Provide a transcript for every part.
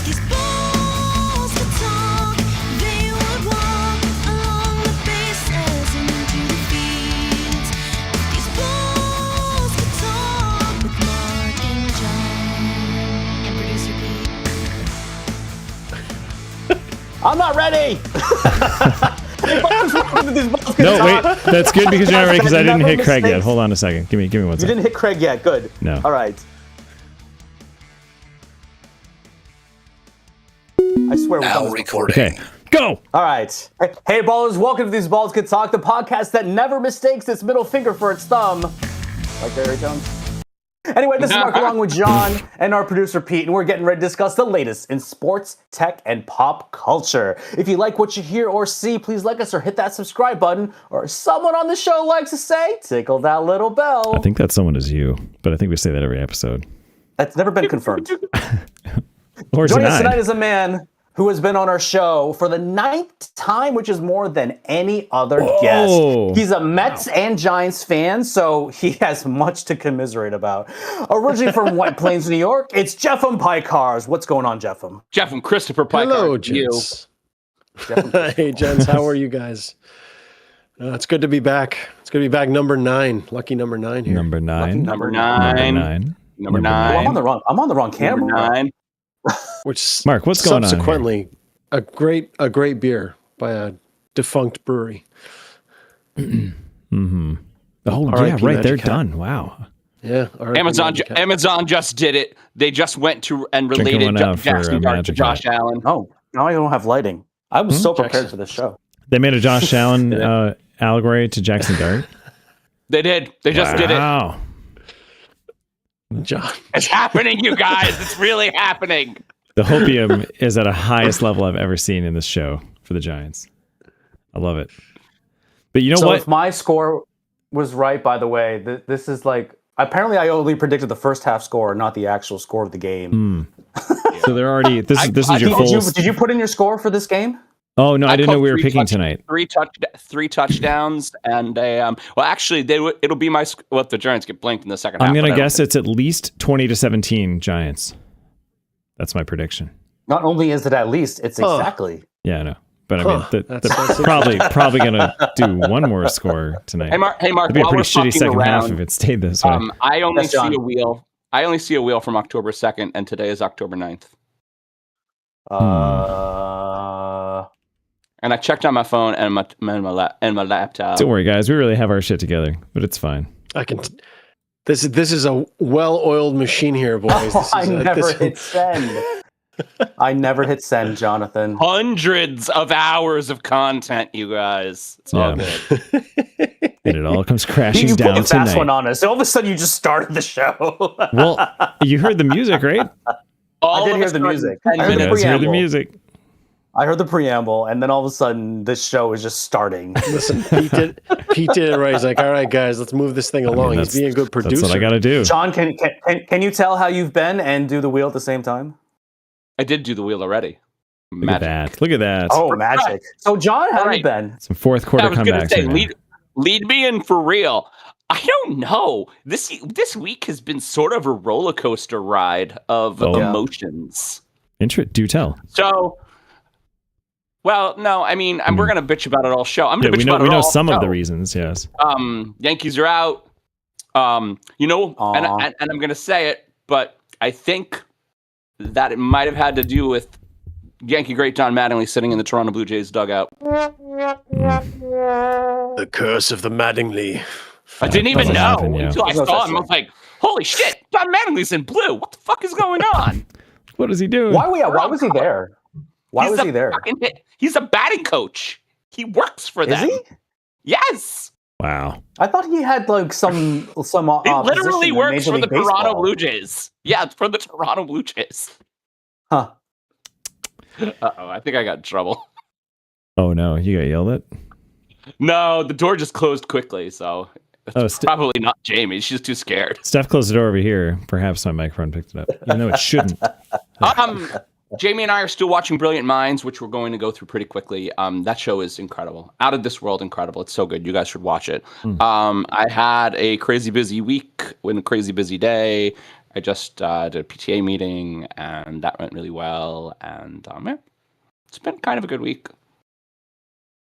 these balls could talk, they would walk along the bases and into the fields. If these balls could talk with Mark and John and producer Pete. I'm not ready. No, wait. That's good because you're not ready because I didn't hit Craig yet. Hold on a second. Give me 1 You second. didn't hit Craig yet. Good. No. All right. I swear we're Now recording. Okay. Go. All right. Hey, ballers. Welcome to These Balls Could Talk, the podcast that never mistakes its middle finger for its thumb. Like Barry Jones. Anyway, this is Mark along with John and our producer Pete, and we're getting ready to discuss the latest in sports, tech, and pop culture. If you like what you hear or see, please like us or hit that subscribe button, or as someone on the show likes to say, tickle that little bell. I think that someone is you, but I think we say that every episode. That's never been confirmed. Or Joining us denied. tonight is a man who has been on our show for the 9th time, which is more than any other guest. He's a Mets and Giants fan, so he has much to commiserate about. Originally from White Plains, New York, it's Jefim Piekarz. What's going on, Jefim? Jefim Christopher Piekarz. Hello, gents. Hey, gents. How are you guys? It's good to be back. It's good to be back. Number 9. Lucky number 9 here. Number 9. Number 9. Oh, I'm on the wrong camera. Number 9. Which Mark, what's going on? Subsequently, a great beer by a defunct brewery. Mm-hmm. Oh, R.I.P. yeah, right. They're Magic Hat. done. Wow. Yeah. R.I.P. Amazon just did it. They just went to and Drinking related one out for Jackson Dart to Magic Josh Hat. Allen. Oh, now I don't have lighting. I was so prepared for this show. They made a Josh Allen allegory to Jackson Dart. They did. They just did it. Wow. John. It's happening, you guys. It's really happening. The hopium is at a highest level I've ever seen in this show for the Giants. I love it. But you know So what? if my score was right, by the way, this is like, apparently I only predicted the first half score, not the actual score of the game. So they're already, this is your full. Did you put in your score for this game? Oh, no, I didn't know called we were picking tonight. Three touchdowns and a well, actually, it'll be my if the Giants get blanked in the second half. I'm going to but I guess it's at least 20-17 Giants. That's my prediction. Not only is it at least, it's exactly. Yeah, I know. But I mean, That's probably going to do one more score tonight. Hey, Mark. It'd be a While pretty we're shitty fucking second half around, if it stayed this way. I only Yes, see John. a wheel. I only see a wheel from October 2nd, and today is October 9th. And I checked on my phone and my laptop. Don't worry, guys. We really have our shit together, but it's fine. This is a well-oiled machine here, boys. I never hit send. I never hit send, Jonathan. Hundreds of hours of content, you guys. It's all Yeah. good. And it all comes crashing You down put a fast tonight. one on us. All of a sudden, you just started the show. Well, you heard the music, right? All did of hear us the started music. 10 I heard the minutes. You guys heard the preamble. music. I heard the preamble, and then all of a sudden, this show is just starting. Listen, Pete did it right. He's like, all right, guys, let's move this thing along. He's being a good producer. That's what I got to do. John, can you tell how you've been and do the wheel at the same time? I did do the wheel already. Look at that. Look at that. Oh, magic. So, John, how have Right. you been? Some fourth quarter I was gonna comebacks. say, right now. lead me in for real. I don't know. This week has been sort of a roller coaster ride of emotions. Do tell. So, well, no, I mean, we're gonna bitch about it all show. I'm gonna bitch we about it know all some of show. the reasons. Yes. Yankees are out. And I'm gonna say it, but I think that it might have had to do with Yankee great Don Mattingly sitting in the Toronto Blue Jays dugout. The curse of the Mattingly. I didn't even doesn't know happen, yeah. until I saw him. I was like, "Holy shit, Don Mattingly's in blue! What the fuck is going on?" What is he doing? Why was he there? Why was he there? He's a batting coach. He works for them. Is he? Yes. Wow. I thought he had like some. He literally position in works Major for the League Toronto Baseball. Blue Jays. Yeah, it's for the Toronto Blue Jays. Huh. Uh-oh, I think I got in trouble. Oh no, you got yelled at. No, the door just closed quickly, so Oh, it's probably not Jamie. She's too scared. Steph closed the door over here. Perhaps my microphone picked it up. You know it shouldn't. Jamie and I are still watching Brilliant Minds, which we're going to go through pretty quickly. That show is incredible. Out of this world incredible. It's so good. You guys should watch it. I had a crazy busy week and a crazy busy day. I just did a PTA meeting, and that went really well. And yeah, it's been kind of a good week.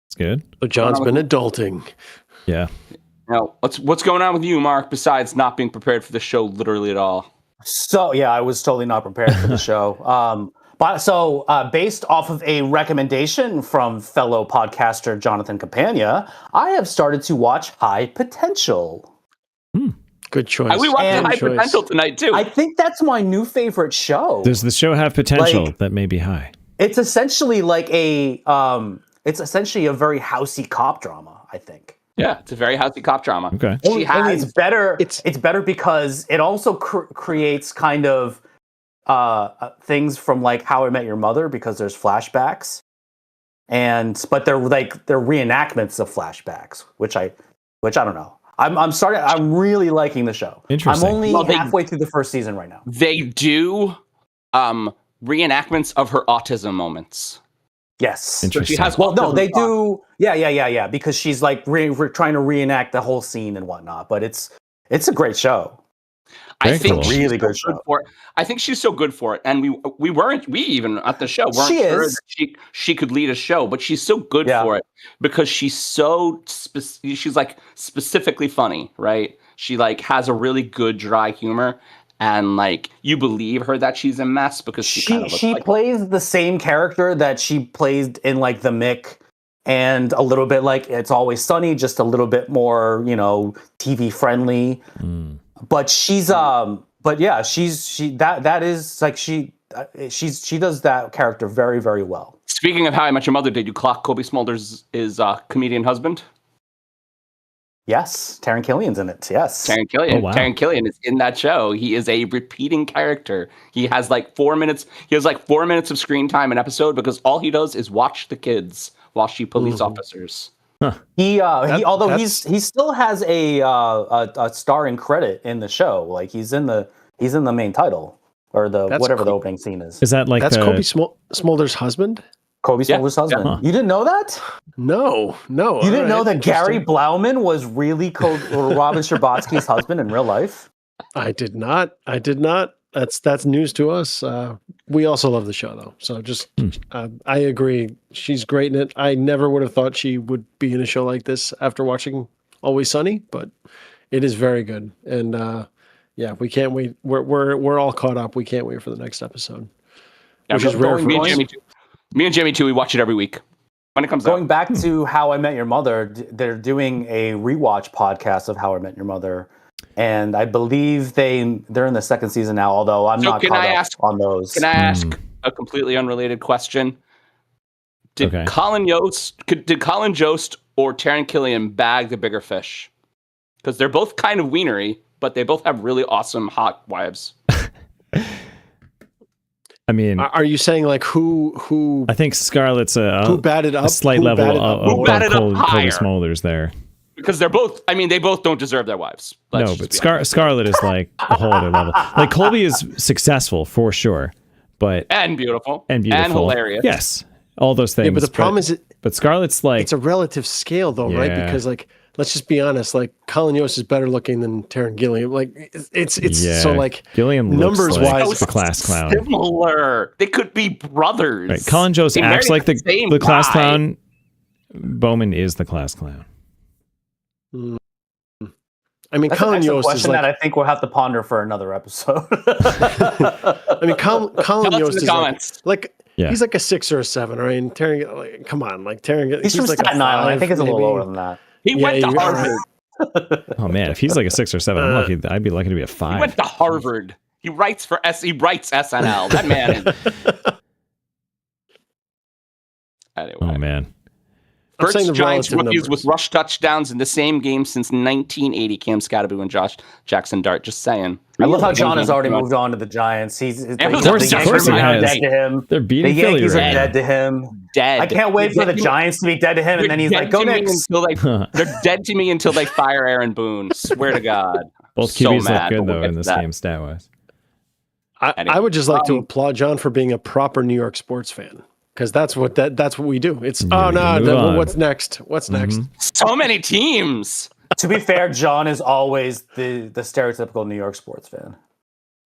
It's good. So John's been adulting. Yeah. Now, what's going on with you, Mark? Besides not being prepared for the show, literally at all. So yeah, I was totally not prepared for the show. Based off of a recommendation from fellow podcaster Jonathan Campagna, I have started to watch High Potential. Good choice. We watched And- High Potential tonight too. I think that's my new favorite show. Does the show have potential Like- that may be high? It's essentially like a very housey cop drama, I think. Yeah, it's a very healthy cop drama. Okay. She Only has it's better. it's- It's better because it also creates kind of things from like How I Met Your Mother, because there's flashbacks, but they're reenactments of flashbacks, which I don't know. I'm really liking the show. Interesting. I'm only Well, halfway through the first season right now. they do reenactments of her autism moments. Yes. Interesting. She has Well, no, autism they problems. do. Yeah. Because she's like trying to reenact the whole scene and whatnot. But it's a great show. I Very think cool. she's Really so good show. for it. I think she's so good for it, and we even at the show weren't She sure is. that she could lead a show, but she's so good Yeah. for it because she's so she's like specifically funny, right? She like has a really good dry humor, and like you believe her that she's a mess because she kind of looks She like plays the same character that she plays in like The Mick, and a little bit like It's Always Sunny, just a little bit more, TV friendly. But she's that is like she does that character very, very well. Speaking of How I Met Your Mother, did you clock Kobe Smulders' comedian husband? Yes, Taron Killian's in it. Yes. Taron Killian. Oh, wow. Taron Killian is in that show. He is a repeating character. He has like 4 minutes. He has like 4 minutes of screen time an episode because all he does is watch the kids while she police officers. He that's- still has a starring credit in the show. Like he's in the main title, or the That's whatever the cool. opening scene is. Is that like That's the, Kobe Smolder's husband? Kobe Yeah. Smulders' husband. Huh. You didn't know that? No. You didn't know that Gary Blauman was really Robin Scherbatsky's husband in real life? I did not. That's news to us. We also love the show, though. So just, I agree. She's great in it. I never would have thought she would be in a show like this after watching Always Sunny, but it is very good. And yeah, we can't wait. We're all caught up. We can't wait for the next episode, Yeah, which is rare for me and us. Jamie too. Me and Jamie too. We watch it every week when it comes Going out. back to How I Met Your Mother, they're doing a rewatch podcast of How I Met Your Mother, and I believe they're in the second season now. Although I'm So not can caught I up ask- on those. Can I ask a completely unrelated question? Did Okay. Colin Jost or Taron Killian bag the bigger fish? Because they're both kind of wienery, but they both have really awesome hot wives. I mean, Are you saying like who I think Scarlett's who batted up? a slight Who level batted up above more? batted up Kobe higher? Smulders there. Because they're both, they both don't deserve their wives. Let's No, just but be honest. Scarlett is like a whole other level. Like Colby is successful for sure, but And beautiful. and beautiful, And hilarious. Yes, all those things. Yeah, but the problem is but Scarlett's like it's a relative scale, though, right? Yeah. Because like, let's just be honest. Like, Colin Yost is better looking than Taron Gilliam. Like, it's yeah, so like Gilliam looks numbers like wise, the class clown. Similar. They could be brothers. Right. Colin Jost They acts married like the same class guy. clown. Bowman is the class clown. I mean, That's Colin an excellent Yost is question like. that I think we'll have to ponder for another episode. I mean, Colin Tell us in Yost the is comments. like Yeah. he's like a 6 or a 7, right? And Taron, like, come on, like Taron, He's from like a Staten Island. I 5, think it's a little maybe. lower than that. He Yeah, went to you're Harvard. Oh man, if he's like a 6 or 7, I'm lucky. I'd be lucky to be a He 5. went to Harvard. He writes SNL. That man. Anyway. Oh man. I'm saying First the Giants relative rookies numbers. with rush touchdowns in the same game since 1980. Cam Scatterby and Josh Jackson Dart. Just saying. I love how John has already moved on to the Giants. Of The course Yankees he are has. dead to him. They're The beating Philly Yankees are right dead to him. Dead. I can't wait for the Giants to be dead to him, and then he's like, "Go Knicks." They're dead to me until they fire Aaron Boone. Swear to God. Both So QBs look mad, good but we'll though get in to this that. game stat wise. I would just like to applaud John for being a proper New York sports fan, because that's what we do. It's Yeah, oh we no, can move on. what's next? What's next? So many teams. To be fair, John is always the stereotypical New York sports fan.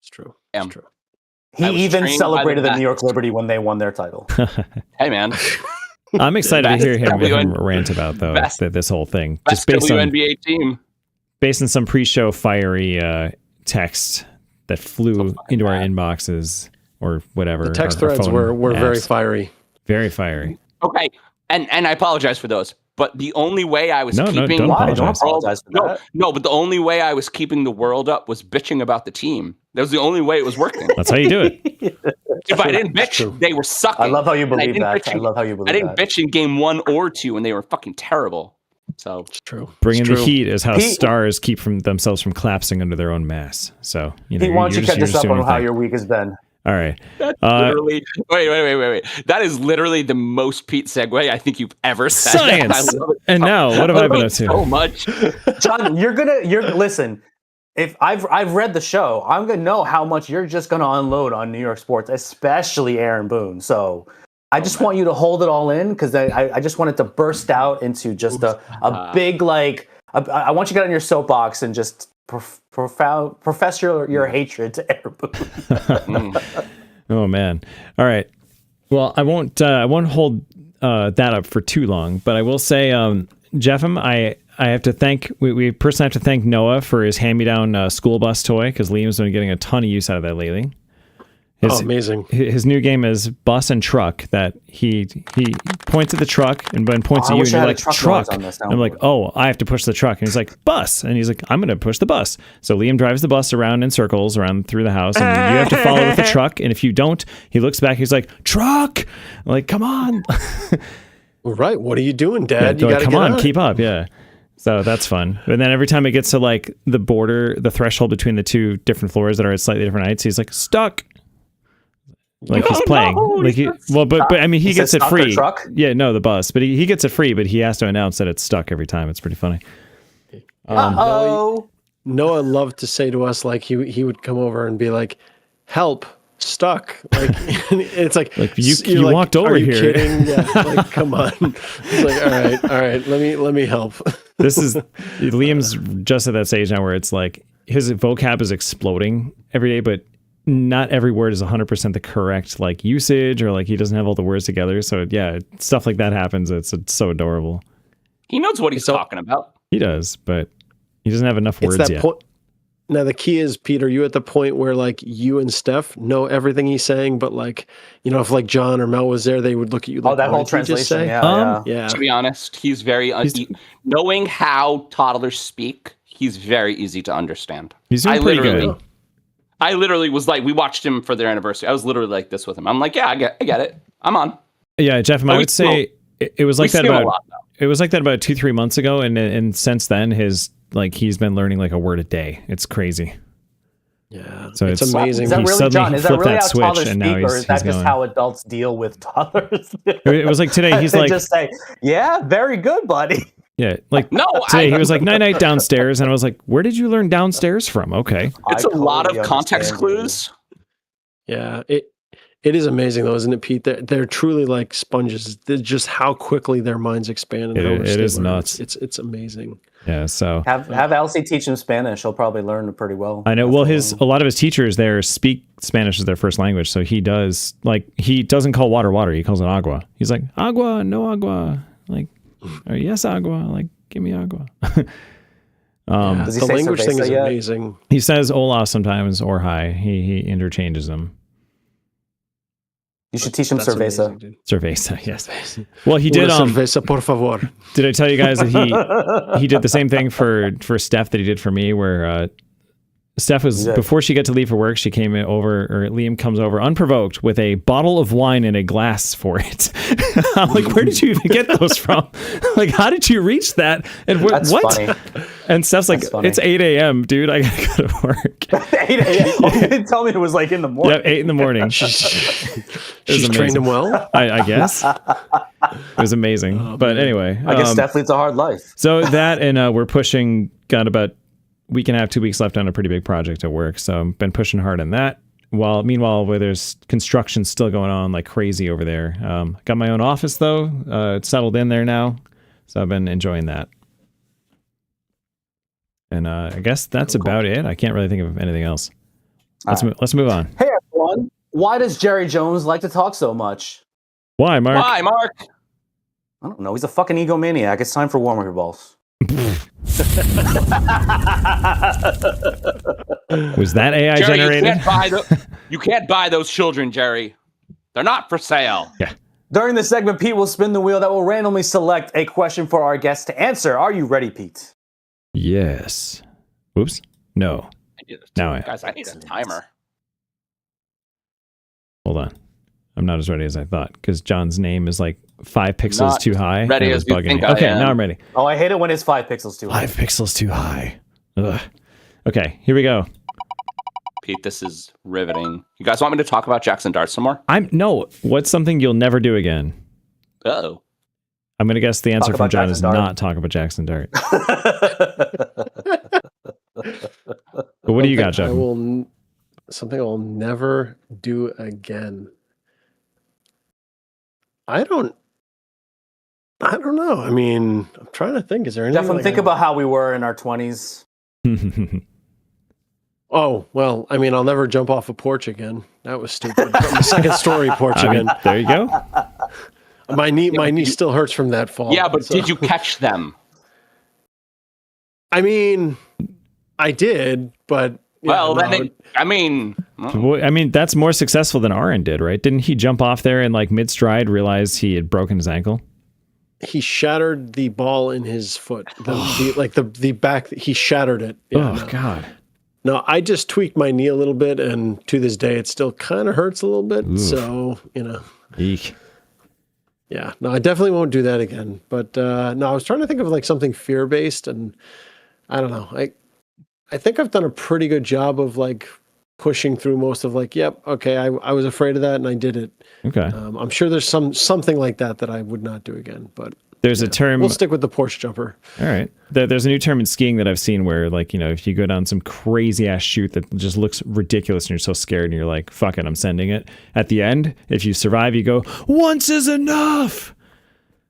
true. Damn. It's true. He I was even trained by celebrated the the New York Liberty when they won their title. Hey, man. I'm excited to hear him WN rant about though best- this whole thing, Best just based on WNBA team. based on some pre-show fiery text that flew into our inboxes or whatever. The text our threads phone were very apps. fiery. Very fiery. Okay, and I apologize for those. But the only way I was No, keeping don't Why? apologize. Don't apologize for that. no, but the only way I was keeping the world up was bitching about the team. That was the only way it was working. That's how you do it. If I didn't bitch, they were sucking. I love how you And believe didn't that. bitch I in- love how you believe I didn't that. bitch in game 1 or 2, and they were fucking terrible. So It's true. Bringing It's the true. heat is how Pete- stars keep themselves from collapsing under their own mass. So you know, He wants you to catch you're us just up doing on your how thing. your week has been. All right. that's literally wait. That is literally the most Pete segue I think you've ever said. Science. I love it. And now, what have I been up to? So much. John, listen. If I've read the show, I'm gonna know how much you're just gonna unload on New York sports, especially Aaron Boone. So I just want you to hold it all in because I just want it to burst out into just a big I want you to get on your soapbox and just profess your hatred to Aaron Boone. Oh man. All right. Well, I won't hold that up for too long, but I will say, Jefim, I have to thank we personally have to thank Noah for his hand-me-down school bus toy because Liam's been getting a ton of use out of that lately. Amazing. His new game is bus and truck. That he points at the truck and then points I at you wish and I you're had a like truck truck. noise on this now. And I'm like, oh, I have to push the truck. And he's like bus, and he's like, I'm gonna push the bus. So Liam drives the bus around in circles around through the house, and you have to follow with the truck. And if you don't, he looks back. He's like, truck. I'm like, come on. Right. What are you doing, Dad? They're You like, got to come get on, keep up. Yeah. So that's fun. And then every time it gets to like the border, the threshold between the two different floors that are at slightly different heights, he's like stuck. Like he's playing. But I mean, he gets it stuck or free. truck? Yeah, no, the bus. But he gets it free, but he has to announce that it's stuck every time. It's pretty funny. Noah loved to say to us, like he would come over and be like, "Help, stuck." Like it's like you you're like, walked over are you here. Kidding? Yeah, like come on. It's like all right, let me help. This is Liam's just at that stage now where it's like his vocab is exploding every day, but not every word is 100% the correct like usage, or like he doesn't have all the words together. So yeah, stuff like that happens. It's so adorable. He knows what he's talking about. He does, but he doesn't have enough It's words that yet. point. Now the key is, Pete, are you at the point where like you and Steph know everything he's saying, but like, you know, if like John or Mel was there, they would look at you like, that what whole did he just translation. say? Yeah. Yeah. To be honest, he's very knowing how toddlers speak. He's very easy to understand. He's doing pretty good. I literally was like, we watched him for their anniversary. I was literally like this with him. I'm like, yeah, I get it. I'm on. Yeah, Jeff, I would say it was like that skim a about lot, though. it was like that about 2-3 months ago, and since then he's been learning like a word a day. It's crazy. Yeah. So it's it's- amazing. Is that He really, suddenly John? Is that flipped really that how switch, toddlers and speak, now or he's is that just going. how adults deal with toddlers? It was like today. He's They like, just say, "Yeah, very good, buddy." yeah, like No, today he was like night downstairs, and I was like, where did you learn downstairs from? Okay. It's I a lot of totally context understand you. clues. Yeah, it is amazing though, isn't it, Pete? They're truly like sponges. They're just how quickly their minds expand. And how much It they is learn. nuts. It's amazing. Yeah. So Have Elsie teach him Spanish. He'll probably learn pretty well. I know. Well, a lot of his teachers there speak Spanish as their first language, so he doesn't call water. He calls it agua. He's like agua, no agua, like or yes agua, like give me agua. Yeah, Does he the say language thing cerveza is yet? amazing. He says hola sometimes or hi. He interchanges them. You should teach him That's cerveza. amazing, dude. Cerveza, yes. Well, he did. Una cerveza, por favor. Did I tell you guys that he did the same thing for Steph that he did for me, where Steph was Yeah. before she got to leave for work, she came over, or Liam comes over unprovoked with a bottle of wine and a glass for it. I'm like, where did you even get those from? Like, how did you reach that? And That's what? funny. And Steph's like, That's funny. it's 8 a.m., dude. I gotta go to work. 8 a.m. Oh, you didn't tell me it was like in the morning. Yep, 8 in the morning. She's trained amazing. him well. I guess it was amazing. But anyway, I guess Steph leads a hard life. so that and we're got about week and a half, 2 weeks left on a pretty big project at work. So I've been pushing hard on that. Meanwhile, where there's construction still going on like crazy over there. Got my own office though. It's settled in there now. So I've been enjoying that. And I guess that's about it. I can't really think of anything else. Let's move on. Hey everyone, why does Jerry Jones like to talk so much? Why, Mark? Why, Mark? I don't know. He's a fucking egomaniac. It's time for warm up your balls. Was that AI Jerry, generated? you can't buy those children, Jerry. They're not for sale. Yeah. During this segment, Pete will spin the wheel that will randomly select a question for our guests to answer. Are you ready, Pete? Yes. Oops. No. Now Guys, I need a timer. Hold on. I'm not as ready as I thought because John's name is like 5 pixels Not too high. ready and it as was you bugging think me. I Okay, am. now I'm ready. Oh, I hate it when it's 5 pixels too high. 5 pixels too high. Ugh. Okay, here we go. Pete, this is riveting. You guys want me to talk about Jackson Dart some more? No. What's something you'll never do again? Uh-oh. I'm gonna guess the answer Talk from about John Jackson is Dart. not talk about Jackson Dart. But what do you got, Jeff? Something I'll never do again. I don't know. I mean, I'm trying to think. Is there anything? Definitely think about how we were in our 20s. Oh, well, I mean, I'll never jump off a porch again. That was stupid. From the second story porch I mean, again. there you go. My knee still hurts from that fall. Yeah, but so- did you catch them? I mean, I did, but Well, no, then I mean, Well, I mean, that's more successful than Aaron did, right? Didn't he jump off there and like mid stride realize he had broken his ankle? he shattered the ball in his foot. The back. He shattered it. Yeah, Oh no. God. No, I just tweaked my knee a little bit, and to this day, it still kind of hurts a little bit. Oof. So, Eek. yeah, no, I definitely won't do that again. But no, I was trying to think of like something fear-based, and I don't know. I think I've done a pretty good job of like pushing through most of like, yep, okay, I was afraid of that, and I did it. Okay. I'm sure there's something like that I would not do again. But There's a term. we'll stick with the porch jumper. All right. There's a new term in skiing that I've seen where, like, if you go down some crazy ass chute that just looks ridiculous and you're so scared and you're like, fuck it, I'm sending it. At the end, if you survive, you go, once is enough.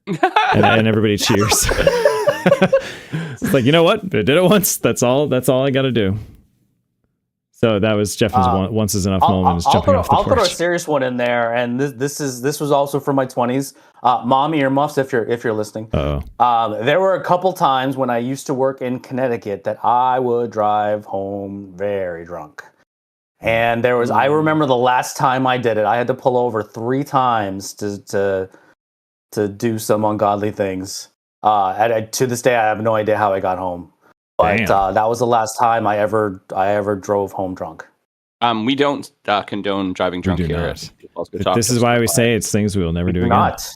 and everybody cheers. It's like, you know what? I did it once. That's all I got to do. So that was Jeff's once is enough moment. Was jumping off the I'll throw a porch. serious one in there, and this was also from my 20s. Mom earmuffs, if you're listening. Uh-oh. There were a couple times when I used to work in Connecticut that I would drive home very drunk, and I remember the last time I did it, I had to pull over 3 times to do some ungodly things. To this day, I have no idea how I got home. But that was the last time I ever drove home drunk. We don't condone driving drunk do here. not. This is why we say it's things we will never do again. Not.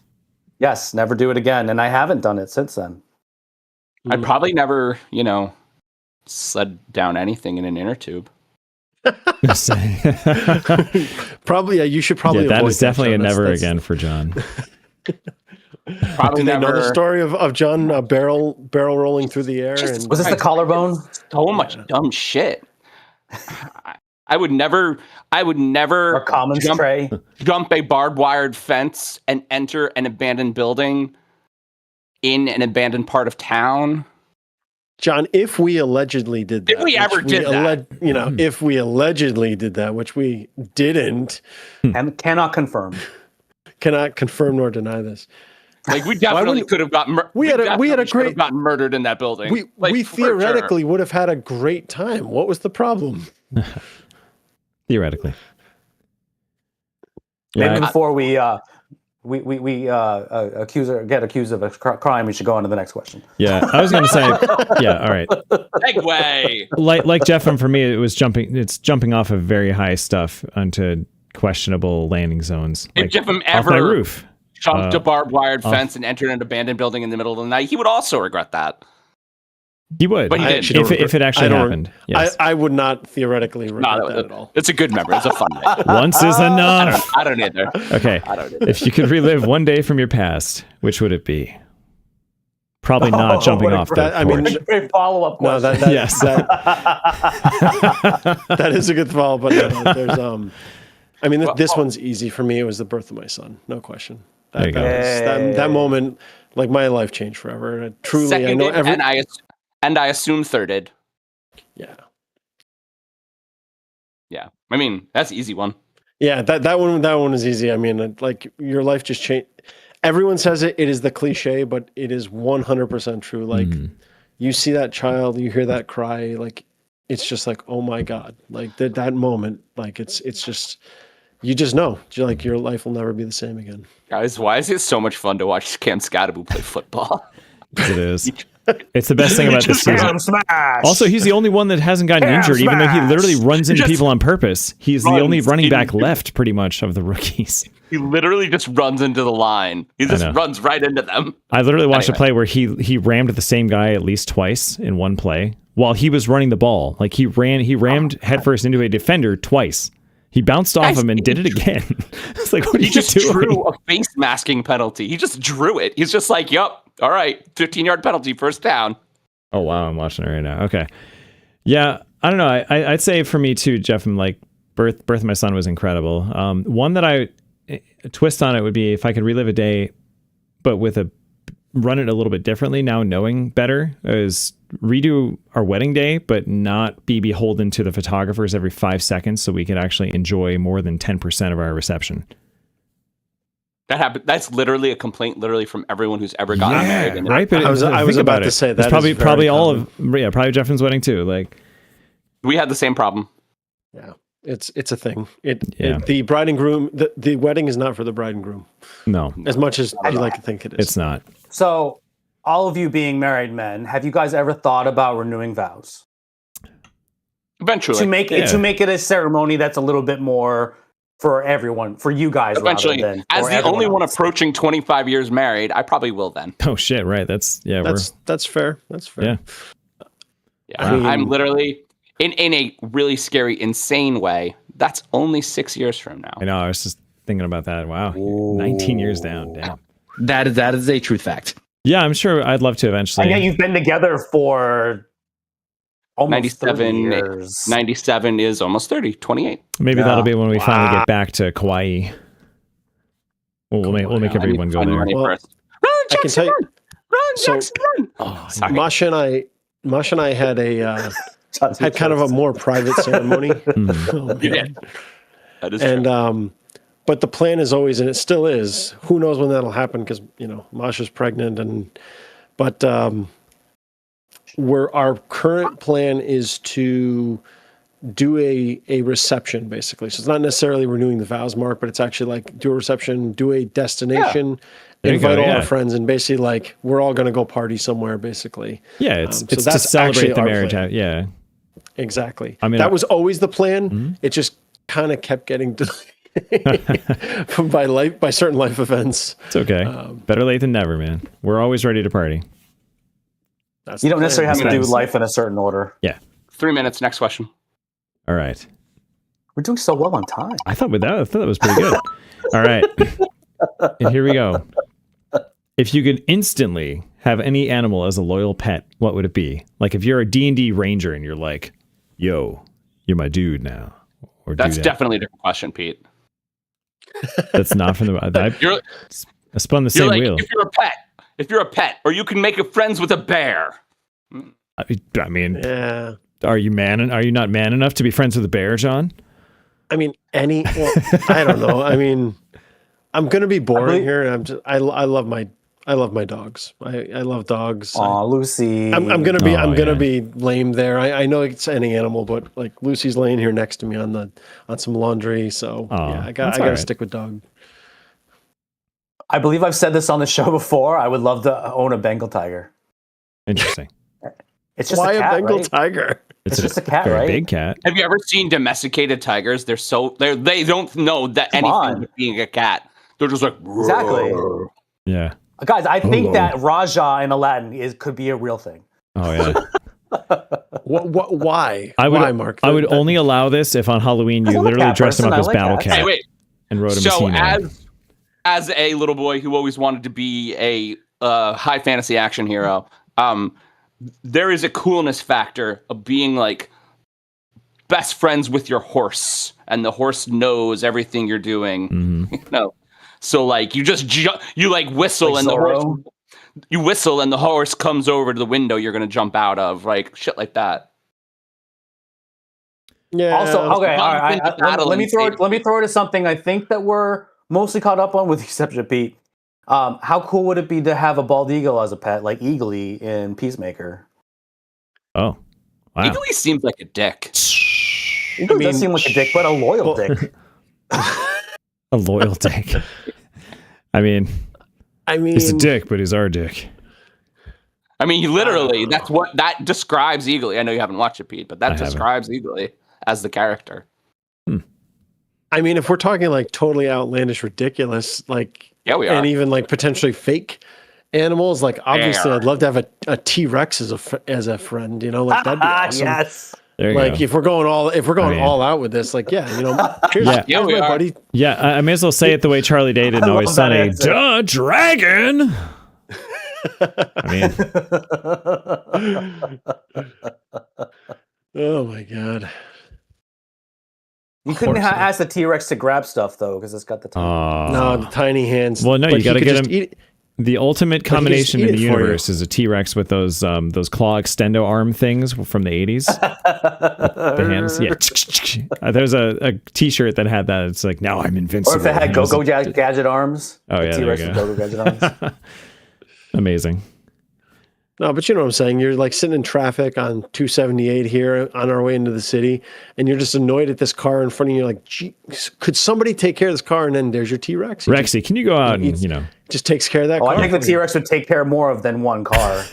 Yes, never do it again. And I haven't done it since then. I'd probably never, sled down anything in an inner tube. Probably, yeah, you should probably. Yeah, that avoid is definitely John. a never That's- again for John. Probably Do they know the never. story of John barrel rolling through the air? Jesus And Was this the collarbone? So much dumb shit. I would never Or commons tray? jump a barbed wired fence and enter an abandoned building in an abandoned part of town. John, if we allegedly did that, If we ever did that. if we allegedly did that, which we didn't, And cannot confirm. cannot confirm nor deny this. Like we definitely could have got we had a great got murdered in that building. We for theoretically would have had a great time. What was the problem? Theoretically. Maybe Yeah, before we get accused of a crime, we should go on to the next question. yeah. I was going to say, yeah, all right. Segue. Like Jeffem, for me, it's jumping off of very high stuff onto questionable landing zones. If Like, Jefim off my ever roof. jumped a barbed wired fence and entered an abandoned building in the middle of the night, he would also regret that. He would. But he did. If it actually happened. Yes. I would not theoretically regret that at all. It's a good memory. It's a fun night. Once is enough. I don't either. Okay. I don't either. If you could relive one day from your past, which would it be? Probably not jumping what a off the great- I mean, porch. Great follow-up No, question. that Yes. that is a good follow. But no, there's I mean, this one's easy for me. It was the birth of my son, no question. There you go. That moment, like my life changed forever. Truly, Seconded, I know and I assume thirded. Yeah. Yeah. I mean, that's an easy one. Yeah, that one is easy. I mean, like your life just changed. Everyone says it is the cliche, but it is 100% true. Like you see that child, you hear that cry, like it's just like, oh my God, like that moment, like it's just, you just know, like your life will never be the same again. Guys, why is it so much fun to watch Cam Scadaboo play football? It is. It's the best thing about this season. Smash. Also, he's the only one that hasn't gotten injured, even though he literally runs into people on purpose. He's the only running back left, pretty much, of the rookies. He literally just runs into the line. He just runs right into them. I literally watched a play where he rammed the same guy at least twice in one play while he was running the ball. Like he rammed headfirst into a defender twice. He bounced off him and did it again. It's like, what are you doing? He just drew a face masking penalty. He just drew it. He's just like, yup, all right, 15-yard penalty, first down. Oh, wow, I'm watching it right now. Okay. Yeah, I don't know. I'd say for me too, Jeff, and like birth of my son was incredible. One that a twist on it would be if I could relive a day, but run it a little bit differently now, knowing better, is redo our wedding day, but not be beholden to the photographers every 5 seconds, so we could actually enjoy more than 10% of our reception. That happened. That's literally a complaint, literally from everyone who's ever gotten married. Right, but I was about to say that probably all of probably Jeffin's wedding too. Like we had the same problem. Yeah, it's a thing. The bride and groom, the wedding is not for the bride and groom. No, as much as you like to think it is. It's not. So, all of you being married men, have you guys ever thought about renewing vows? Eventually, to make it a ceremony that's a little bit more for everyone, for you guys. Eventually, as the only one approaching 25 years married, I probably will then. Oh shit! Right? That's fair. That's fair. Yeah. I'm literally in a really scary, insane way. That's only 6 years from now. I know. I was just thinking about that. Wow, 19 years down. Damn. That is a truth fact. Yeah, I'm sure I'd love to eventually. And yeah, you've been together for almost 30 years. 97 is almost 30, 28. Maybe that'll be when we finally get back to Kauai. We'll make everyone go there. Well, run, Jackson, run! Run, Jackson, run! Oh, Masha and I had had kind of a more private ceremony. Oh, yeah. That is true. But the plan is always, and it still is, who knows when that'll happen, because Masha's pregnant, but our current plan is to do a reception, basically. So it's not necessarily renewing the vows, Mark, but it's actually like do a reception, do a destination, invite all our friends, and basically like we're all going to go party somewhere, basically. Yeah, it's to celebrate the marriage. Yeah, exactly. I mean, that was always the plan. Mm-hmm. It just kind of kept getting by certain life events. It's okay. Better late than never, man. We're always ready to party. You don't necessarily have to do life in a certain order. Yeah. 3 minutes. Next question. All right. We're doing so well on time. I thought that was pretty good. All right. And here we go. If you could instantly have any animal as a loyal pet, what would it be? Like if you're a D&D ranger and you're like, yo, you're my dude now. Or that's definitely a different question, Pete. That's not from the... I spun the same wheel. If you're a pet, or you can make friends with a bear. I mean, yeah. Are you not man enough to be friends with a bear, John? I mean, I don't know. I mean, I'm gonna be boring here, and I love my dogs. I love dogs. Aw, Lucy. I'm gonna be lame there. I know it's any animal, but like Lucy's laying here next to me on some laundry, so I gotta stick with dog. I believe I've said this on the show before. I would love to own a Bengal tiger. Interesting. It's just why a cat, Bengal right? tiger? It's just a cat, very right? Big cat. Have you ever seen domesticated tigers? They don't know that anything but being a cat. They're just like exactly. Yeah. Guys, I think that Raja in Aladdin could be a real thing. Oh yeah. Why? Why, Mark? I would only allow this if on Halloween you literally dressed him up as Battle Cat. Hey, wait. And wrote him so a as a little boy who always wanted to be a high fantasy action hero, there is a coolness factor of being like best friends with your horse, and the horse knows everything you're doing. Mm-hmm. So like you just you like whistle, like, and the horse comes over to the window you're gonna jump out of, like shit like that. Yeah. Also, okay, all right. Jonathan Battle Let me throw and it. Let me throw it to something I think that we're mostly caught up on, with the exception of Pete. How cool would it be to have a bald eagle as a pet, like Eagly in Peacemaker? Oh, wow. Eagly seems like a dick. Eagle does seem like a dick, but a loyal dick. A loyal dick. I mean, he's a dick, but he's our dick. I mean, literally, that describes Eagly. I know you haven't watched it, Pete, but that describes Eagly as the character. I mean, if we're talking like totally outlandish, ridiculous, like, yeah, we are, and even like potentially fake animals, like obviously, I'd love to have a T-Rex as a friend. You know, like that'd be awesome. Yes. Like if we're going all out with this, like here's my buddy. Yeah, I may as well say it the way Charlie Day did in Always Sunny. Duh, dragon. I mean, oh my god. You couldn't ask the T-Rex to grab stuff though, because it's got the the tiny hands. Well, no, you got to get him. Eat. The ultimate combination in the universe is a T-Rex with those claw extendo arm things from the 80s. The hands, yeah. There's a T-shirt that had that. It's like, now I'm invincible. Or if it had Go-Go Gadget arms. Oh yeah, T-Rex with Go-Go Gadget arms. Amazing. No, but you know what I'm saying? You're like sitting in traffic on 278 here on our way into the city, and you're just annoyed at this car in front of you. You're like, gee, could somebody take care of this car? And then there's your T-Rex. Rexy, can you go out and, just takes care of that car? I think the T-Rex would take care more of than one car.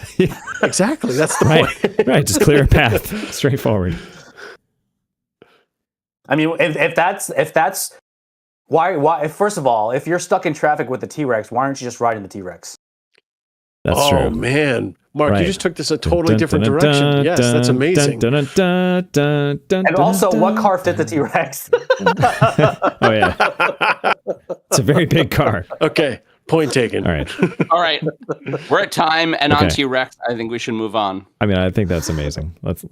Exactly. That's the point. Right. Just clear a path. Straightforward. I mean, if that's why, first of all, if you're stuck in traffic with the T-Rex, why aren't you just riding the T-Rex? That's true. Oh, man. Mark, you just took this a totally different direction. Yes, that's amazing. And also, what car fit the T-Rex? Oh, yeah. It's a very big car. Okay, point taken. All right. All right. We're at time, and on T-Rex, I think we should move on. I mean, I think that's amazing. Right.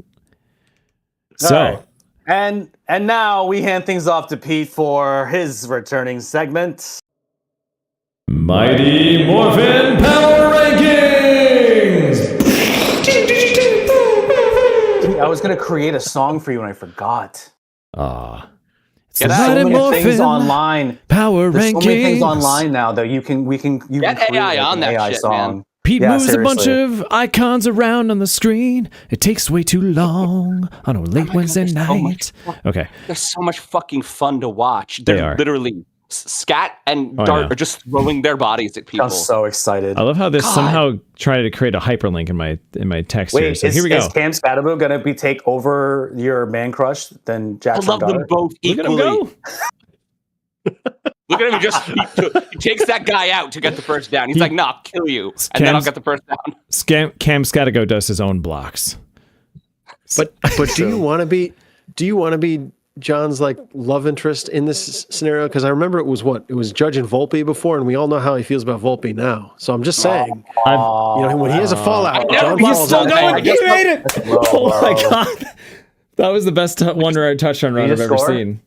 And now we hand things off to Pete for his returning segment. Mighty Morphin Power Rankings! I was going to create a song for you and I forgot. It's There's so many things online. Power There's Rankings. so many things online now that you can get AI on that AI shit, song. man. Pete moves a bunch of icons around on the screen. It takes way too long on a late Wednesday night. Okay. They're so much fucking fun to watch. They're literally Scat and Dart are just throwing their bodies at people. I'm so excited. I love how this somehow tried to create a hyperlink in my text here. So here we go. Is Cam Scatterbo going to take over your man crush than Jackson? I love them both equally. Look at him. He takes that guy out to get the first down. He's like, "Nah, I'll kill you, and then I'll get the first down." Cam Scattergo does his own blocks. But do you want to be John's like love interest in this scenario? Because I remember it was Judge and Volpe before, and we all know how he feels about Volpe now. So I'm just saying, when he has a fallout, he's still going. He made it! Oh my god, that was the best one-run touchdown run I've ever seen.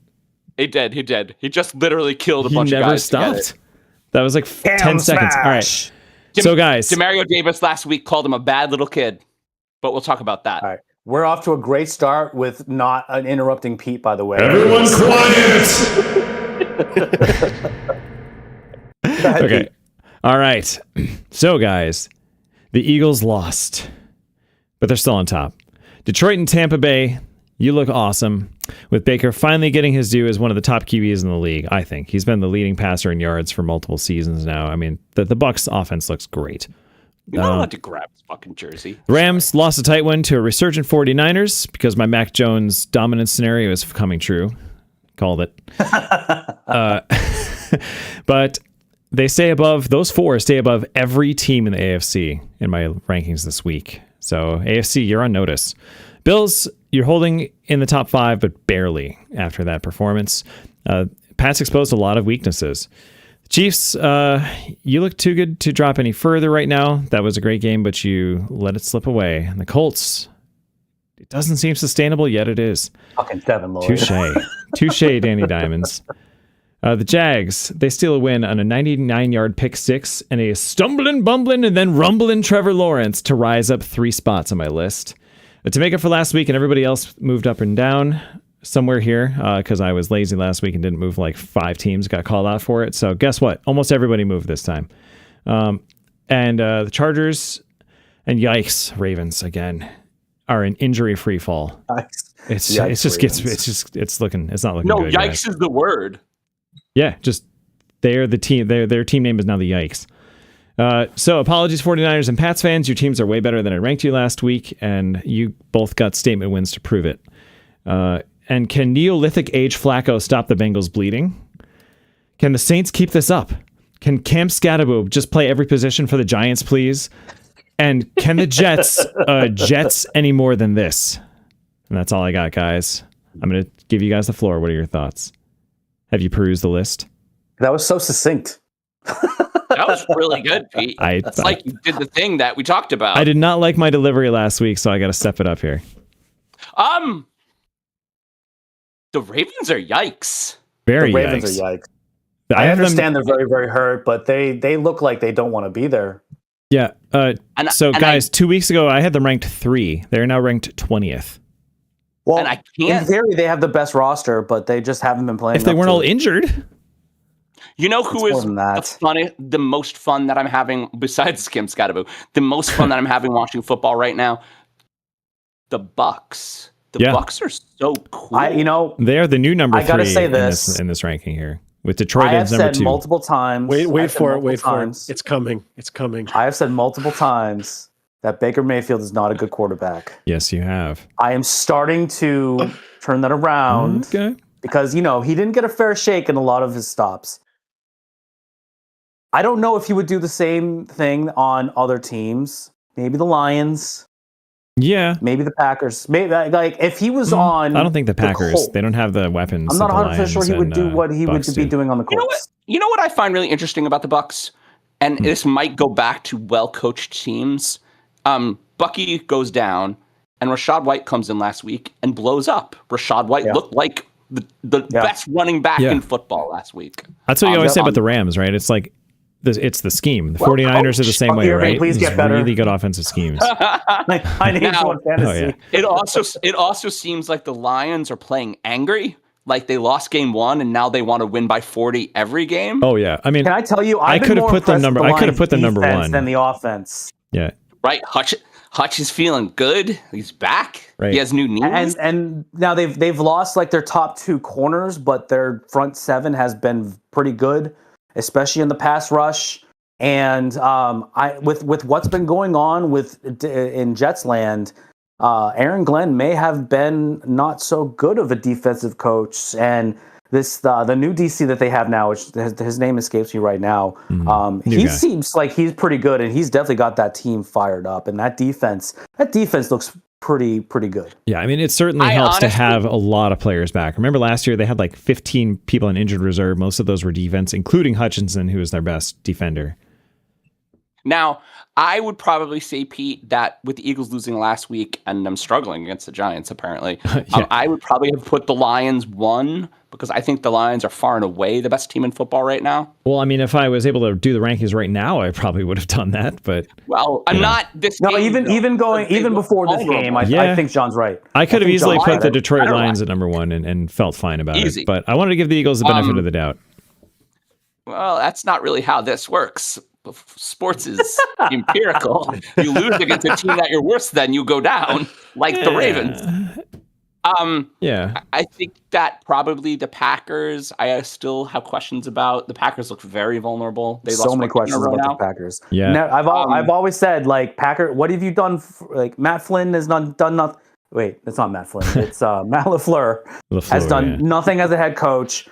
He did. He just literally killed a bunch of guys. He never stopped. That was like 10 seconds. All right. So guys, Demario Davis last week called him a bad little kid, but we'll talk about that. All right. We're off to a great start with not interrupting Pete, by the way. Everyone quiet! Okay. All right. So, guys, the Eagles lost, but they're still on top. Detroit and Tampa Bay, you look awesome. With Baker finally getting his due as one of the top QBs in the league, I think. He's been the leading passer in yards for multiple seasons now. I mean, the Bucs offense looks great. You're not allowed to grab his fucking jersey. Rams lost a tight one to a resurgent 49ers because my Mac Jones dominance scenario is coming true. Called it. But those four stay above every team in the AFC in my rankings this week. So AFC, you're on notice. Bills, you're holding in the top 5, but barely after that performance. Pat's exposed a lot of weaknesses. Chiefs, you look too good to drop any further right now. That was a great game, but you let it slip away. And the Colts, it doesn't seem sustainable, yet it is. Fucking 7, Lord. Touche, Danny Diamonds. The Jags, they steal a win on a 99-yard pick six and a stumbling, bumbling, and then rumbling Trevor Lawrence to rise up 3 spots on my list. To make up for last week and everybody else moved up and down, somewhere here because I was lazy last week and didn't move like 5 teams, got called out for it. So guess what? Almost everybody moved this time. And the Chargers and yikes, Ravens again are an injury free fall. It's not looking No, good. yikes guys. is the word. Yeah, just they're the team. Their team name is now the Yikes. So apologies, 49ers and Pats fans. Your teams are way better than I ranked you last week, and you both got statement wins to prove it. And can Neolithic age Flacco stop the Bengals bleeding? Can the Saints keep this up? Can Cam Scatterbo just play every position for the Giants, please? And can the Jets Jets any more than this? And that's all I got, guys. I'm going to give you guys the floor. What are your thoughts? Have you perused the list? That was so succinct. That was really good, Pete. It's like you did the thing that we talked about. I did not like my delivery last week, so I got to step it up here. The Ravens are yikes. Very The Ravens yikes. are yikes. I understand they're very, very hurt, but they look like they don't want to be there. Yeah. Guys, 2 weeks ago, I had them ranked 3. They're now ranked 20th. Well, and I can't. In theory, they have the best roster, but they just haven't been playing. If they weren't all injured. You know who is the most fun that I'm having, besides Kim Scatterbo, the most fun that I'm having watching football right now? The Bucks. The Bucks are so cool. They are the new number 3 I gotta say this in this ranking here. With Detroit I have as number said 2. multiple times. Wait for it. It's coming. I have said multiple times that Baker Mayfield is not a good quarterback. Yes, you have. I am starting to turn that around. Okay. Because, he didn't get a fair shake in a lot of his stops. I don't know if he would do the same thing on other teams. Maybe the Lions. Yeah. Maybe the Packers. Maybe if he was on. I don't think the Packers. They don't have the weapons. I'm not 100% sure he would do what he would be doing on the Colts. You know what I find really interesting about the Bucks, and this might go back to well-coached teams. Bucky goes down, and Rachaad White comes in last week and blows up. Rachaad White looked like the best running back in football last week. That's what you always say about the Rams, right? It's like. It's the scheme. The 49ers are the same way, right? Please get better. Really good offensive schemes. I need one fantasy. It also seems like the Lions are playing angry, like they lost game 1 and now they want to win by 40 every game. Oh yeah, I mean, can I tell you? I could have put them number. I could have put them number 1 than the offense. Yeah, right. Hutch is feeling good. He's back. Right. He has new knees. And now they've lost like their top 2 corners, but their front 7 has been pretty good, especially in the pass rush. And with what's been going on in Jets land, Aaron Glenn may have been not so good of a defensive coach. And the new DC that they have now, which his name escapes me right now, seems like he's pretty good, and he's definitely got that team fired up. And that defense looks pretty good. Yeah, I mean, it certainly helps to have a lot of players back. Remember last year they had like 15 people in injured reserve. Most of those were defense, including Hutchinson, who was their best defender. Now, I would probably say, Pete, that with the Eagles losing last week, and I'm struggling against the Giants, apparently, I would probably have put the Lions 1, because I think the Lions are far and away the best team in football right now. Well, I mean, if I was able to do the rankings right now, I probably would have done that. But I'm not this. No, game, even before this game, I think John's right. I could have easily put the Detroit Lions at number 1 and felt fine about it. But I wanted to give the Eagles the benefit of the doubt. Well, that's not really how this works. Sports is empirical. You lose against a team that you're worse than, you go down, like the Ravens. I think that probably the Packers, I still have questions about. The Packers look very vulnerable. They so many questions about the Packers. Yeah, now, I've always said, like, Packer, what have you done? Like, Matt Flynn has done nothing. Wait, it's not Matt Flynn. It's Matt LaFleur has done nothing as a head coach.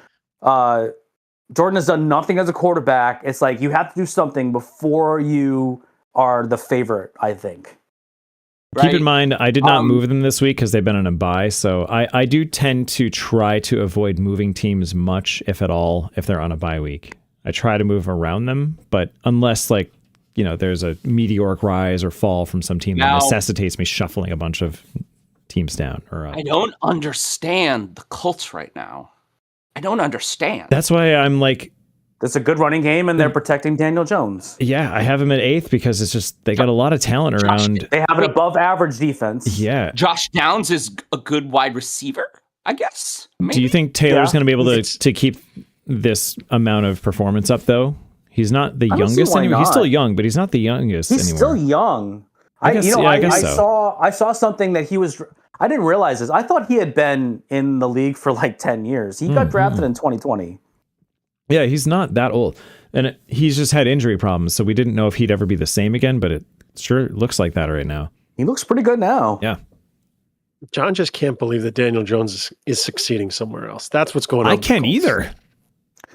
Jordan has done nothing as a quarterback. It's like you have to do something before you are the favorite, I think. Right? Keep in mind, I did not move them this week because they've been on a bye. So I do tend to try to avoid moving teams much, if at all, if they're on a bye week. I try to move around them, but unless there's a meteoric rise or fall from some team that necessitates me shuffling a bunch of teams down or up. I don't understand the Colts right now. I don't understand. That's why I'm like, it's a good running game, and they're protecting Daniel Jones. Yeah, I have him at 8th because it's just they got a lot of talent around. They have an above-average defense. Yeah, Josh Downs is a good wide receiver. I guess. Do you think Taylor's going to be able to keep this amount of performance up, though? He's not the youngest anymore. He's still young, but he's not the youngest anymore. He's still young. I guess so. I saw something that he was. I didn't realize this. I thought he had been in the league for like 10 years. He got drafted in 2020. Yeah, he's not that old. And he's just had injury problems, so we didn't know if he'd ever be the same again, but it sure looks like that right now. He looks pretty good now. Yeah. John just can't believe that Daniel Jones is succeeding somewhere else. That's what's going on. I can't either.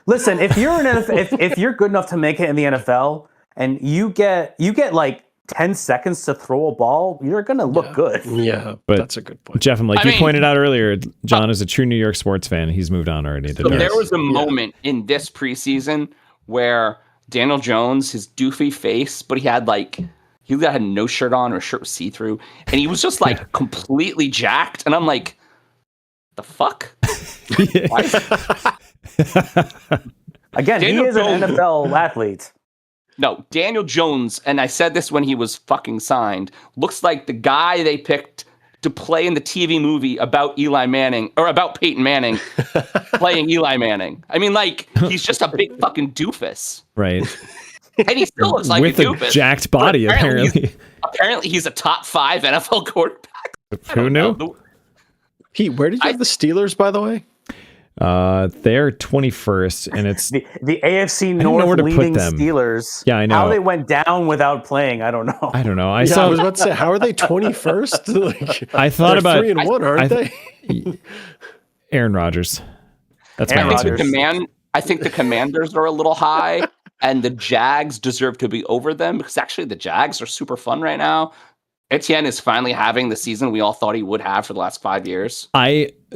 Listen, if you're if you're good enough to make it in the NFL and you get like 10 seconds to throw a ball, you're going to look good. Yeah, but that's a good point. Jeff, like you pointed out earlier, John is a true New York sports fan. He's moved on already. So there was a moment in this preseason where Daniel Jones, his doofy face, but he had no shirt on, or shirt was see-through, and he was just like completely jacked. And I'm like, the fuck? Again, Daniel he is Jones, an NFL athlete. No, Daniel Jones, and I said this when he was fucking signed, looks like the guy they picked to play in the TV movie about Eli Manning, or about Peyton Manning playing Eli Manning. I mean, like, he's just a big fucking doofus. Right. And he still looks like with a doofus. A jacked body, apparently. Apparently he's a top 5 NFL quarterback. Who knew? Pete, where did you have the Steelers, by the way? They're 21st, and it's the AFC North leading Steelers. Yeah, I know. How they went down without playing, I don't know. I was about to say, how are they 21st? I thought about 3-1, aren't they? Aaron Rodgers. That's Aaron my Rodgers. I think the Commanders are a little high, and the Jags deserve to be over them, because actually the Jags are super fun right now. Etienne is finally having the season we all thought he would have for the last 5 years.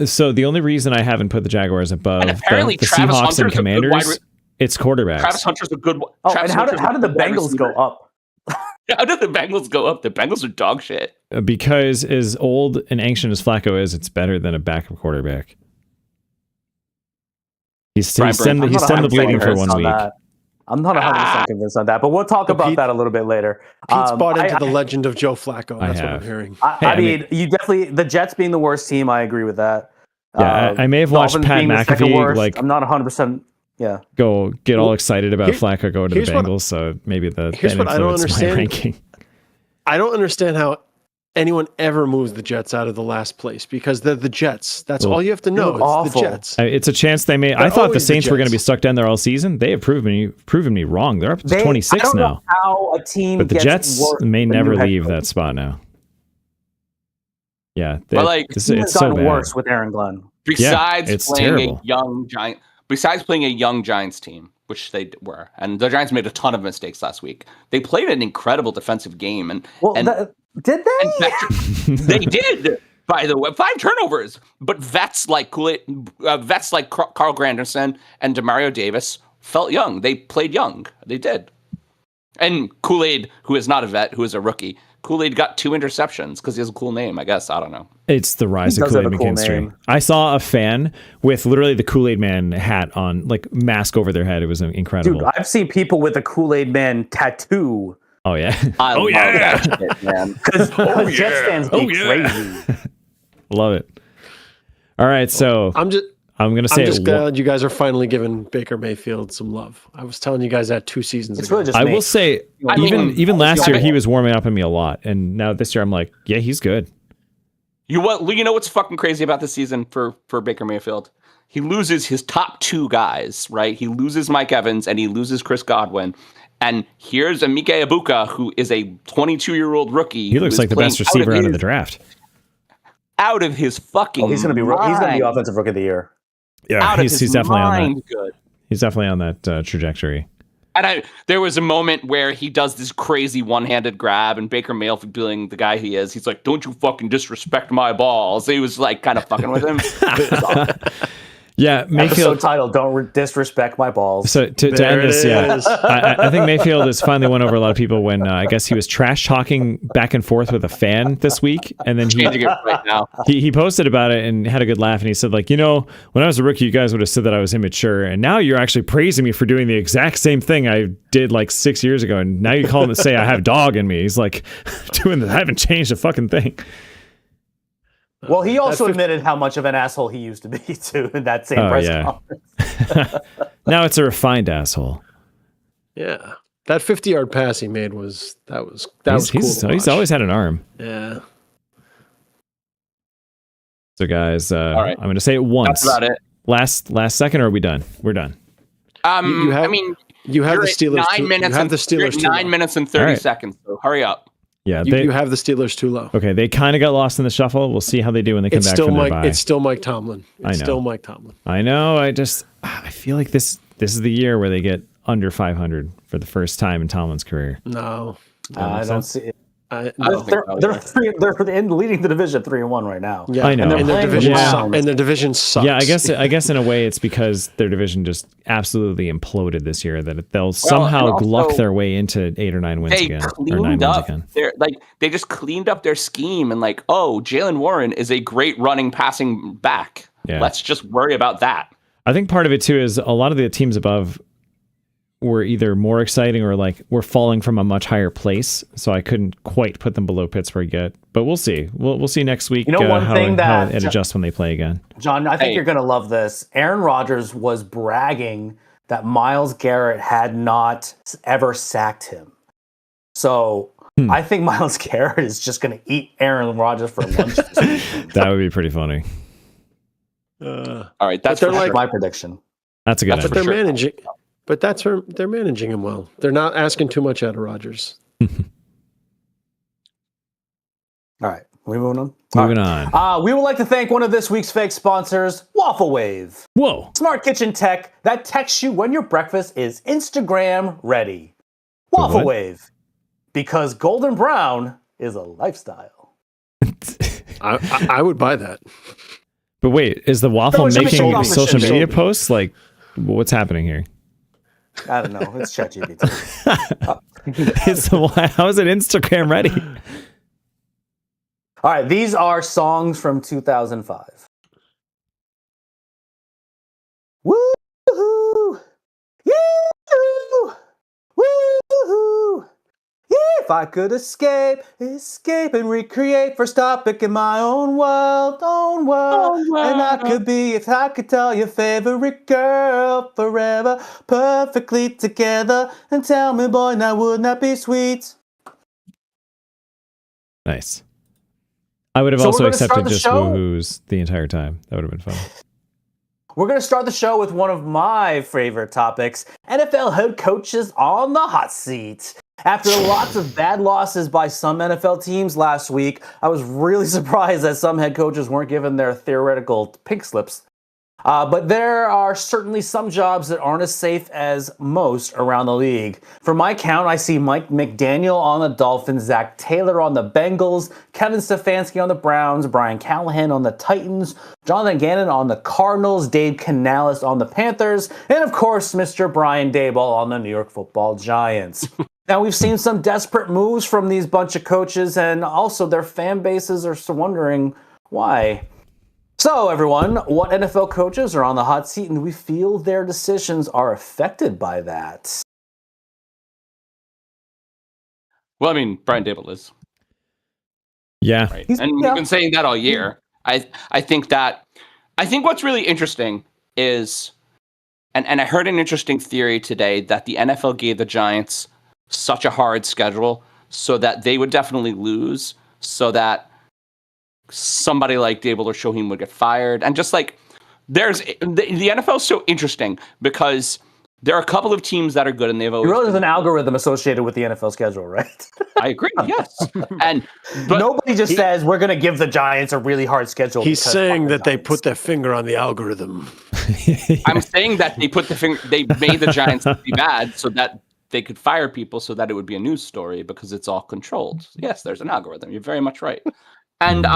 So the only reason I haven't put the Jaguars above the Travis Seahawks Hunter's and Commanders, it's quarterbacks. Travis Hunter's a good one. And how did the Bengals go up? How did the Bengals go up? The Bengals are dog shit. Because as old and ancient as Flacco is, it's better than a backup quarterback. He's stemmed the bleeding for 1 week. I'm not 100% convinced on that, but we'll talk about that a little bit later. Pete's bought into the legend of Joe Flacco. That's what I'm hearing. I mean, you definitely, the Jets being the worst team, I agree with that. Yeah, I may have watched Pat McAfee I'm not 100%. Yeah, go get all excited about Flacco going to the Bengals. So maybe here's what I don't understand. I don't understand how anyone ever moves the Jets out of the last place, because they're the Jets. That's all you have to know. It's awful. the Jets. It's a chance they may. I thought the Saints were going to be stuck down there all season. They have proven me wrong. They're up to 26 I don't now. Know how a team but the Jets may never leave that spot now. Yeah, it's so bad. Worse with Aaron Glenn. Besides playing a young Giants team, which they were, and the Giants made a ton of mistakes last week. They played an incredible defensive game, did they? They did. By the way, 5 turnovers, but vets like Carl Granderson and Demario Davis felt young. They played young. They did. And Kool-Aid, who is not a vet, who is a rookie, Kool-Aid got 2 interceptions because he has a cool name, I guess. I don't know. It's the rise of Kool-Aid McKinstry. I saw a fan with literally the Kool-Aid Man hat on, like mask over their head. It was incredible. Dude, I've seen people with a Kool-Aid Man tattoo. Oh, yeah. I love that shit, man. Because Jets fans go crazy. Love it. All right, so I'm going to say... I'm just glad you guys are finally giving Baker Mayfield some love. I was telling you guys that 2 seasons ago. Really I will say, even last year, he was warming up on me a lot. And now this year, I'm like, yeah, he's good. You know what's fucking crazy about this season for Baker Mayfield? He loses his top 2 guys, right? He loses Mike Evans and he loses Chris Godwin. And here's Emeka Egbuka, who is a 22-year-old rookie. He looks like the best receiver out of the draft. Out of his fucking he's going to be offensive rookie of the year. Yeah, he's definitely on that. Good. He's definitely on that trajectory. And there was a moment where he does this crazy one-handed grab, and Baker Mayfield, being the guy he is, he's like, "Don't you fucking disrespect my balls." He was like kind of fucking with him. Yeah, Mayfield. Episode title: Don't disrespect my balls. So to end this, I think Mayfield has finally won over a lot of people when I guess he was trash talking back and forth with a fan this week, and then he posted about it and had a good laugh, and he said, like, when I was a rookie, you guys would have said that I was immature, and now you're actually praising me for doing the exact same thing I did like 6 years ago, and now you call him to say I have dog in me. He's like, doing that. I haven't changed a fucking thing. Well, he also that admitted how much of an asshole he used to be too in that same press conference. Now it's a refined asshole. Yeah, that 50-yard pass he made was cool. He's always had an arm. Yeah. So guys, All right. I'm going to say it once. That's about it. Last second, or are we done? We're done. You have the Steelers. 9 minutes. You have the Steelers. You're at 9 minutes and 30 seconds. So hurry up. Yeah, you have the Steelers too low. Okay, they kind of got lost in the shuffle. We'll see how they do when they come back from their bye. It's still Mike Tomlin. It's still Mike Tomlin. I know. I feel like this is the year where they get under 500 for the first time in Tomlin's career. No, I don't see it. No. They're leading the division 3-1 right now. Yeah, I know. And their division sucks. Yeah, I guess in a way it's because their division just absolutely imploded this year that they'll somehow luck their way into 8 or 9 wins again. Or 9 wins again. They just cleaned up their scheme and Jalen Warren is a great running, passing back. Yeah. Let's just worry about that. I think part of it too is a lot of the teams above were either more exciting or were falling from a much higher place. So I couldn't quite put them below Pittsburgh yet. But we'll see. We'll see next week how it adjusts when they play again. John, I think you're going to love this. Aaron Rodgers was bragging that Myles Garrett had not ever sacked him. So I think Myles Garrett is just going to eat Aaron Rodgers for lunch. That would be pretty funny. All right, that's my prediction. That's a good idea. But they're managing. But they're managing him well. They're not asking too much out of Rodgers. All right, we moving on. Moving on. We would like to thank one of this week's fake sponsors, Waffle Wave. Whoa! Smart kitchen tech that texts you when your breakfast is Instagram ready. Waffle Wave, because golden brown is a lifestyle. I would buy that. But wait, is the waffle making social media shoulder. posts? What's happening here? I don't know. It's ChatGPT. How is it Instagram ready? All right, these are songs from 2005. Woo-hoo! Yeah! Woo-hoo! Yeah! If I could escape and recreate, first topic in my own world. And if I could tell your favorite girl forever, perfectly together, and tell me, boy, now wouldn't that be sweet? Nice. I would have also accepted just woohoos the entire time. That would have been fun. We're going to start the show with one of my favorite topics, NFL head coaches on the hot seat. After lots of bad losses by some NFL teams last week, I was really surprised that some head coaches weren't given their theoretical pink slips. But there are certainly some jobs that aren't as safe as most around the league. For my count, I see Mike McDaniel on the Dolphins, Zach Taylor on the Bengals, Kevin Stefanski on the Browns, Brian Callahan on the Titans, Jonathan Gannon on the Cardinals, Dave Canales on the Panthers, and of course, Mr. Brian Daboll on the New York Football Giants. Now, we've seen some desperate moves from these bunch of coaches, and also their fan bases are wondering why. So, everyone, what NFL coaches are on the hot seat, and do we feel their decisions are affected by that? Well, I mean, Brian Daboll is. Yeah. Right? And we've been saying that all year. I think what's really interesting is, and I heard an interesting theory today that the NFL gave the Giants such a hard schedule so that they would definitely lose, so that somebody like Daboll or Shoheim would get fired. And just there's the NFL is so interesting because there are a couple of teams that are good and they've always. There's an algorithm associated with the NFL schedule, right? I agree. Yes. But nobody just says we're going to give the Giants a really hard schedule. He's saying that they put their finger on the algorithm. I'm saying that they made the Giants be bad so that they could fire people so that it would be a news story because it's all controlled. Yes, there's an algorithm. You're very much right. And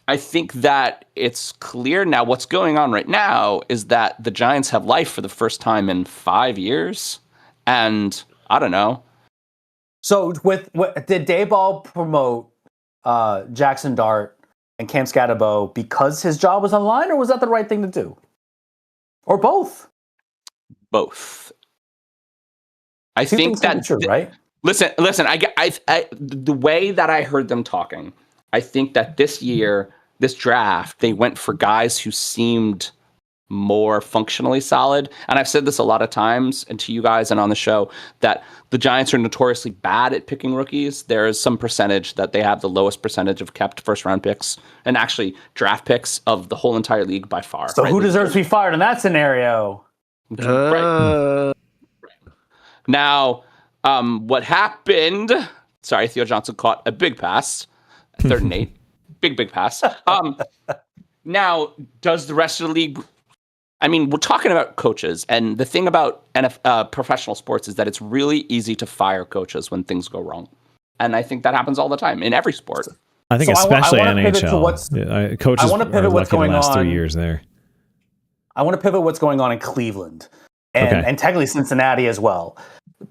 I think that it's clear now what's going on right now is that the Giants have life for the first time in 5 years. And I don't know. So did Daboll promote Jackson Dart and Cam Scatterbo because his job was on the line, or was that the right thing to do? Or both? Both. I think that's true, right? Listen. The way that I heard them talking I think that this year, this draft, they went for guys who seemed more functionally solid. And I've said this a lot of times, and to you guys and on the show, that the Giants are notoriously bad at picking rookies. There is some percentage that they have the lowest percentage of kept first-round picks and actually draft picks of the whole entire league by far. So who deserves to be fired in that scenario? Right. Now, what happened? Sorry, Theo Johnson caught a big pass, 3rd and 8, big pass. Now, does the rest of the league? I mean, we're talking about coaches, and the thing about professional sports is that it's really easy to fire coaches when things go wrong, and I think that happens all the time in every sport. I think especially NHL. Coaches I want to pivot what's going the last on. 3 years there. I want to pivot what's going on in Cleveland and technically Cincinnati as well,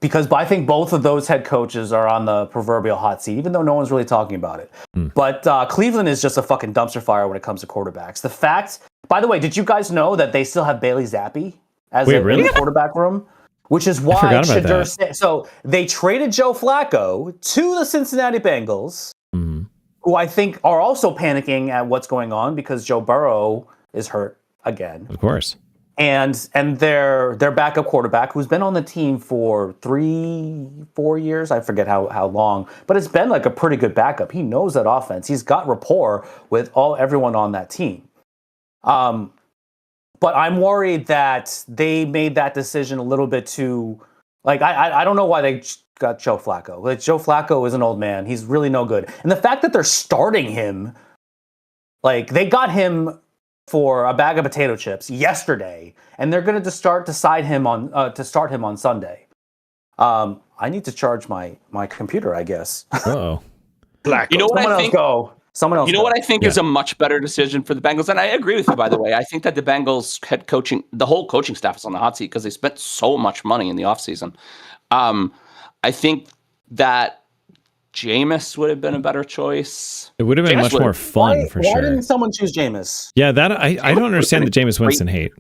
because I think both of those head coaches are on the proverbial hot seat, even though no one's really talking about it. But Cleveland is just a fucking dumpster fire when it comes to quarterbacks. The fact, by the way, did you guys know that they still have Bailey Zappi as in the quarterback room? Which is why Shedeur. So they traded Joe Flacco to the Cincinnati Bengals, who I think are also panicking at what's going on because Joe Burrow is hurt again. Of course. And their backup quarterback, who's been on the team for 3-4 years, I forget how long, but it's been like a pretty good backup. He knows that offense. He's got rapport with everyone on that team. But I'm worried that they made that decision a little bit too. Like I don't know why they got Joe Flacco. Like Joe Flacco is an old man. He's really no good. And the fact that they're starting him, like they got him for a bag of potato chips yesterday, and they're going to start him on Sunday. I need to charge my computer, I guess. Oh, you know what I think? Someone else. You know what I think is a much better decision for the Bengals, and I agree with you. By the way, I think that the Bengals head coaching, the whole coaching staff is on the hot seat because they spent so much money in the offseason. I think that Jameis would have been a better choice. It would have been much more fun for sure. Why didn't someone choose Jameis? Yeah, that I don't understand the Jameis Winston hate.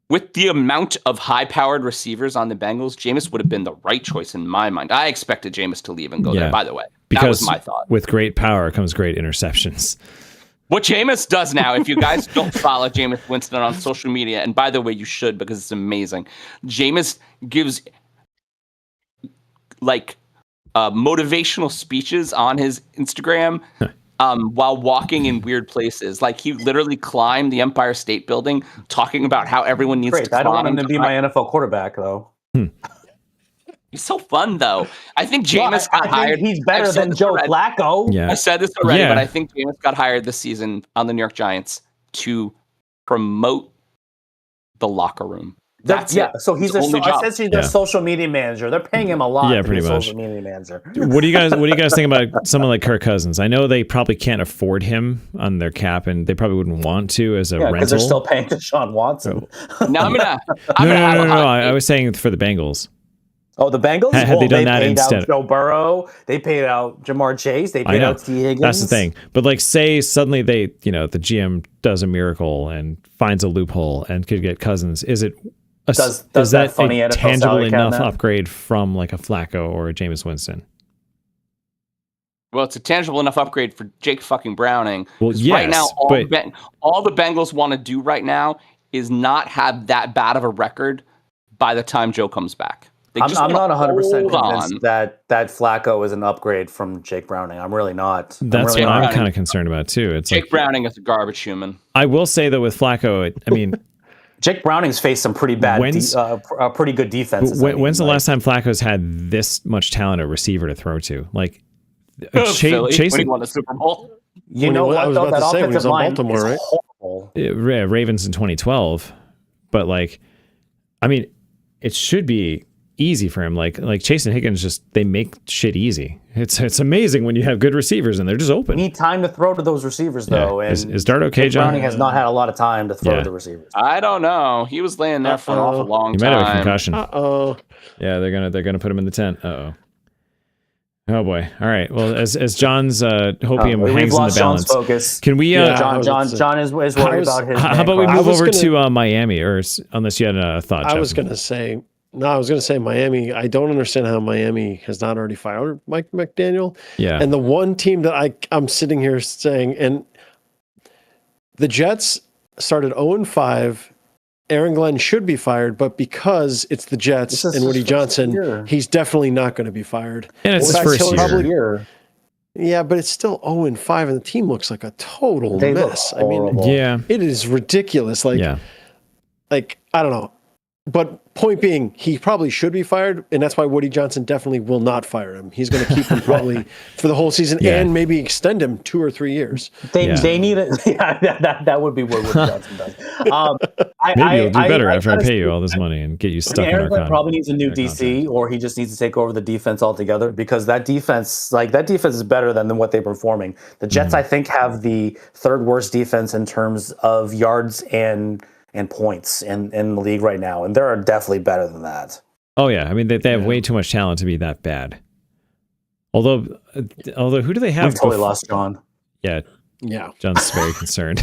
With the amount of high-powered receivers on the Bengals, Jameis would have been the right choice in my mind. I expected Jameis to leave and go there, by the way. That was my thought. With great power comes great interceptions. What Jameis does now, if you guys don't follow Jameis Winston on social media, and by the way, you should because it's amazing. Jameis gives motivational speeches on his Instagram while walking in weird places. Like he literally climbed the Empire State Building talking about how everyone needs to climb. I don't want him to be my NFL quarterback, though. He's so fun, though. I think Jameis got hired. He's better than Joe Flacco. Yeah. I said this already, but I think Jameis got hired this season on the New York Giants to promote the locker room. That's it. So he's essentially their social media manager. They're paying him a lot. Yeah, pretty much. Social media manager. What do you guys think about someone like Kirk Cousins? I know they probably can't afford him on their cap, and they probably wouldn't want to as a rental. Because they're still paying Deshaun Watson. No, I was saying for the Bengals. Oh, the Bengals? Had they done that paid instead? Out Joe Burrow. They paid out Jamar Chase. They paid out T. Higgins. That's the thing. But like, say suddenly the GM does a miracle and finds a loophole and could get Cousins. Is it? Is that a tangible enough upgrade from like a Flacco or a Jameis Winston? Well, it's a tangible enough upgrade for Jake fucking Browning. Well, yes, right now, all the Bengals want to do right now is not have that bad of a record by the time Joe comes back. I'm not 100% convinced that Flacco is an upgrade from Jake Browning. I'm really not. That's what I'm kind of concerned about too. It's Jake Browning is a garbage human. I will say though with Flacco, I mean, Jake Browning's faced some pretty bad, pretty good defenses. When's the last time Flacco's had this much talent at receiver to throw to? Like Chase when he won the Super Bowl. You know what? I was about to say when he was on Baltimore, right? Horrible. Ravens in 2012, but like, I mean, it should be easy for him. Like Chase and Higgins they make shit easy. It's amazing when you have good receivers and they're just open. You need time to throw to those receivers though. And is Dart okay, John? Browning has not had a lot of time to throw to the receivers. I don't know. He was laying there for an awful long time. He might have a concussion. Yeah, they're gonna put him in the tent. Oh boy. All right. Well, as John's hopium hangs in the balance, focus. Can we? John is worried about his. How about we move over to Miami, or unless you had a thought. I was going to say No, I was going to say Miami. I don't understand how Miami has not already fired Mike McDaniel. Yeah. And the one team that I'm sitting here saying, and the Jets started 0-5. Aaron Glenn should be fired, but because it's the Jets and Woody Johnson, he's definitely not going to be fired. And it's his first year. Yeah, but it's still 0-5, and the team looks like a total mess. I mean, it is ridiculous. Like, I don't know. But point being, he probably should be fired, and that's why Woody Johnson definitely will not fire him. He's going to keep him probably for the whole season and maybe extend him 2 or 3 years. They need it. That would be what Woody Johnson does. Maybe you'll do better after I pay you all this money and get you stuck in our contract. Probably needs a new DC, or he just needs to take over the defense altogether, because that defense is better than what they're performing. The Jets, I think, have the 3rd worst defense in terms of yards and points in the league right now, and they're definitely better than that. Oh yeah, I mean they have way too much talent to be that bad. Although who do they have? We've totally lost John. Yeah. John's very concerned.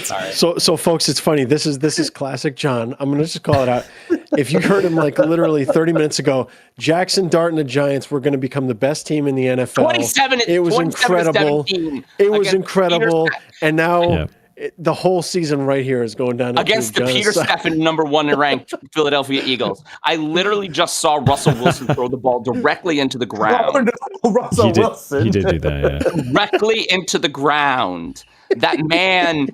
Sorry. So folks, it's funny. This is classic John. I'm gonna just call it out. If you heard him like literally 30 minutes ago, Jackson Dart and the Giants were going to become the best team in the NFL. 27. It was incredible. It was incredible, and now. Yeah. The whole season right here is going down against the Peter Stephan #1 ranked Philadelphia Eagles. I literally just saw Russell Wilson throw the ball directly into the ground. Russell Wilson. He did do that, yeah. Directly into the ground. That man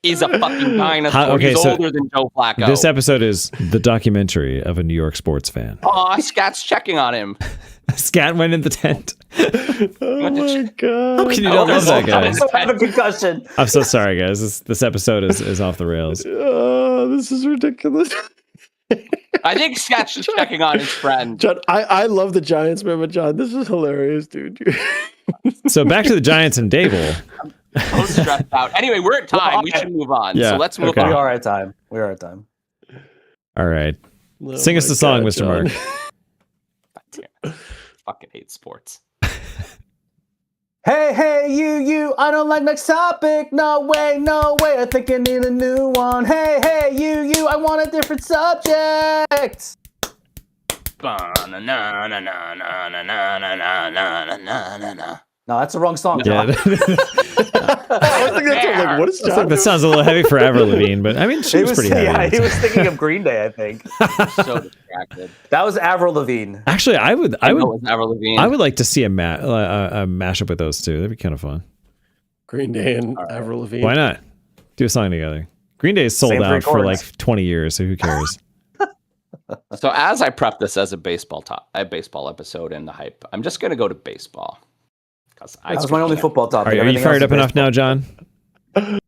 is a fucking dinosaur. He's older than Joe Flacco. This episode is the documentary of a New York sports fan. Aw, Scat's checking on him. Scat went in the tent. Oh my god! How can you not love that guy? I have a concussion. I'm so sorry, guys. This episode is off the rails. Oh, this is ridiculous. I think Scat's just checking on his friend. John, I love the Giants, man, but John, this is hilarious, dude. So back to the Giants and Dable. I'm stressed out. Anyway, we're at time. We should move on. Yeah, so let's move on. We are at time. All right. Sing us the song, Mr. John. Mark. Fucking hate sports. Hey, you, I don't like next topic. No way, I think I need a new one. Hey, you, I want a different subject. No, that's the wrong song. Yeah. I think that's like, what is John that sounds a little heavy for Avril Lavigne, but I mean, she was pretty heavy. Yeah, he was thinking of Green Day, I think. So distracted. That was Avril Lavigne. Actually, I would like to see a mashup with those two. That'd be kind of fun. Green Day and Avril Lavigne. Why not? Do a song together. Green Day is sold out for like 20 years, so who cares? So as I prep this as a baseball episode and the hype, I'm just going to go to baseball. That was my only football topic. Are you fired up enough now, John? I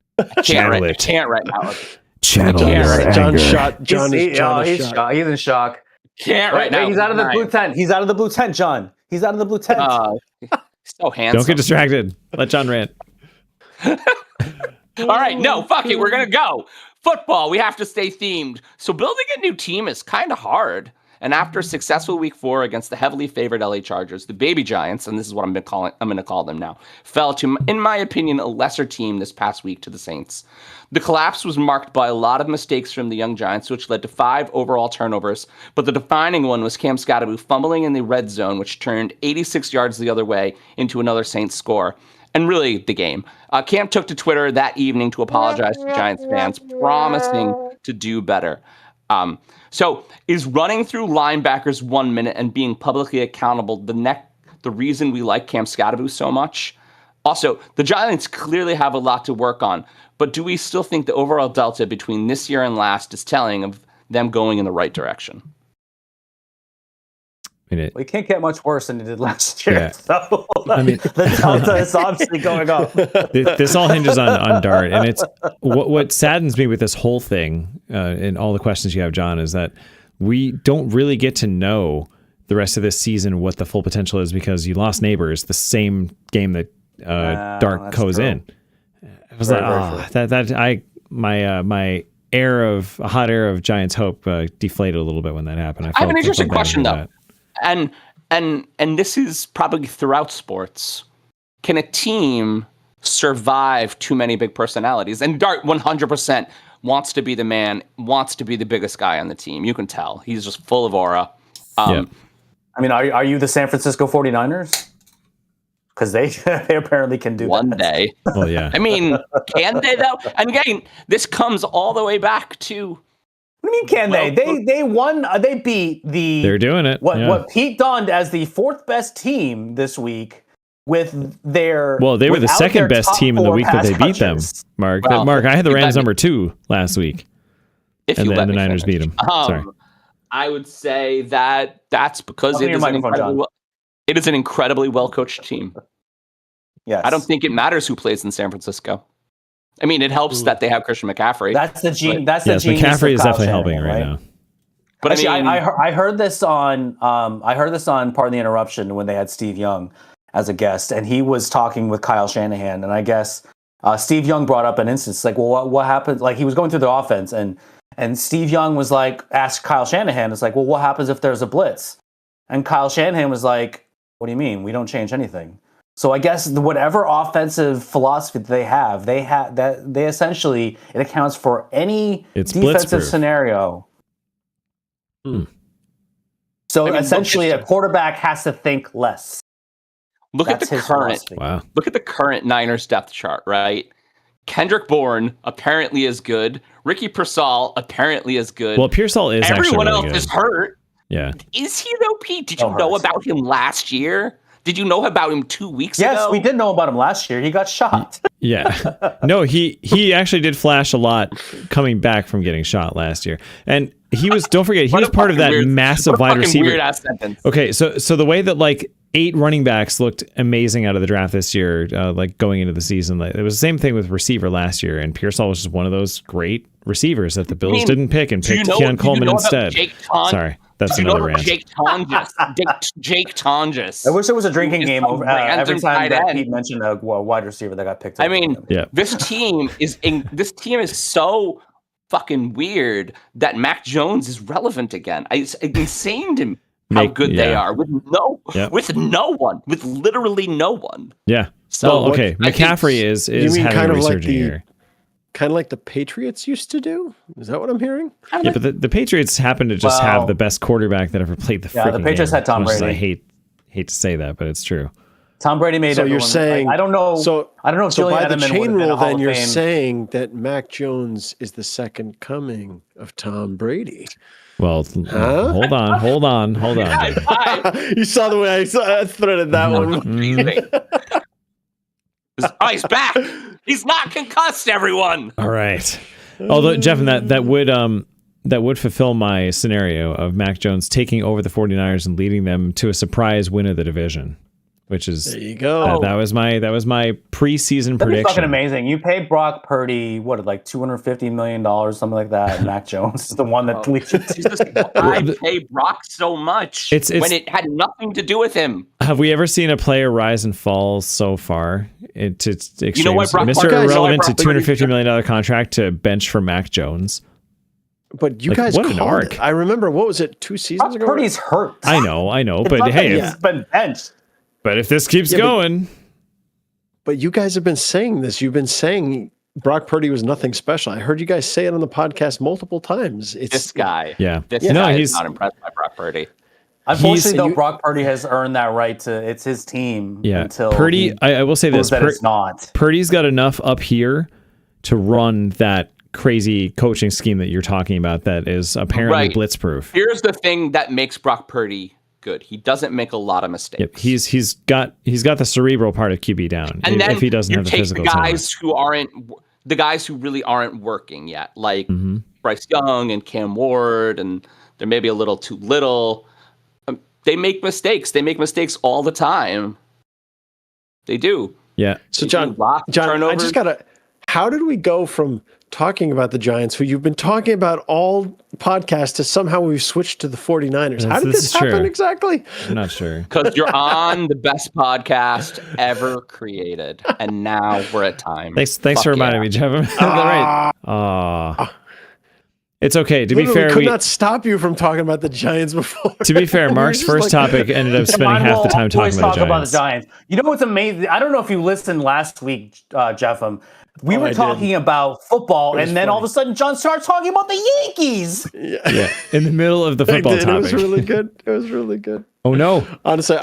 can't right now. Channel John's shot. He's shot. He's in shock. Can't right now. He's out of the blue tent. He's out of the blue tent, John. He's out of the blue tent. So handsome. Don't get distracted. Let John rant. All right. No, fuck it. We're going to go. Football. We have to stay themed. So building a new team is kind of hard. And after a successful week 4 against the heavily favored LA Chargers, the Baby Giants, and this is what I'm going to call them now, fell to, in my opinion, a lesser team this past week to the Saints. The collapse was marked by a lot of mistakes from the young Giants, which led to 5 overall turnovers. But the defining one was Cam Scatterby fumbling in the red zone, which turned 86 yards the other way into another Saints score. And really, the game. Cam took to Twitter that evening to apologize to Giants fans, promising to do better. So is running through linebackers 1 minute and being publicly accountable the reason we like Cam Scatterby so much? Also, the Giants clearly have a lot to work on, but do we still think the overall delta between this year and last is telling of them going in the right direction? We can't get much worse than it did last year. Yeah. So, the delta is obviously going up. This all hinges on Dart, and it's what saddens me with this whole thing and all the questions you have, John, is that we don't really get to know the rest of this season what the full potential is because you lost Neighbors the same game that Dart goes in. I was my hot air of Giants hope deflated a little bit when that happened. I have an interesting question though. And this is probably throughout sports. Can a team survive too many big personalities? And Dart 100% wants to be the man, wants to be the biggest guy on the team. You can tell. He's just full of aura. I mean, are you the San Francisco 49ers? Because they apparently can do one that. day. Well, yeah. I mean, can they though? And again, this comes all the way back to. What do you mean, can they? They won. They beat the. They're doing it. What Pete donned as the fourth best team this week with their. Well, they were the second best team in the week that they beat them, rushers. Mark. Well, Mark, I had the Rams number 2 last week. If And you then let the me Niners finish. beat them. Sorry. I would say that's because Open your microphone, it is an incredibly well coached team. Yes. I don't think it matters who plays in San Francisco. I mean, it helps that they have Christian McCaffrey. That's the gene. That's Yes, the genius McCaffrey of is Kyle definitely helping Shanahan, right now. but Actually, I mean, I heard this on Pardon the Interruption when they had Steve Young as a guest, and he was talking with Kyle Shanahan, and I guess Steve Young brought up an instance like, well, what happened? Like he was going through the offense, and Steve Young was like, asked Kyle Shanahan, it's like, well, what happens if there's a blitz? And Kyle Shanahan was like, what do you mean? We don't change anything. So I guess whatever offensive philosophy they have that they essentially it accounts for any It's defensive blitzproof. scenario. So I mean, essentially, a quarterback has to think less. look at That's the his current philosophy. Wow. look at the current Niners depth chart, right? Kendrick Bourne apparently is good. Ricky Pearsall apparently is good. Well, Pearsall is Everyone actually else really good. is hurt. Yeah. Is he though, Pete? Did you Oh, know hurts. about him last year? Did you know about him 2 weeks Yes, ago? we did know about him last year. He got shot. Yeah. No, he actually did flash a lot coming back from getting shot last year. And he was, don't forget, he What was a part of fucking that weird- massive what a wide fucking receiver. Weird ass sentence. Okay, so the way that like 8 running backs looked amazing out of the draft this year, like going into the season, like, it was the same thing with receiver last year, and Pearsall was just one of those great receivers that the Bills didn't pick and do you picked know- Keon did you Coleman know about instead. Jake Ton- Sorry, that's Did you know another about rant. Jake Tonjes. Jake Tonjes. I wish there was a drinking He's game some over random every time tight that end. Pete mentioned a wide receiver that got picked. I over mean, him. Yeah. this team is so fucking weird that Mac Jones is relevant again. It's insane to me how good they are with with literally no one. Yeah. So Well, what- okay, I think- McCaffrey is You mean having kind a of like resurgent year. Kind of like the Patriots used to do? Is that what I'm hearing? Yeah, but the Patriots happen to just Well- have the best quarterback that ever played the Yeah, freaking the Patriots game. had Tom As much as Brady. I hate to say that, but it's true. Tom Brady made So you're everyone, saying I don't know. So I don't know if So Julian by the Edelman chain would have been a rule, Hall then of you're Fame. saying that Mac Jones is the second coming of Tom Brady. Well, hold on. Jake. You saw the way I threaded that one. He's back. He's not concussed, everyone. All right. Although Jeff, that would fulfill my scenario of Mac Jones taking over the 49ers and leading them to a surprise win of the division, which is There you go. that was my preseason That'd be prediction. fucking amazing. You paid Brock Purdy like $250 million, something like that. And Mac Jones is the one that leads you to Jesus, I pay Brock so much It's- when it had nothing to do with him. Have we ever seen a player rise and fall so far? To extremes? You know what, Brock Mr. Purdy- Irrelevant to Brock Purdy- $250 million contract to bench for Mac Jones. But you Like, guys what an called arc. it. I remember, what was it, 2 seasons Brock ago? Purdy's hurt. I know, It's but not hey, that he's been benched. but if this keeps Yeah, but- going, But you guys have been saying this. You've been saying Brock Purdy was nothing special. I heard you guys say it on the podcast multiple times. It's This guy. yeah, This no, guy he's is not impressed by Brock Purdy. Unfortunately, though, you- Brock Purdy has earned that right to it's his team. yeah. Until Purdy, he I will say proves this: that it's not. Purdy's got enough up here to run that crazy coaching scheme that you're talking about. That is apparently Right. blitzproof. Here's the thing that makes Brock Purdy good. He doesn't make a lot of mistakes. Yep, he's got the cerebral part of QB down. And then if he doesn't you have the take physical the talent. guys who really aren't working yet, like Mm-hmm. Bryce Young and Cam Ward, and they're maybe a little too little. They make mistakes. They make mistakes all the time. They do. Yeah, So They John, do lots of I turnovers. just gotta. How did we go from talking about the Giants, who you've been talking about all podcast, to somehow we've switched to the 49ers? How did This this is true. happen exactly? I'm not sure. Because you're on the best podcast ever created, and now we're at time. Thanks Fuck for reminding yeah. me, Jeff. Right. It's okay. To be Literally fair, could not stop you from talking about the Giants before. to be fair, You were Mark's just first like- topic ended up spending Mine half will the time always talking about the Giants. You know what's amazing? I don't know if you listened last week, Jeffem. We Oh, were I talking did. about football, It was and then all of funny. a sudden, John starts talking about the Yankees. Yeah, in the middle of the I football did. topic. It was really good. It was really good. Oh no! Honestly,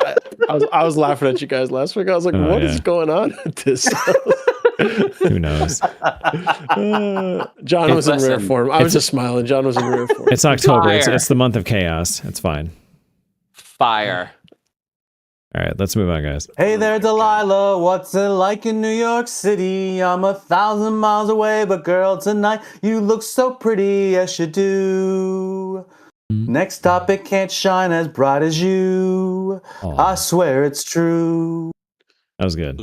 I was laughing at you guys last week. I was like, Oh, "What is yeah. going on with this?" Who knows? John was in rare Listen, form. I was just smiling. John was in rare form. It's October. Fire. It's the month of chaos. It's fine. Fire. All right, let's move on, guys. Hey there, Delilah. What's it like in New York City? I'm 1,000 miles away, but girl, tonight you look so pretty, yes you do. Next topic can't shine as bright as you. Aw. I swear it's true. That was good.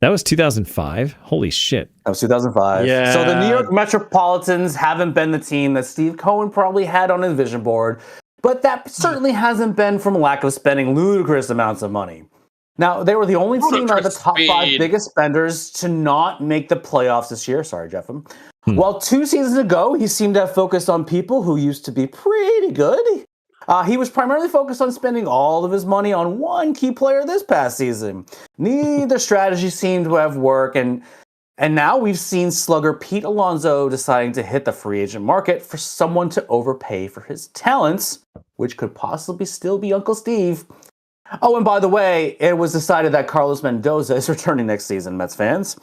That was 2005. Holy shit! That was 2005. Yeah. So the New York Metropolitans haven't been the team that Steve Cohen probably had on his vision board, but that certainly hasn't been from lack of spending ludicrous amounts of money. Now, they were the only team out of the top five Speed. biggest spenders to not make the playoffs this year. Sorry, Jeffem. While 2 seasons ago, he seemed to have focused on people who used to be pretty good. He was primarily focused on spending all of his money on one key player this past season. Neither strategy seemed to have worked, and now we've seen slugger Pete Alonso deciding to hit the free agent market for someone to overpay for his talents, which could possibly still be Uncle Steve. Oh, and by the way, it was decided that Carlos Mendoza is returning next season, Mets fans.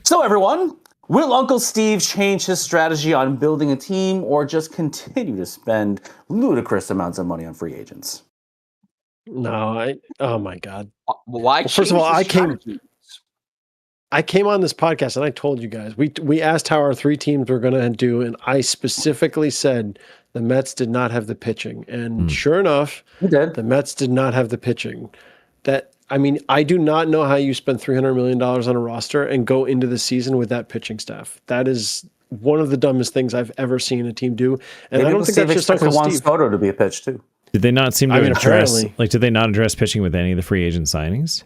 So everyone, will Uncle Steve change his strategy on building a team or just continue to spend ludicrous amounts of money on free agents? No, oh my God. Why? First of all, change the strategy? I came on this podcast and I told you guys, we asked how our 3 teams were going to do, and I specifically said the Mets did not have the pitching. And sure enough, You did. the Mets did not have the pitching. I do not know how you spend $300 million on a roster and go into the season with that pitching staff. That is one of the dumbest things I've ever seen a team do. And Maybe I don't think that's just Uncle Juan Steve. Soto to be a pitch too. Did they not seem to I mean, address? apparently. Like, did they not address pitching with any of the free agent signings?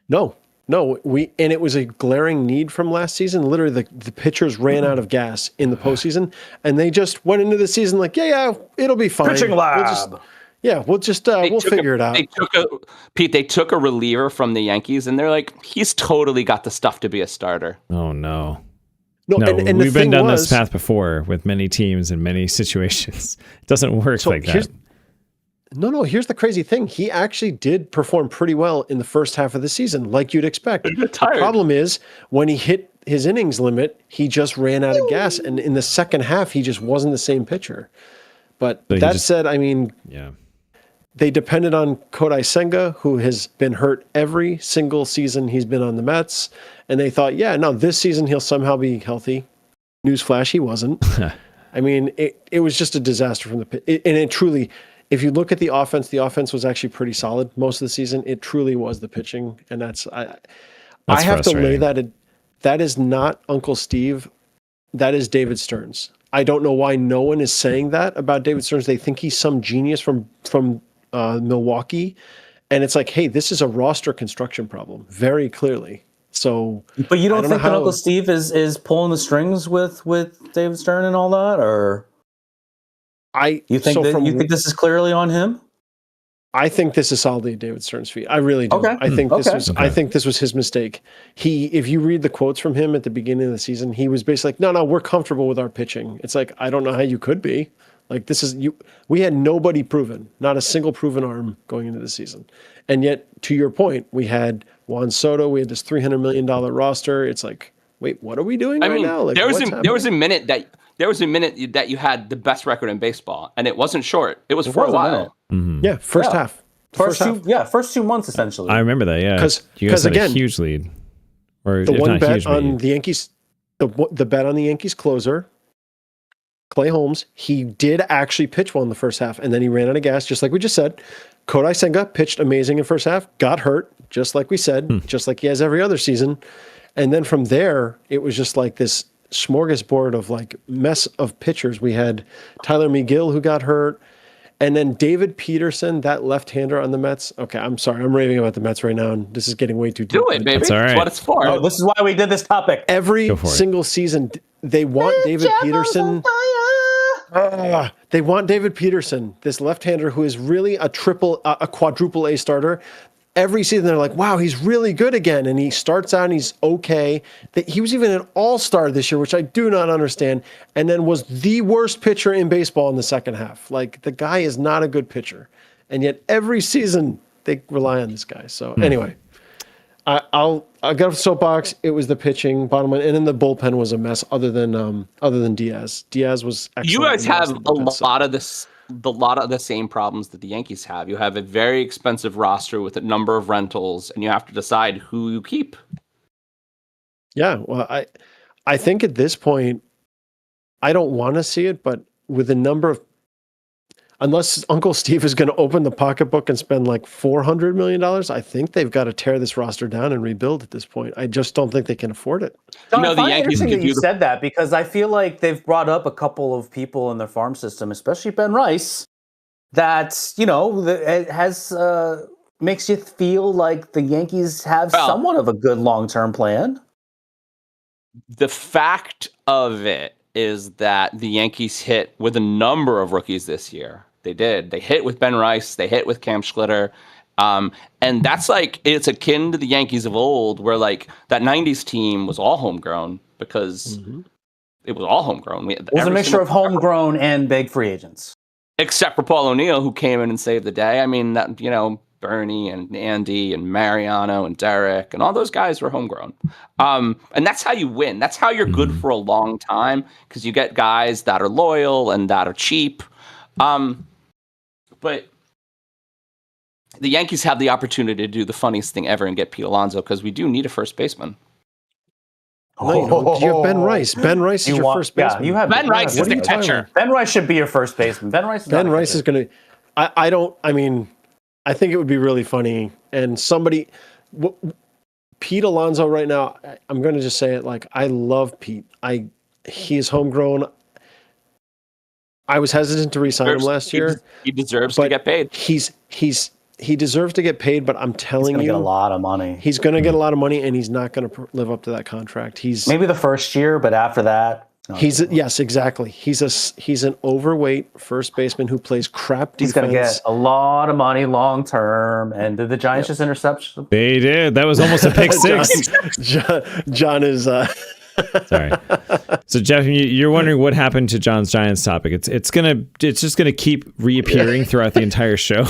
No, and it was a glaring need from last season. Literally, the pitchers ran out of gas in the postseason, and they just went into the season like, yeah, it'll be fine. Pitching lab. We'll figure it out. They took a reliever from the Yankees, and they're like, he's totally got the stuff to be a starter. Oh no. No, No, and the we've been thing down was, this path before with many teams in many situations. It doesn't work So like that. here's- No, here's the crazy thing. He actually did perform pretty well in the first half of the season, like you'd expect. The problem is when he hit his innings limit, he just ran out of gas. And in the second half, he just wasn't the same pitcher. But So he that just- said, I mean, Yeah. they depended on Kodai Senga, who has been hurt every single season he's been on the Mets. And they thought, this season he'll somehow be healthy. Newsflash, he wasn't. I mean, it was just a disaster from the pit. And it truly, if you look at the offense was actually pretty solid most of the season. It truly was the pitching. And I have to lay frustrating. that is not Uncle Steve. That is David Stearns. I don't know why no one is saying that about David Stearns. They think he's some genius from Milwaukee. And it's like, hey, this is a roster construction problem, very clearly. So, But you don't know think that how- Uncle Steve is pulling the strings with David Stern and all that, or you think this is clearly on him? I think this is solidly David Stern's feet. I really do. Okay. I think Okay. I think this was his mistake. If you read the quotes from him at the beginning of the season, he was basically like, no, we're comfortable with our pitching. It's like, I don't know how you could be. Like, this is you. We had nobody proven, not a single proven arm going into the season. And yet, to your point, we had Juan Soto. We had this $300 million roster. It's like, wait, what are we doing right now? Like, there was what's a minute that you had the best record in baseball, and it wasn't short. It was for a while. Yeah, first Yeah. half. First 2 months essentially. I remember that. Yeah, 'Cause- you guys 'cause had again, a huge lead, or The if one not bet huge on lead. the Yankees, the bet on the Yankees closer, Clay Holmes, he did actually pitch well in the first half, and then he ran out of gas, just like we just said. Kodai Senga pitched amazing in first half, got hurt, just like we said, just like he has every other season. And then from there, it was just like this smorgasbord of like mess of pitchers. We had Tyler McGill who got hurt, and then David Peterson, that left-hander on the Mets. Okay, I'm sorry, I'm raving about the Mets right now, and this is getting way too deep. Do it, baby. That's all right. That's what it's for. Oh, this is why we did this topic. Every Go for it. single season, they want David Peterson. They want David Peterson, this left-hander who is really a quadruple A starter. Every season they're like, wow, he's really good again. And he starts out and he's okay. He was even an all-star this year, which I do not understand, and then was the worst pitcher in baseball in the second half. Like, the guy is not a good pitcher. And yet every season they rely on this guy. So anyway, I'll get off the soapbox. It was the pitching, bottom line, and then the bullpen was a mess. Other than Diaz, Diaz was excellent. You guys have a lot of the same problems that the Yankees have. You have a very expensive roster with a number of rentals, and you have to decide who you keep. Yeah, well, I think at this point, I don't want to see it, but with the number of, unless Uncle Steve is going to open the pocketbook and spend like $400 million, I think they've got to tear this roster down and rebuild at this point. I just don't think they can afford it. John, I find it interesting that you said that, because I feel like they've brought up a couple of people in their farm system, especially Ben Rice, that, it has makes you feel like the Yankees have somewhat of a good long-term plan. The fact of it is that the Yankees hit with a number of rookies this year. They did. They hit with Ben Rice. They hit with Cam Schlitter. And that's like, it's akin to the Yankees of old, where like that 90s team was all homegrown because it was all homegrown. It was a mixture of homegrown and big free agents. Except for Paul O'Neill, who came in and saved the day. I mean, that, Bernie and Andy and Mariano and Derek and all those guys were homegrown. And that's how you win. That's how you're good for a long time, because you get guys that are loyal and that are cheap. But the Yankees have the opportunity to do the funniest thing ever and get Pete Alonso, because we do need a first baseman. No, you have Ben Rice. Ben Rice is your first baseman. Yeah, you have Ben Rice is the catcher. Ben Rice should be your first baseman. Ben Rice is going to. I think it would be really funny. And Pete Alonso right now, I'm going to just say it, like, I love Pete. He is homegrown. I was hesitant to re-sign him last year. He deserves to get paid. He deserves to get paid, but I'm telling you, he's going to get a lot of money. He's going to get a lot of money, and he's not going to live up to that contract. Maybe the first year, but after that, yes, exactly. He's an overweight first baseman who plays crap defense. He's going to get a lot of money long term. And did the Giants just intercept? They did. That was almost a pick six. John is. Sorry. So Jeff, you're wondering what happened to John's Giants topic. It's just gonna keep reappearing throughout the entire show.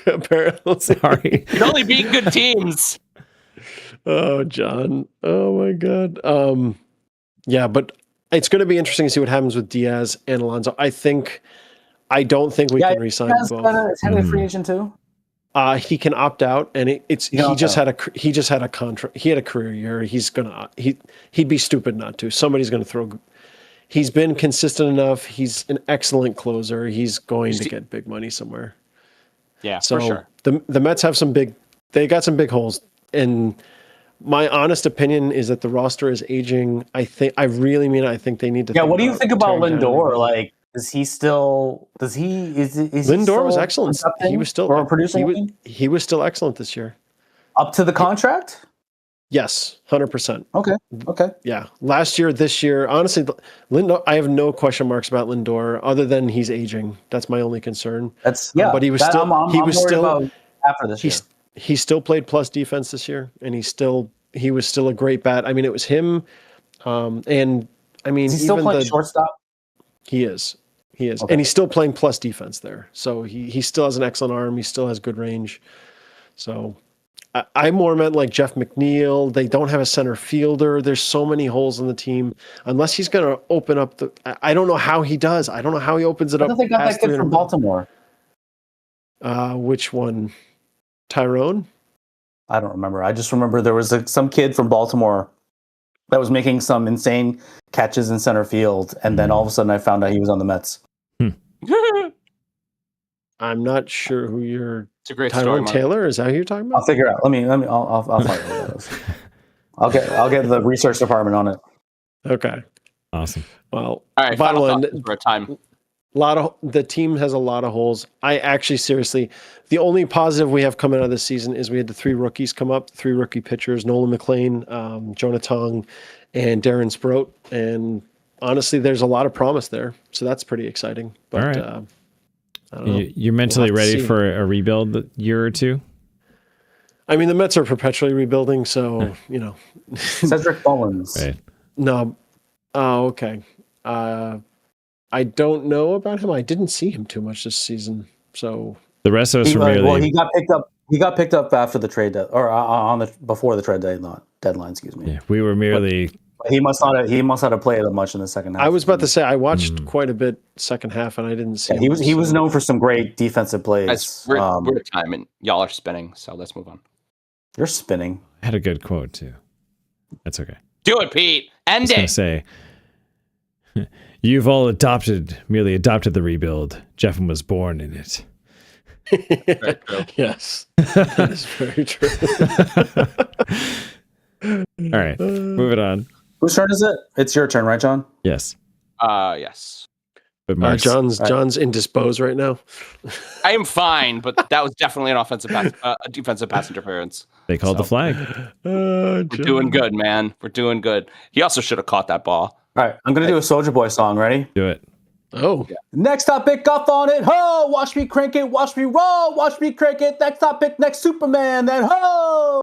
Apparently. Sorry. You can only beat good teams. Oh, John. Oh my God. Yeah, but it's going to be interesting to see what happens with Diaz and Alonso. I don't think we can re-sign both. Is he a free agent too? He can opt out, and he just had a contract. He had a career year. He'd be stupid not to. Somebody's going to throw. He's been consistent enough. He's an excellent closer. He's going to get big money somewhere. Yeah, so for sure. The Mets have they got some big holes, and my honest opinion is that the roster is aging. I think they need to. Yeah. What do you think about Lindor? Like, is Lindor was excellent. He was still producing. He was still excellent this year. Up to the contract? Yes, 100%. Okay. Yeah. Last year, this year, honestly, Lindor, I have no question marks about Lindor other than he's aging. That's my only concern. But he was still after this year. He still played plus defense this year, and he was still a great bat. I mean, it was him. And I mean, is he still playing shortstop? He is. Okay. And he's still playing plus defense there. So he still has an excellent arm. He still has good range. So I more meant like Jeff McNeil. They don't have a center fielder. There's so many holes in the team. Unless he's going to open up I don't know how he does. I don't know how he opens it up. I don't think got that kid from Baltimore. Which one? Tyrone? I don't remember. I just remember there was some kid from Baltimore that was making some insane catches in center field, and then all of a sudden I found out he was on the Mets. I'm not sure who you're. It's a great Tyrone story. Taylor, is that who you're talking about? I'll figure it out. I'll find out who it is. I'll get the research department on it. Okay. Awesome. Well, all right. bottom line, for a time. The team has a lot of holes. I actually seriously, the only positive we have coming out of this season is we had the 3 rookies come up, 3 rookie pitchers, Nolan McLean, Jonah Tong, and Darren Sproat. And honestly, there's a lot of promise there, so that's pretty exciting. But All right. I don't know. You're mentally We'll have to ready see. for a rebuild year or two? I mean, the Mets are perpetually rebuilding, so Cedric Mullins. Right. No. Oh, okay. I don't know about him. I didn't see him too much this season, so The rest of us were merely. He got picked up. He got picked up after the trade before the trade deadline. Excuse me. Yeah, we were merely. He must not have played much in the second half. I was about to say I watched quite a bit second half, and I didn't see. Yeah, he was known for some great defensive plays. Guys, we're at time and y'all are spinning, so let's move on. You're spinning. I had a good quote too. That's okay. Do it, Pete. End I was gonna it. say, you've all merely adopted the rebuild. Jefim was born in it. Very true. Yes, that is very true. All right, moving on. Whose turn is it? It's your turn, right, John? Yes, Yes. but Mark's, John's indisposed right now. I am fine, but that was definitely an a defensive pass interference. they called the flag. We're doing good, man. We're doing good. He also should have caught that ball. All right, I'm gonna do a Soldier Boy song. Ready? Do it. Oh, Next topic, off on it. Ho! Watch me crank it. Watch me roll. Watch me crank it. Next topic, next Superman. Then ho!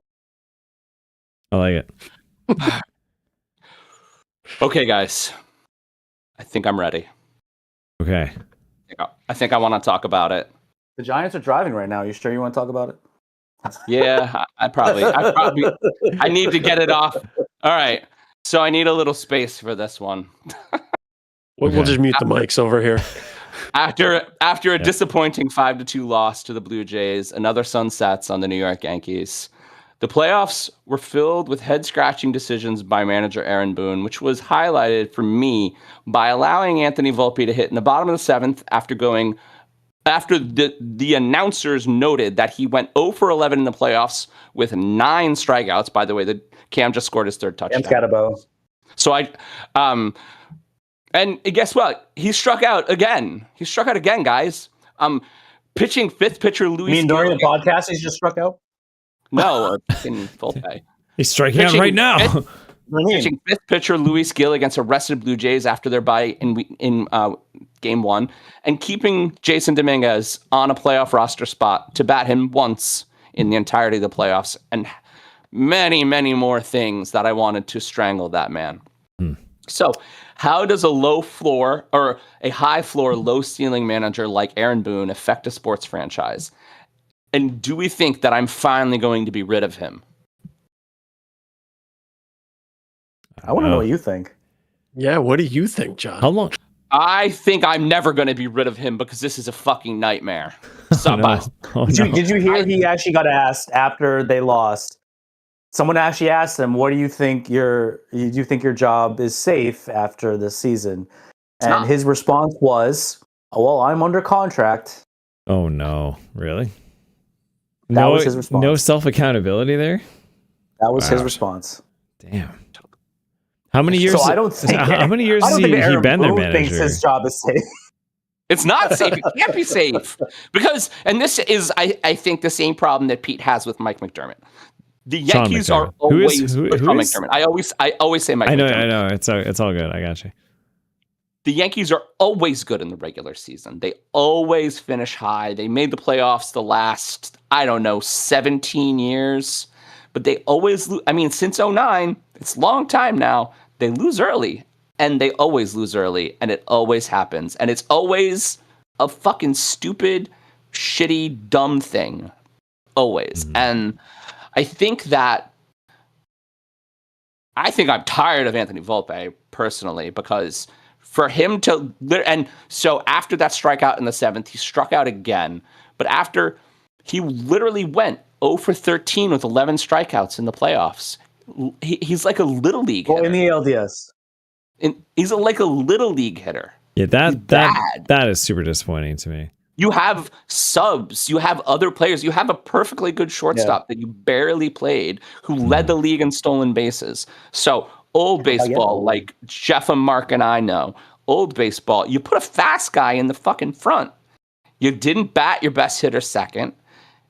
I like it. Okay, guys. I think I'm ready. Okay. I think I want to talk about it. The Giants are driving right now. You sure you want to talk about it? Yeah, I probably I need to get it off. All right. So I need a little space for this one. we'll just mute the mics over here. After a disappointing 5-2 loss to the Blue Jays, another sun sets on the New York Yankees. The playoffs were filled with head-scratching decisions by manager Aaron Boone, which was highlighted for me by allowing Anthony Volpe to hit in the bottom of the seventh after the announcers noted that he went 0 for 11 in the playoffs with 9 strikeouts. By the way, the Cam just scored his third touchdown. Cam's got a bow. So and guess what? He struck out again. Guys. Pitching fifth pitcher Luis. You mean during the podcast he's just struck out? No, in Volpe. He's striking out right now. Pitching fifth pitcher Luis Gil against a rested Blue Jays after their bye in game 1, and keeping Jason Dominguez on a playoff roster spot to bat him once in the entirety of the playoffs, and many, many more things that I wanted to strangle that man. So how does a low floor or a high floor, low ceiling manager like Aaron Boone affect a sports franchise? And do we think that I'm finally going to be rid of him? I want to know what you think. Yeah, what do you think, John? How long? I think I'm never going to be rid of him because this is a fucking nightmare. Did you hear he actually got asked after they lost? Someone actually asked him, "What do you think do you think your job is safe after this season?" And his response was, "Oh, well, I'm under contract." Oh no! Really? That was his response. No self accountability there. That was his response. Damn. How many years? So I don't think. How many years has he Aaron been their Boone manager? thinks his job is safe. It's not safe. It can't be safe. Because, and this is, I think, the same problem that Pete has with Mike McDermott. The Yankees are always Sean McDermott. I always say Mike McDermott. I know. It's all good. I got you. The Yankees are always good in the regular season. They always finish high. They made the playoffs the last, 17 years. But they always lose. I mean, since 2009, it's a long time now. They lose early. And they always lose early. And it always happens. And it's always a fucking stupid, shitty, dumb thing. Always. Mm-hmm. And I think I'm tired of Anthony Volpe, personally, because for him to, and so after that strikeout in the seventh, he struck out again. But after, he literally went 0 for 13 with 11 strikeouts in the playoffs. He's like a little league hitter. In the ALDS. He's like a little league hitter. Yeah, that is super disappointing to me. You have subs, you have other players, you have a perfectly good shortstop that you barely played who led the league in stolen bases. So old baseball, like Jeff and Mark and I know, old baseball, you put a fast guy in the fucking front. You didn't bat your best hitter second.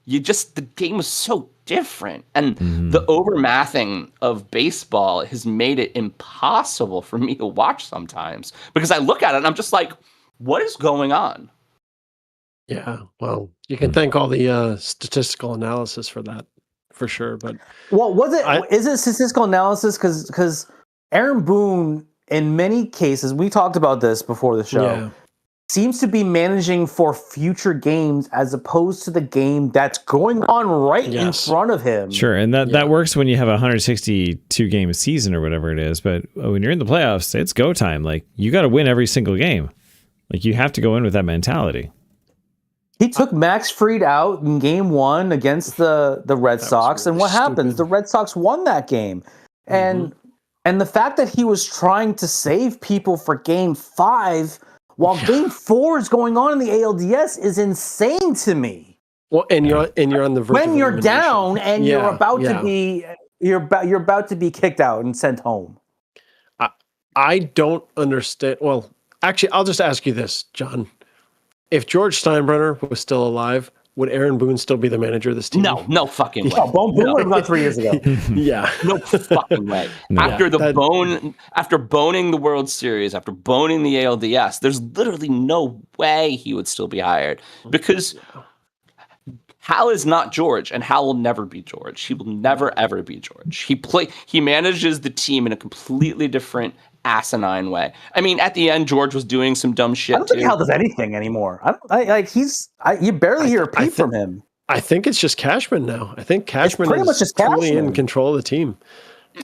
the game was so different. And the overmathing of baseball has made it impossible for me to watch sometimes because I look at it and I'm just like, what is going on? Yeah, well, you can thank all the statistical analysis for that, for sure. But well, is it statistical analysis? Because Aaron Boone, in many cases, we talked about this before the show, seems to be managing for future games as opposed to the game that's going on right in front of him. Sure, and that works when you have a 162 game season or whatever it is. But when you're in the playoffs, it's go time. Like, you got to win every single game. Like, you have to go in with that mentality. He took Max Fried out in game 1 against the Red Sox, and what happens? The Red Sox won that game. And the fact that he was trying to save people for game 5 while game 4 is going on in the ALDS is insane to me. Well, and you're on the verge when you're down and you're about to be you're about to be kicked out and sent home. I don't understand. Well, actually, I'll just ask you this, John. If George Steinbrenner was still alive, would Aaron Boone still be the manager of this team? No fucking way. Boone would have gone 3 years ago. No fucking way. After boning the World Series, after boning the ALDS, there's literally no way he would still be hired because Hal is not George, and Hal will never be George. He will never ever be George. He manages the team in a completely different, asinine way. I mean, at the end, George was doing some dumb shit. I don't think Hal does anything anymore. You barely hear a peep from him. I think it's just Cashman now. I think Cashman is truly in control of the team.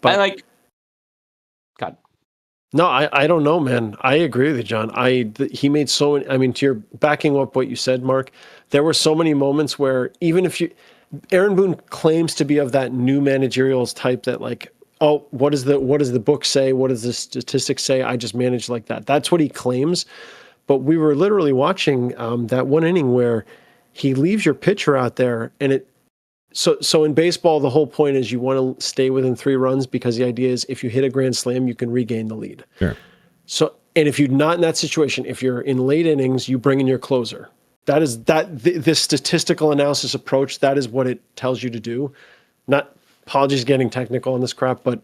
But God. No, I don't know, man. I agree with you, John. He made so many. I mean, to your backing up what you said, Mark, there were so many moments where even if Aaron Boone claims to be of that new managerial type that like, oh, what does the book say? What does the statistics say? I just manage like that. That's what he claims. But we were literally watching that one inning where he leaves your pitcher out there, and So in baseball, the whole point is you want to stay within 3 runs because the idea is if you hit a grand slam, you can regain the lead. Sure. So, and if you're not in that situation, if you're in late innings, you bring in your closer. That is this statistical analysis approach. That is what it tells you to do. Not apologies getting technical on this crap, but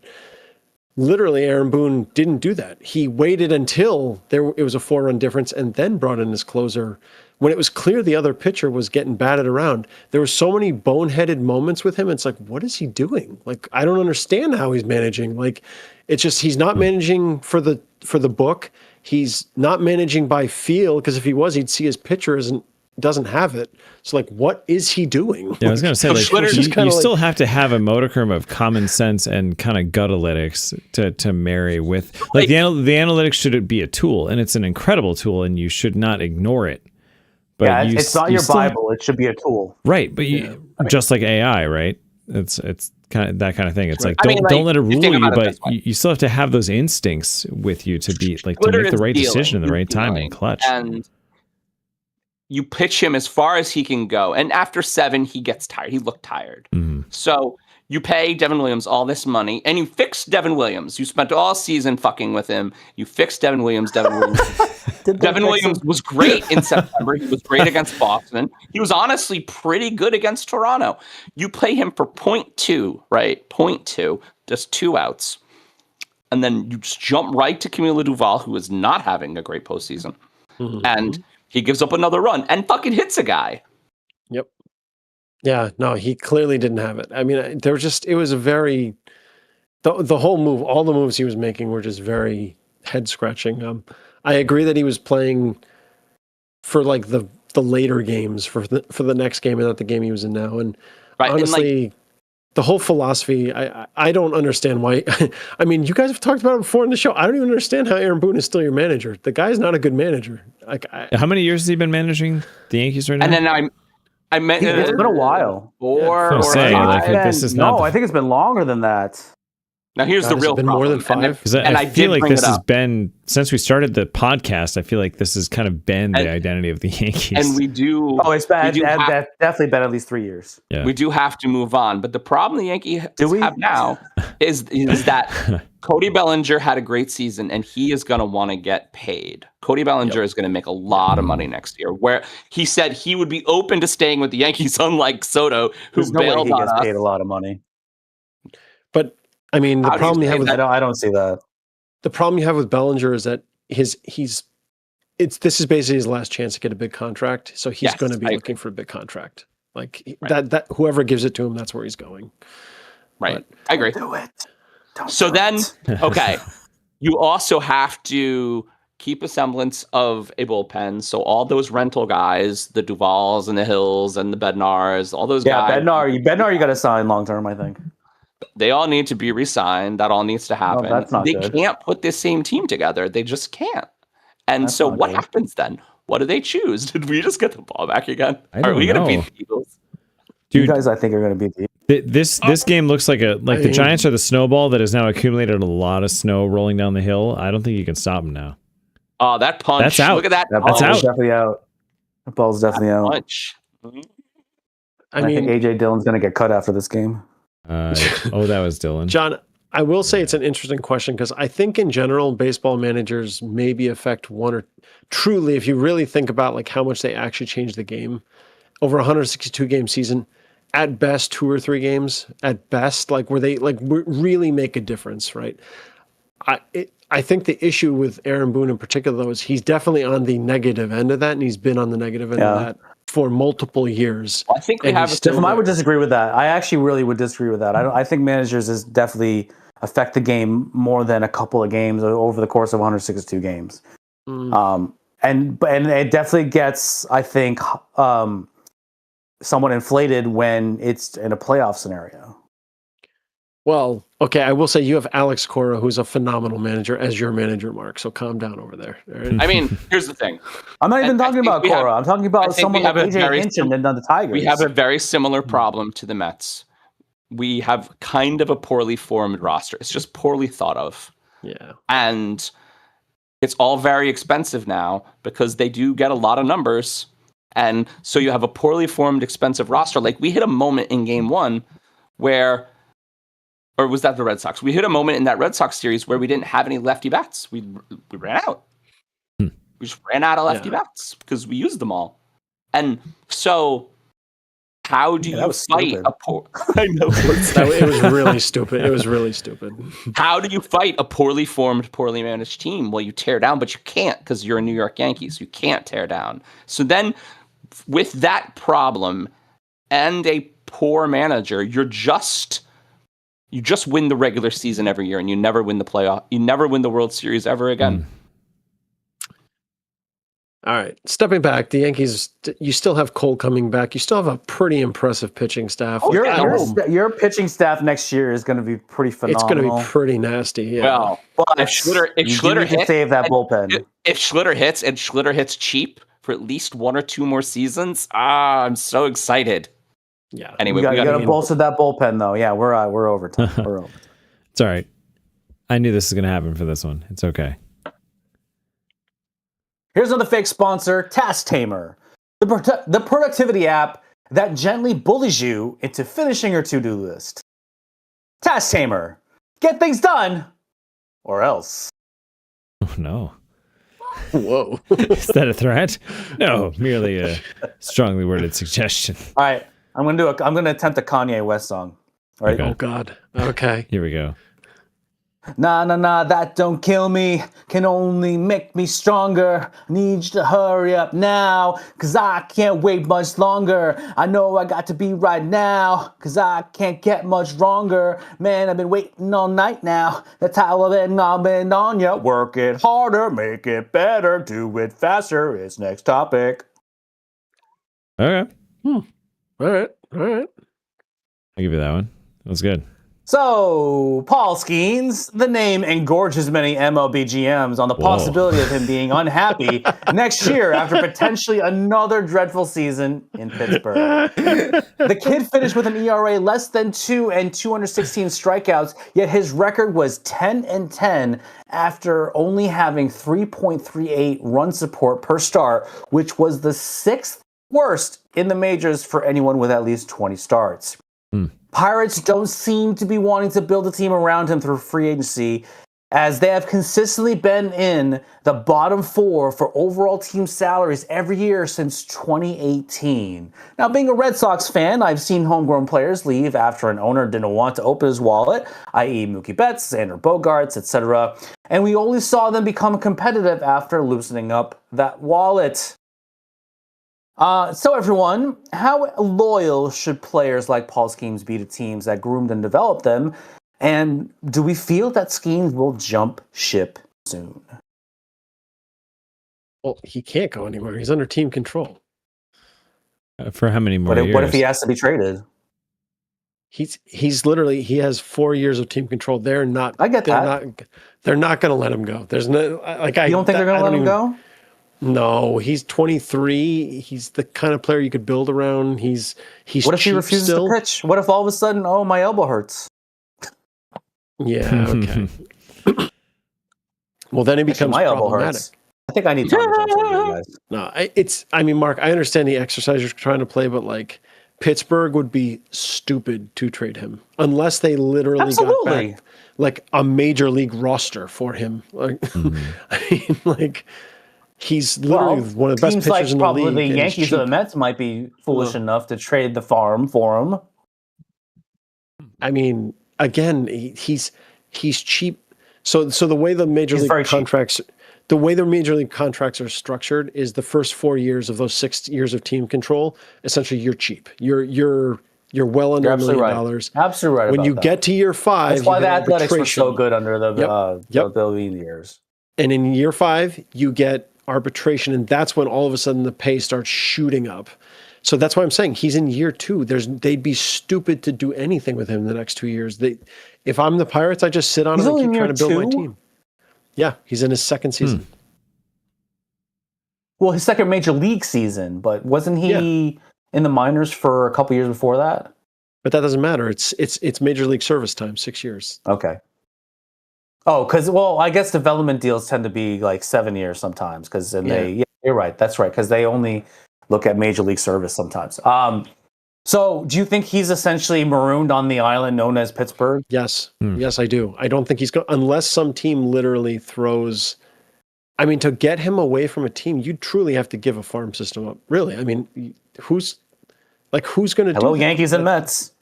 literally Aaron Boone didn't do that. He waited until it was a 4-run difference and then brought in his closer. When it was clear the other pitcher was getting batted around, there were so many boneheaded moments with him. It's like, what is he doing? Like, I don't understand how he's managing. Like, it's just he's not managing for the book. He's not managing by feel, because if he was, he'd see his pitcher doesn't have it. So, like, what is he doing? Yeah, I was going to say, like, you still have to have a modicum of common sense and kind of gut analytics to marry with. Like, the analytics should be a tool, and it's an incredible tool, and you should not ignore it. But yeah, it's not your Bible. It should be a tool, right? But just like AI, right? It's kind of that kind of thing. It's like don't let it rule you, but you still have to have those instincts with you to be like to make the right decision in the right time and clutch. And you pitch him as far as he can go, and after 7, he gets tired. He looked tired. Mm-hmm. So you pay Devin Williams all this money, and you fix Devin Williams. You spent all season fucking with him. You fixed Devin Williams. Devin Williams was great in September. He was great against Boston. He was honestly pretty good against Toronto. You play him for 0.2, right? 0.2, just 2 outs. And then you just jump right to Camilo Duval, who is not having a great postseason. Mm-hmm. And he gives up another run and fucking hits a guy. Yep. Yeah, no, he clearly didn't have it. I mean, it was a very, the whole move, all the moves he was making were just very head scratching. I agree that he was playing for like the later games for the next game and not the game he was in now. And honestly, and the whole philosophy, I don't understand why. I mean, you guys have talked about it before in the show. I don't even understand how Aaron Boone is still your manager. The guy's not a good manager. Like, how many years has he been managing the Yankees right now? And then I meant it's been a while. I think it's been longer than that. Now here's the has it real been problem. more than 5? Because I feel like this has been, since we started the podcast, I feel like this has kind of been the identity of the Yankees. And we do. Oh, it's bad. We do have, Definitely been at least 3 years. Yeah. we do have to move on. But the problem the Yankees have now is that Cody Bellinger had a great season, and he is going to want to get paid. Cody Bellinger is going to make a lot of money next year. Where he said he would be open to staying with the Yankees, unlike Soto, who bailed he on gets us. paid a lot of money. But I mean, the problem you have with I don't see that. The problem you have with Bellinger is that this is basically his last chance to get a big contract. So he's going to be looking for a big contract. Like that whoever gives it to him, that's where he's going. Right. I agree. Do it. Okay. You also have to keep a semblance of a bullpen. So all those rental guys, the Duvals and the Hills and the Bednars, all those guys. Bednar, you got to sign long term, I think. They all need to be re-signed. That all needs to happen. No, that's not they good. can't put this same team together. They just can't. And That's so not what good. happens then? What do they choose? Did we just get the ball back again? Are we going to beat the Eagles? Dude, You guys, I think, are going to beat the this game looks like the Giants are the snowball that has now accumulated a lot of snow rolling down the hill. I don't think you can stop them now. Oh, that punch. That's out. Look at that. That That's ball's out. definitely out. That ball's definitely out. Punch. I think mean, AJ Dillon's going to get cut after this game. That was Dylan. John, I will say it's an interesting question because I think in general, baseball managers maybe affect one or truly, if you really think about like how much they actually change the game over a 162 game season, at best 2 or 3 games at best, like where they like really make a difference, right? I think the issue with Aaron Boone in particular, though, is he's definitely on the negative end of that, and he's been on the negative end of that for multiple years. I think we have I would disagree with that. I actually really would disagree with that. I think managers is definitely affect the game more than a couple of games over the course of 162 games. And it definitely gets, I think, somewhat inflated when it's in a playoff scenario. Well, okay, I will say you have Alex Cora, who's a phenomenal manager, as your manager, Mark. So calm down over there. All right? I mean, here's the thing. I'm not even talking about Cora. I'm talking about someone like AJ very Hinch and the Tigers. We have a very similar problem to the Mets. We have kind of a poorly formed roster. It's just poorly thought of. Yeah. And it's all very expensive now because they do get a lot of numbers. And so you have a poorly formed, expensive roster. Like we hit a moment in game 1 where, or was that the Red Sox? We hit a moment in that Red Sox series where we didn't have any lefty bats. We ran out. We just ran out of lefty bats because we used them all. And so how do you fight a poor... I know. It was really stupid. It was really stupid. How do you fight a poorly formed, poorly managed team? Well, you tear down, but you can't because you're a New York Yankees. You can't tear down. So then with that problem and a poor manager, you just win the regular season every year and you never win the playoff. You never win the World Series ever again. All right. Stepping back, the Yankees, you still have Cole coming back. You still have a pretty impressive pitching staff. Your pitching staff next year is going to be pretty phenomenal. It's going to be pretty nasty. Yeah. Well, if Schlitter hits, save that bullpen. If Schlitter hits and Schlitter hits cheap for at least 1 or 2 more seasons, I'm so excited. Yeah. Anyway, we got to bolster that bullpen, though. Yeah, we're overtime. We're over. It's all right. I knew this was going to happen for this one. It's okay. Here's another fake sponsor, Task Tamer, the productivity app that gently bullies you into finishing your to-do list. Task Tamer, get things done, or else. Oh, no. Whoa. Is that a threat? No, merely a strongly worded suggestion. All right, I'm gonna attempt a Kanye West song. All right. Okay. Oh, God. Okay. Here we go. Nah, that don't kill me, can only make me stronger. Need you to hurry up now, cause I can't wait much longer. I know I got to be right now, cause I can't get much longer. Man, I've been waiting all night now. That's how I've been on ya. Work it harder, make it better, do it faster. It's next topic. Okay. All right. I'll give you that one. That was good. So, Paul Skeens, the name engorges many MLB GMs on the possibility of him being unhappy next year after potentially another dreadful season in Pittsburgh. The kid finished with an ERA less than 2 and 216 strikeouts, yet his record was 10-10 after only having 3.38 run support per start, which was the 6th worst in the majors for anyone with at least 20 starts. Pirates don't seem to be wanting to build a team around him through free agency, as they have consistently been in the bottom 4 for overall team salaries every year since 2018. Now, being a Red Sox fan, I've seen homegrown players leave after an owner didn't want to open his wallet, i.e. Mookie Betts, Xander Bogaerts, etc. And we only saw them become competitive after loosening up that wallet. So everyone, how loyal should players like Paul Skeens be to teams that groomed and developed them? And do we feel that Skeens will jump ship soon? Well, he can't go anywhere. He's under team control. For how many more years? What if he has to be traded? He's literally, he has 4 years of team control. They're not. I get that. They're not going to let him go. There's no like. You don't think they're going to let him go? No, he's 23. He's the kind of player you could build around. He's. What if he refuses to pitch? What if all of a sudden, oh, my elbow hurts? Yeah. Okay. Well, then it becomes my elbow problematic. hurts. I think I need Tommy John surgery, guys. No, I mean, Mark, I understand the exercise you're trying to play, but like Pittsburgh would be stupid to trade him unless they literally got back like a major league roster for him. Like, I mean, like. He's literally one of the best pitchers in the league. Probably the Yankees or the Mets might be foolish enough to trade the farm for him. I mean, again, he's cheap. So the way the major league contracts, the way the major league contracts are structured is the first 4 years of those 6 years of team control. Essentially, you're cheap. You're well under $1 million. Absolutely right. When you get to year 5, that's why the Athletics were so good under the Bill years. And in year 5, you get arbitration, and that's when all of a sudden the pay starts shooting up. So that's why I'm saying he's in year 2. They'd be stupid to do anything with him in the next 2 years. If I'm the Pirates, I just sit on him and keep trying to build my team. Yeah, he's in his second season. Well, his second major league season, but wasn't he in the minors for a couple years before that? But that doesn't matter. It's major league service time, 6 years. Okay. Oh, because, I guess development deals tend to be like 7 years sometimes. Because you're right. That's right. Because they only look at major league service sometimes. So do you think he's essentially marooned on the island known as Pittsburgh? Yes. Yes, I do. I don't think he's going unless some team literally throws. I mean, to get him away from a team, you truly have to give a farm system up. Really. I mean, who's going to do Hello, Yankees and Mets.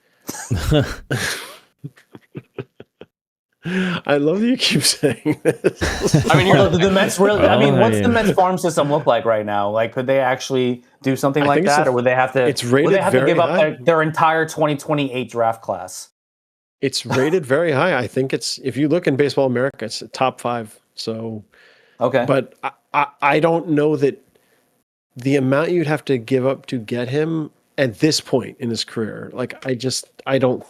I love that you keep saying this. I mean, the Mets really. I mean, what's the Mets farm system look like right now? Like, could they actually do something like that, or would they have to? It's rated very give high. up their entire 2028 draft class? It's rated very high. I think if you look in Baseball America, it's top 5. So, okay. But I don't know that the amount you'd have to give up to get him at this point in his career. Like, I don't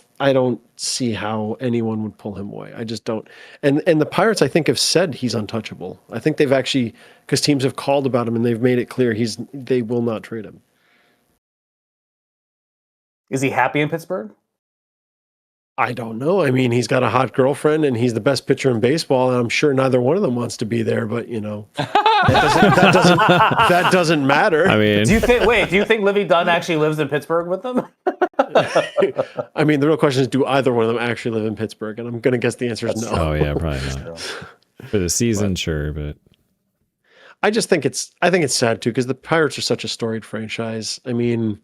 see how anyone would pull him away. I just don't. And the Pirates, I think, have said he's untouchable. I think they've actually, because teams have called about him and they've made it clear they will not trade him. Is he happy in Pittsburgh? I don't know. I mean, he's got a hot girlfriend and he's the best pitcher in baseball, and I'm sure neither one of them wants to be there, but that doesn't matter. I mean, do you think Livy Dunn actually lives in Pittsburgh with them? I mean, the real question is, do either one of them actually live in Pittsburgh? And I'm going to guess the answer is no. Oh yeah, probably not. For the season, sure, but I think it's sad too, because the Pirates are such a storied franchise. I mean,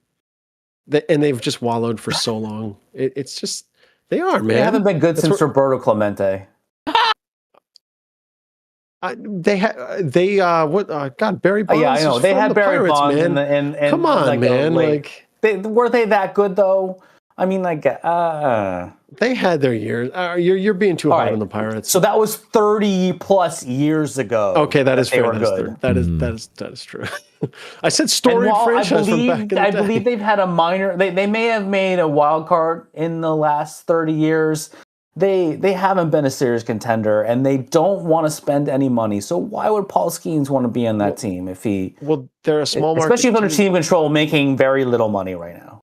and they've just wallowed for so long. It's just, they are, man. They haven't been good since Roberto Clemente. Barry Bonds. Yeah, I know. They had Barry Pirates, Bonds, man. and come on, man. were they that good though? I mean, like, They had their years. You're being too hard right. on the Pirates. so that was 30 plus years ago. Okay, that is they fair. were good. That is true. I said And storied while franchise from back in the day. I believe they've had a minor. They may have made a wild card in the last 30 years. They haven't been a serious contender, and they don't want to spend any money. So why would Paul Skeens want to be on that team if he? Well, they're a small market, especially if under team control, making very little money right now.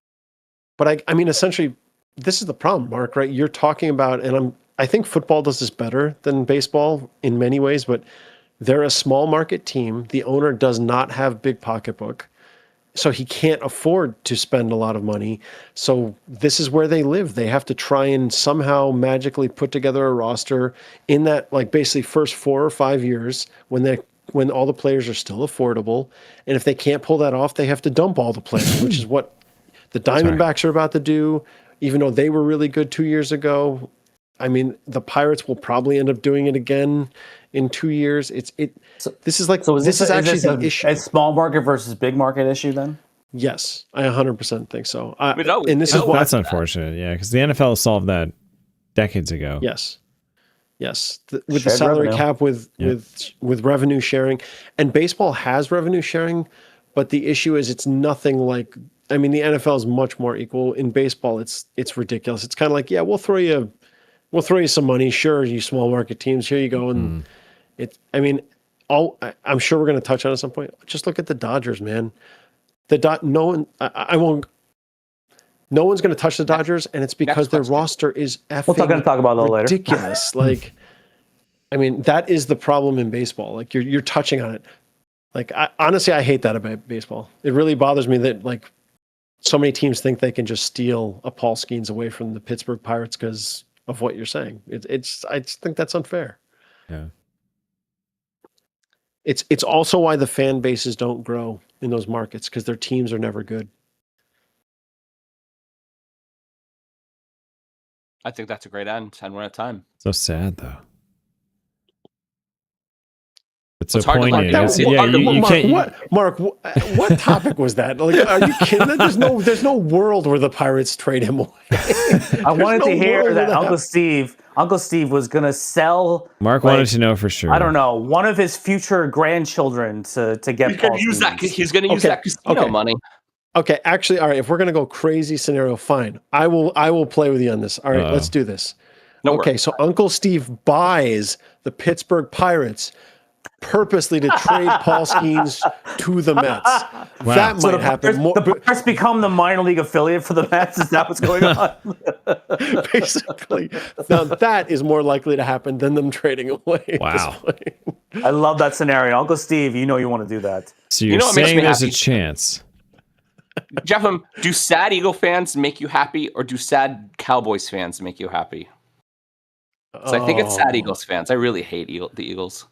But I mean, essentially, this is the problem, Mark. Right? You're talking about, and I think football does this better than baseball in many ways, but they're a small market team. The owner does not have big pocketbook, so he can't afford to spend a lot of money. So this is where they live. They have to try and somehow magically put together a roster in that, like, basically first 4 or 5 years when all the players are still affordable. And if they can't pull that off, they have to dump all the players, which is what the Diamondbacks are about to do. Even though they were really good 2 years ago, I mean, the Pirates will probably end up doing it again in 2 years. This is actually the issue. A small market versus big market issue then? Yes, I 100% think so. That's unfortunate, yeah, because the NFL solved that decades ago. Yes. With the Shared salary revenue. cap, with revenue sharing, and baseball has revenue sharing, but the issue is it's nothing like. I mean, the NFL is much more equal. In baseball, it's ridiculous. It's kind of like, yeah, we'll throw you some money, sure, you small market teams, here you go, and I'm sure we're going to touch on it at some point. Just look at the Dodgers, man. No one's going to touch the Dodgers, and it's because their roster is effing We're going to talk about that later. ridiculous. Like, I mean, that is the problem in baseball. Like, you're touching on it. Like, honestly, I hate that about baseball. It really bothers me that, like, so many teams think they can just steal a Paul Skeens away from the Pittsburgh Pirates because of what you're saying. I just think that's unfair. Yeah. It's also why the fan bases don't grow in those markets, because their teams are never good. I think that's a great end, and we're out of time. So sad though. It's It's so hard to poignant. like that. You can't. Mark, what topic was that? Like, are you kidding? There's no world where the Pirates trade him away. I wanted to hear that Uncle Steve was going to sell. Mark wanted to know for sure. I don't know, one of his future grandchildren to get. He's going to use that. He's going to use that casino money. Okay, actually, all right. If we're gonna go crazy scenario, fine. I will play with you on this. All right, let's do this. No okay, worries. so Uncle Steve buys the Pittsburgh Pirates purposely to trade Paul Skeens to the Mets. Wow. That So might happen. the Pirates become the minor league affiliate for the Mets. Is that what's going on? Basically, now that is more likely to happen than them trading away. at Wow. this point. I love that scenario, Uncle Steve. You know you want to do that. So you're what makes saying me there's a happy? chance. Jeffem, do sad Eagle fans make you happy, or do sad Cowboys fans make you happy? So I think it's sad Eagles fans. I really hate the Eagles.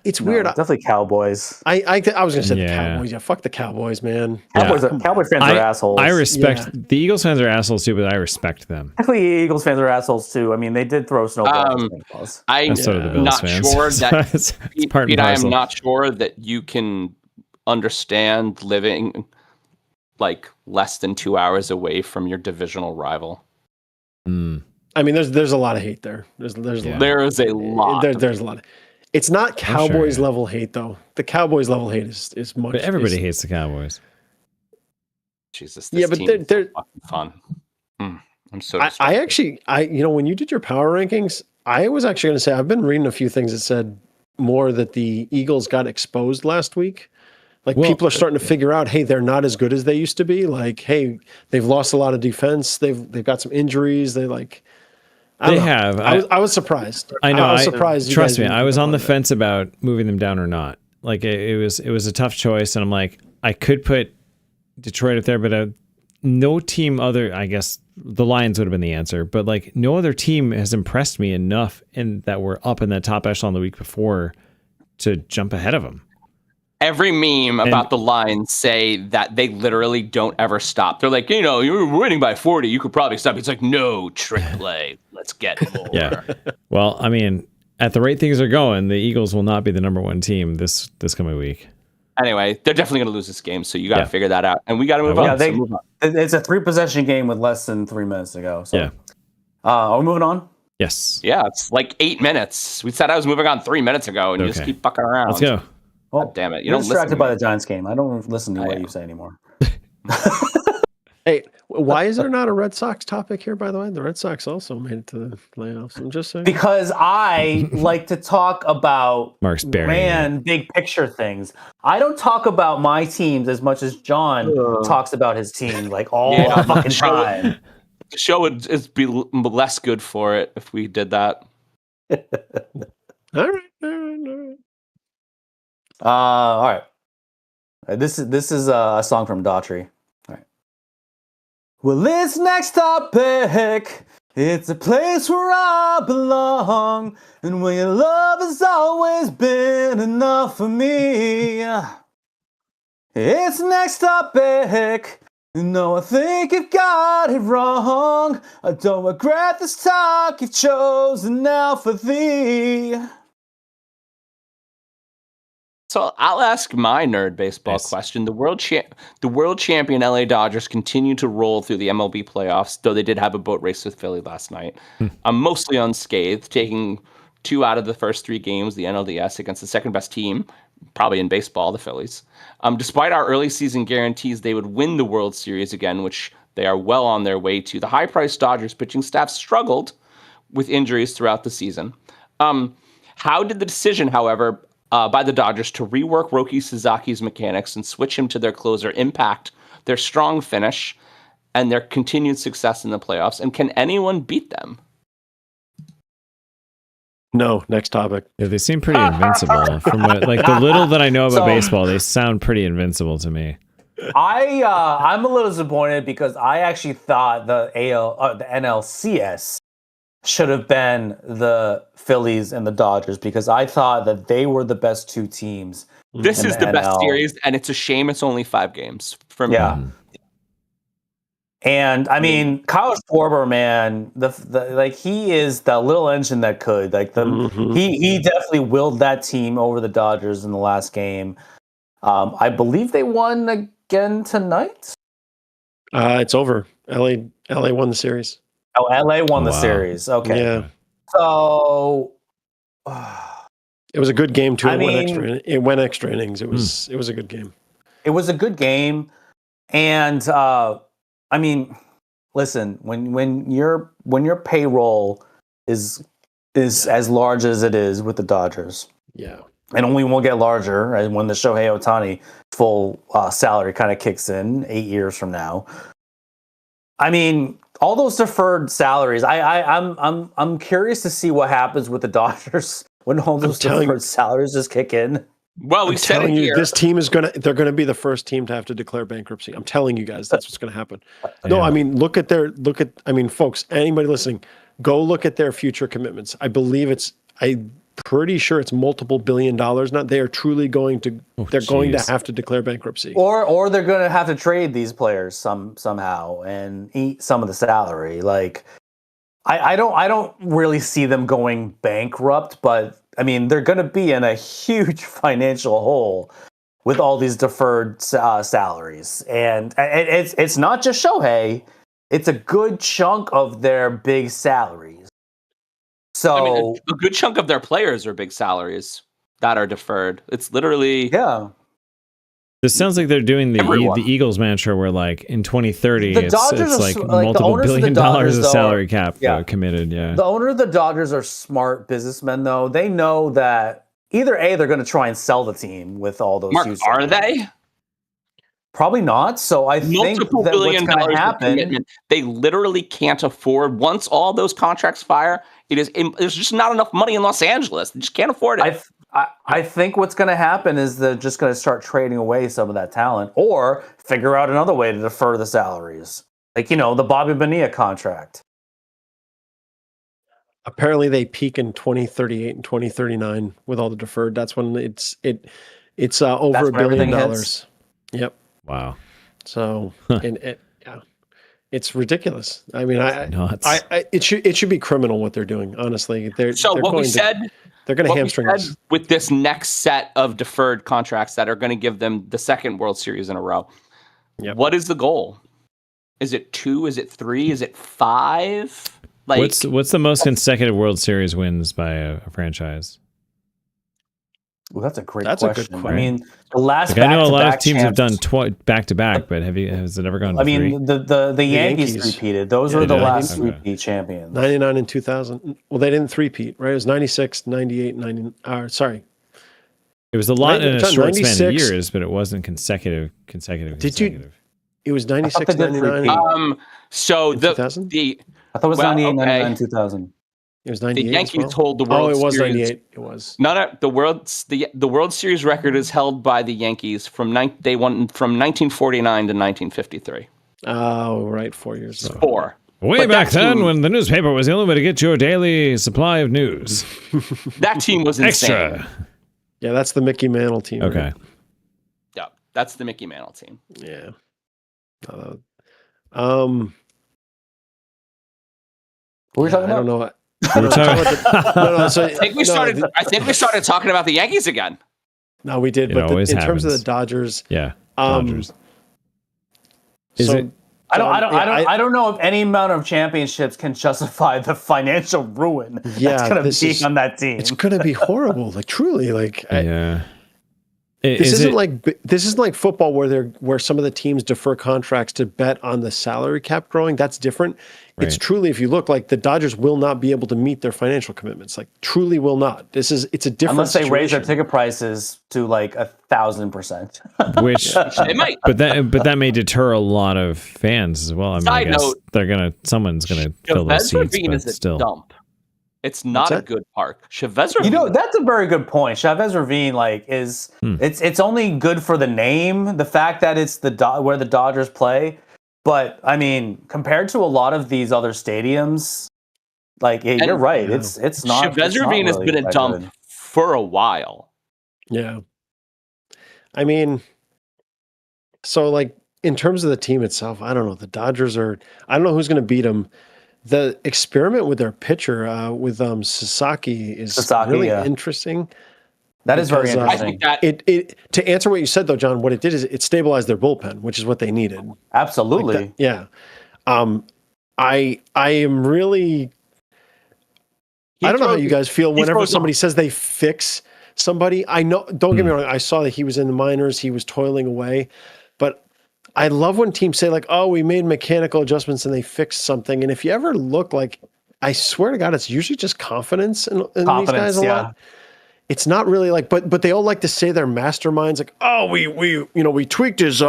It's No, weird. definitely Cowboys. I was gonna say the Yeah. Cowboys. Yeah, fuck the Cowboys, man. Cowboys fans are assholes. I respect Yeah. the Eagles fans are assholes too, but I respect them. Actually, Eagles fans are assholes too. I mean, they did throw snowballs. I'm And so do the Bills not fans. sure that it's part Pete, and I am parcel. not sure that you can understand living like less than 2 hours away from your divisional rival. Mm. I mean, there's a lot of hate there. There's Yeah. There is a lot. There's a lot. It's not sure, Cowboys yeah. level hate though. The Cowboys level hate is much. But everybody is- hates the Cowboys. Jesus, Yeah, this but team they're- is they're- so fucking fun. I'm so. I actually when you did your power rankings, I was actually going to say I've been reading a few things that said more that the Eagles got exposed last week. Like, Well, people are starting to figure out, hey, they're not as good as they used to be. Like, hey, they've lost a lot of defense. They've got some injuries. They like. I don't They know. have. I was surprised. I know. I was surprised. you Trust guys me, didn't I was pick up on the that. fence about moving them down or not. Like it was a tough choice, and I'm like, I could put Detroit up there, but no team other. I guess the Lions would have been the answer, but like no other team has impressed me enough, and that were up in the top echelon the week before to jump ahead of them. Every meme about the Lions say that they literally don't ever stop. They're like, you're winning by 40. You could probably stop. It's like, no, trick play. Let's get more. Yeah. Well, I mean, at the rate things are going, the Eagles will not be the number one team this coming week. Anyway, they're definitely going to lose this game, so you got to figure that out, and we got to move on. Yeah, So move on. It's a 3-possession game with less than 3 minutes to go. So. Yeah. Are we moving on? Yes. Yeah, it's like 8 minutes. We said I was moving on 3 minutes ago, and you just keep fucking around. Let's go. Well, damn it! You you're don't distracted listen by the Giants game. I don't listen to what am. you say anymore. Hey, why is there not a Red Sox topic here, by the way? The Red Sox also made it to the playoffs. I'm just saying. Because I like to talk about Mark's burying big picture things. I don't talk about my teams as much as John talks about his team, like all the fucking time. The show would be less good for it if we did that. All right. All right. This is a song from Daughtry. All right. Well, this next topic, it's a place where I belong, and where your love has always been enough for me. It's next topic. No, I think you've got it wrong. I don't regret this talk you've chosen now for thee. So I'll ask my nerd baseball question. The world champion LA Dodgers continue to roll through the MLB playoffs, though they did have a boat race with Philly last night. Mostly unscathed, taking 2 out of the first 3 games, the NLDS, against the second best team, probably in baseball, the Phillies. Despite our early season guarantees they would win the World Series again, which they are well on their way to, the high-priced Dodgers pitching staff struggled with injuries throughout the season. How did the decision, however, by the Dodgers to rework Roki Suzuki's mechanics and switch him to their closer impact their strong finish and their continued success in the playoffs? And can anyone beat them? No, next topic. Yeah, they seem pretty invincible. From what, like the little that I know about baseball, they sound pretty invincible to me. I'm a little disappointed because I actually thought the NLCS should have been the Phillies and the Dodgers, because I thought that they were the best 2 teams. This is the best NL. series, and it's a shame it's only 5 games for me. Yeah. And I mean, Kyle Schwarber, man, like he is the little engine that could. Like he definitely willed that team over the Dodgers in the last game. I believe they won again tonight. It's over. LA won the series. Oh, LA won the series. Okay. Yeah. So it was a good game too. It went extra innings. It was a good game. It was a good game. And I mean, listen, when your payroll is as large as it is with the Dodgers. Yeah. And only will get larger and when the Shohei Ohtani full salary kind of kicks in 8 years from now. I mean, all those deferred salaries. I'm curious to see what happens with the Dodgers when all those deferred salaries just kick in. Well, we said it here. This team they're gonna be the first team to have to declare bankruptcy. I'm telling you guys, that's what's gonna happen. No, I mean, folks, anybody listening, go look at their future commitments. I'm pretty sure it's multiple $billion now. They are truly going to going to have to declare bankruptcy. Or they're going to have to trade these players somehow and eat some of the salary. Like I don't really see them going bankrupt, but I mean, they're going to be in a huge financial hole with all these deferred salaries. And it's not just Shohei, it's a good chunk of their big salaries. So I mean, a good chunk of their players are big salaries that are deferred. It's literally This sounds like they're doing the Eagles mantra where, like, in 2030, the it's Dodgers like are, multiple $1 billion Dodgers, of salary cap committed. Yeah. The owner of the Dodgers are smart businessmen, though. They know that either A, they're going to try and sell the team with all those. Mark, are they? Probably not. So I think that what's going to happen, they literally can't afford. Once all those contracts fire, there's just not enough money in Los Angeles. They just can't afford it. I think what's going to happen is they're just going to start trading away some of that talent, or figure out another way to defer the salaries, like the Bobby Bonilla contract. Apparently, they peak in 2038 and 2039 with all the deferred. That's when it's over $1 billion. Yep. Wow. So, It's ridiculous. I mean, nuts. it should be criminal what they're doing. Honestly, they're what going we to, said. they're going to What we hamstring said us. with this next set of deferred contracts that are going to give them the second World Series in a row. Yep. What is the goal? Is it 2? Is it 3? Is it 5? Like, what's the most consecutive World Series wins by a franchise? Well, that's a great That's a question. good I question. mean, the last Like, I know a lot of back-to-back teams have done champs- back to back, but has it ever gone to I mean, three? the Yankees Yankees. repeated. Those Yeah, were the they did. last Okay. repeat champions. 99 and 2000. Well, they didn't three-peat, right? It was 96, 98, 90. Sorry. It was a lot in a John, short span of 96 years, but it wasn't consecutive. Did you- It was 96, they did 99. three-peat. so In the 2000? the I thought it was Well, 98, okay. 99, 2000. It was the 98 Yankees as well? hold the World it was Series. 98. It was. No, the World Series record is held by the Yankees they won from 1949 to 1953. Oh, right. 4 years ago. 4. Way But back that then, team- when the newspaper was the only way to get your daily supply of news. That team was insane. Extra. Yeah, that's the Mickey Mantle team. right? Okay. Yeah, that's the Mickey Mantle team. Yeah. What were we talking I about? don't know. We're talking- So, I think we started talking about the Yankees again. No, we did. It But always in terms of happens. the Dodgers, Yeah. um, Dodgers. Is so it? I don't know if any amount of championships can justify the financial ruin Yeah, that's going this to be is- on that team. it's going to be horrible. Like truly, Yeah. this isn't like football where some of the teams defer contracts to bet on the salary cap growing. That's different. It's Right. truly, if you look, like the Dodgers will not be able to meet their financial commitments. Like truly will not. It's a different Unless they raise their situation. ticket prices to like 1,000%. which, They might. but that may deter a lot of fans as well. I mean, I Side guess note, someone's gonna fill those Chavez seats, Ravine but is a still. dump. It's not a that? good park. Chavez You know, Ravine. that's a very good point. Chavez Ravine, like, is it's only good for the name, the fact that it's where the Dodgers play. But I mean, compared to a lot of these other stadiums, like you're right. yeah. It's not. Chavez it's not Ravine has really been a that dump good. for a while. Yeah. I mean, so like in terms of the team itself, I don't know. The Dodgers I don't know who's going to beat them. The experiment with their pitcher, with Sasaki is really yeah. interesting. That is very because, I interesting. think that It to answer what you said though, John, what it did is it stabilized their bullpen, which is what they needed. Absolutely. Like that- yeah. I am really. I don't know how you guys feel whenever throws somebody says they fix somebody. I know. Don't get me wrong. I saw that he was in the minors. He was toiling away, but I love when teams say like, "Oh, we made mechanical adjustments and they fixed something." And if you ever look like, I swear to God, it's usually just confidence in these guys a lot. It's not really like, but they all like to say they're masterminds. Like, oh, we tweaked his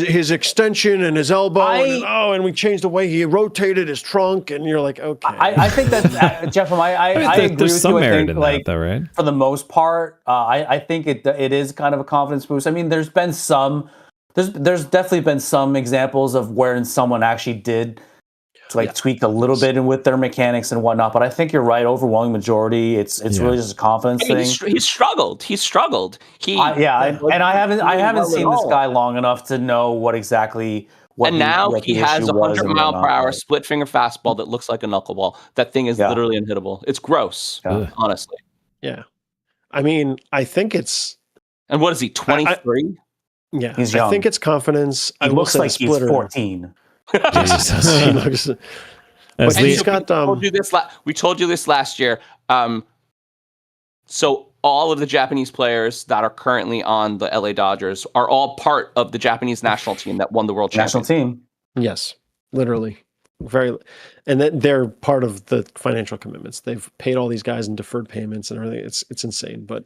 his extension and his elbow, and we changed the way he rotated his trunk. And you're like, okay, I think that Jeff, I agree There's with some you. I merit think in like that, though, right? for the most part, I think it is kind of a confidence boost. I mean, there's definitely been some examples of where someone actually did tweak a little bit with their mechanics and whatnot. But I think you're right. Overwhelming majority, it's really just a confidence I mean, thing. he's struggled. He's struggled. I haven't seen this guy long enough to know what exactly. And now what he the has issue a was 100 and mile whatnot, per hour but- split finger fastball that looks like a knuckleball. That thing is Yeah. literally unhittable. It's gross, Yeah. honestly. yeah. I mean, I think it's And what is he? 23? yeah. He's I young. think it's confidence. He I will looks say like the he's splitter. 14. Jesus. He looks- As But Lee- he's got we told you this last year. So all of the Japanese players that are currently on the LA Dodgers are all part of the Japanese national team that won the World National Championship. team. Yes, literally. And that they're part of the financial commitments. They've paid all these guys in deferred payments and everything. It's insane. But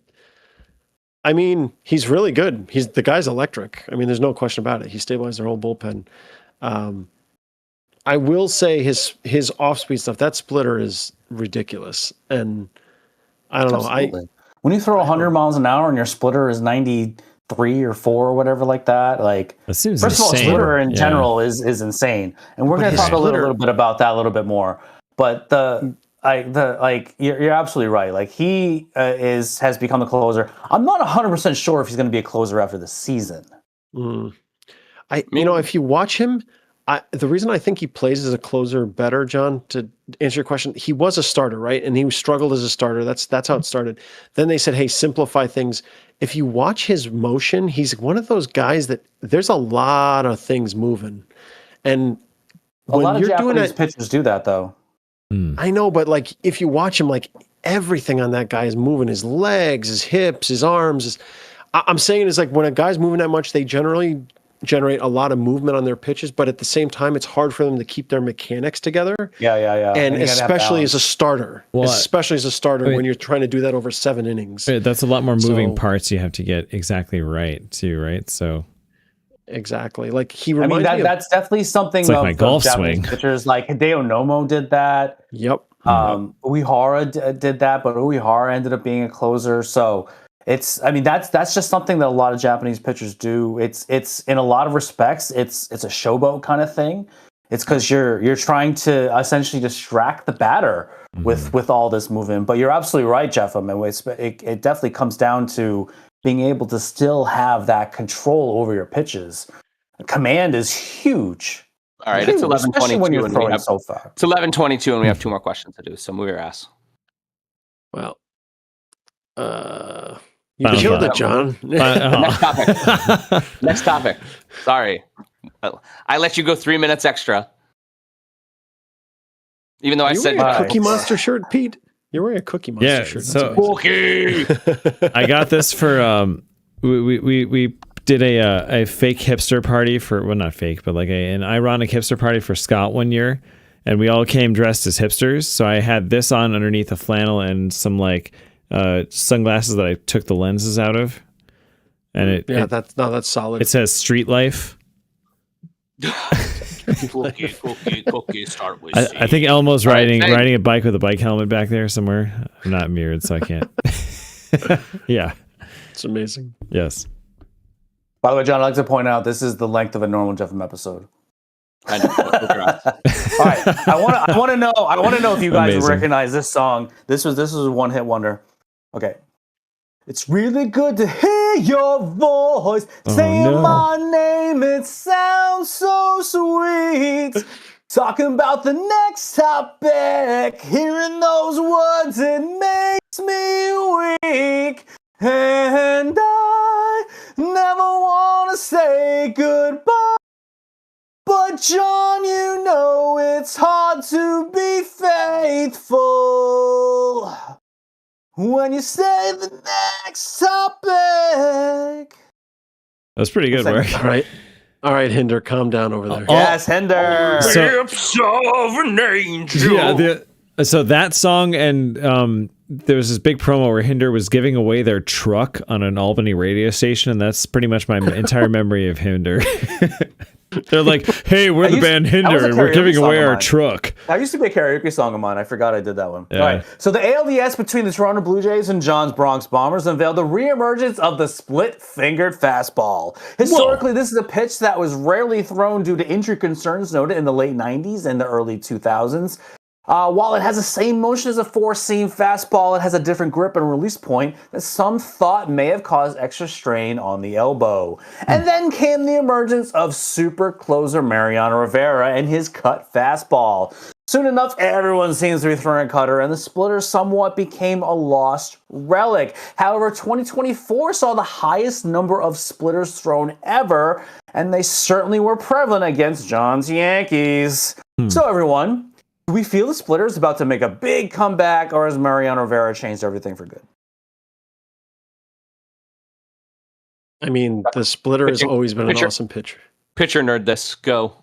I mean, he's really good. The guy's electric. I mean, there's no question about it. He stabilized their whole bullpen. I will say his off-speed stuff, that splitter is ridiculous. And I don't know. Absolutely. When you throw 100 miles an hour and your splitter is 93 or 4 or whatever like that, like That seems first of all, insane. splitter in Yeah. general is insane, and we're going to his talk a splitter- little bit about that a little bit more. But you're absolutely right. Like he has become the closer. I'm not 100% sure if he's going to be a closer after the season. if you watch him, The reason I think he plays as a closer better, John, to answer your question, he was a starter, right? And he struggled as a starter. That's how it started. Then they said, hey, simplify things. If you watch his motion, he's one of those guys that there's a lot of things moving. And A when lot of you're doing Japanese it, pitchers do that, though. I know, but like if you watch him, like everything on that guy is moving, his legs, his hips, his arms. I'm saying is like when a guy's moving that much, they generally generate a lot of movement on their pitches, but at the same time, it's hard for them to keep their mechanics together. Yeah. And you gotta have especially as a balance. starter, when you're trying to do that over 7 innings. That's a lot more moving So- parts you have to get exactly right too, right? So Exactly. Like he I mean, reminds me of, that's definitely something It's like of my golf Japanese swing. pitchers. Like Hideo Nomo did that. Yep. Uehara did that, but Uehara ended up being a closer. So that's just something that a lot of Japanese pitchers do. It's in a lot of respects, it's a showboat kind of thing. It's because you're trying to essentially distract the batter with all this movement. But you're absolutely right, Jefim. It definitely comes down to being able to still have that control over your pitches. Command is huge. All right, it's Especially when 11:22 you're and we throwing have so far. it's 11:22 and we have 2 more questions to do. So move your ass. Well, you Final killed thought. it, John. Next topic. Next topic. Sorry, I let you go 3 minutes extra, even though I You said wearing a Cookie Monster shirt, Pete? You're wearing a Cookie Monster Yeah, shirt. so- That's I got this for we did a fake hipster party for, well, not fake, but like an ironic hipster party for Scott one year, and we all came dressed as hipsters. So I had this on underneath a flannel and some like sunglasses that I took the lenses out of, and that's solid. it says street life. cookie, start with I think Elmo's All right, riding a bike with a bike helmet back there somewhere. I'm not mirrored, so I can't. Yeah. It's amazing. Yes. By the way, John, I'd like to point out this is the length of a normal Jefim episode. I know. All right, I want to know if you guys Amazing. recognize this song. This was a one-hit wonder. Okay, it's really good to hear your voice saying no. my name. It sounds so sweet. Talking about the next topic, hearing those words, it makes me weak. And I never want to say goodbye. But John, you know it's hard to be faithful when you say the next topic. That's pretty good work. All right, Hinder, calm down over there. Yes, Hender. So- Lips of an angel. Yeah, so that song, and there was this big promo where Hinder was giving away their truck on an Albany radio station, and that's pretty much my entire memory of Hinder. They're like, "Hey, we're the band that was Hinder, a and we're karaoke giving song away of our mine. truck." That used to be a karaoke song of mine. I forgot I did that one. Yeah. All right. So the ALDS between the Toronto Blue Jays and John's Bronx Bombers unveiled the reemergence of the split-fingered fastball. Historically, this is a pitch that was rarely thrown due to injury concerns noted in the late 90s and the early 2000s. While it has the same motion as a four-seam fastball, it has a different grip and release point that some thought may have caused extra strain on the elbow. And then came the emergence of super closer Mariano Rivera and his cut fastball. Soon enough, everyone seems to be throwing a cutter, and the splitter somewhat became a lost relic. However, 2024 saw the highest number of splitters thrown ever, and they certainly were prevalent against John's Yankees. So everyone, do we feel the splitter is about to make a big comeback, or has Mariano Rivera changed everything for good? I mean, the splitter has always been an pitcher. awesome pitcher. Pitcher nerd, this go.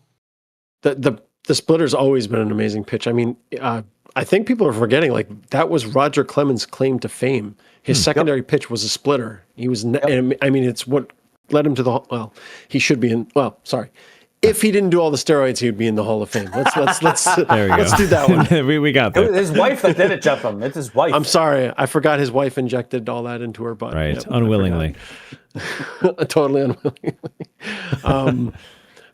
The splitter's always been an amazing pitch. I mean, I think people are forgetting, like, that was Roger Clemens' claim to fame. His secondary pitch was a splitter. He was, I mean, it's what led him to the, well, he should be in, well, sorry. If he didn't do all the steroids, he would be in the Hall of Fame. Let's There we go. let's do that one. we got It was there. his wife that did it, Jefim. It's his wife. I'm sorry. I forgot his wife injected all that into her butt. Right, Yep, unwillingly. totally unwillingly.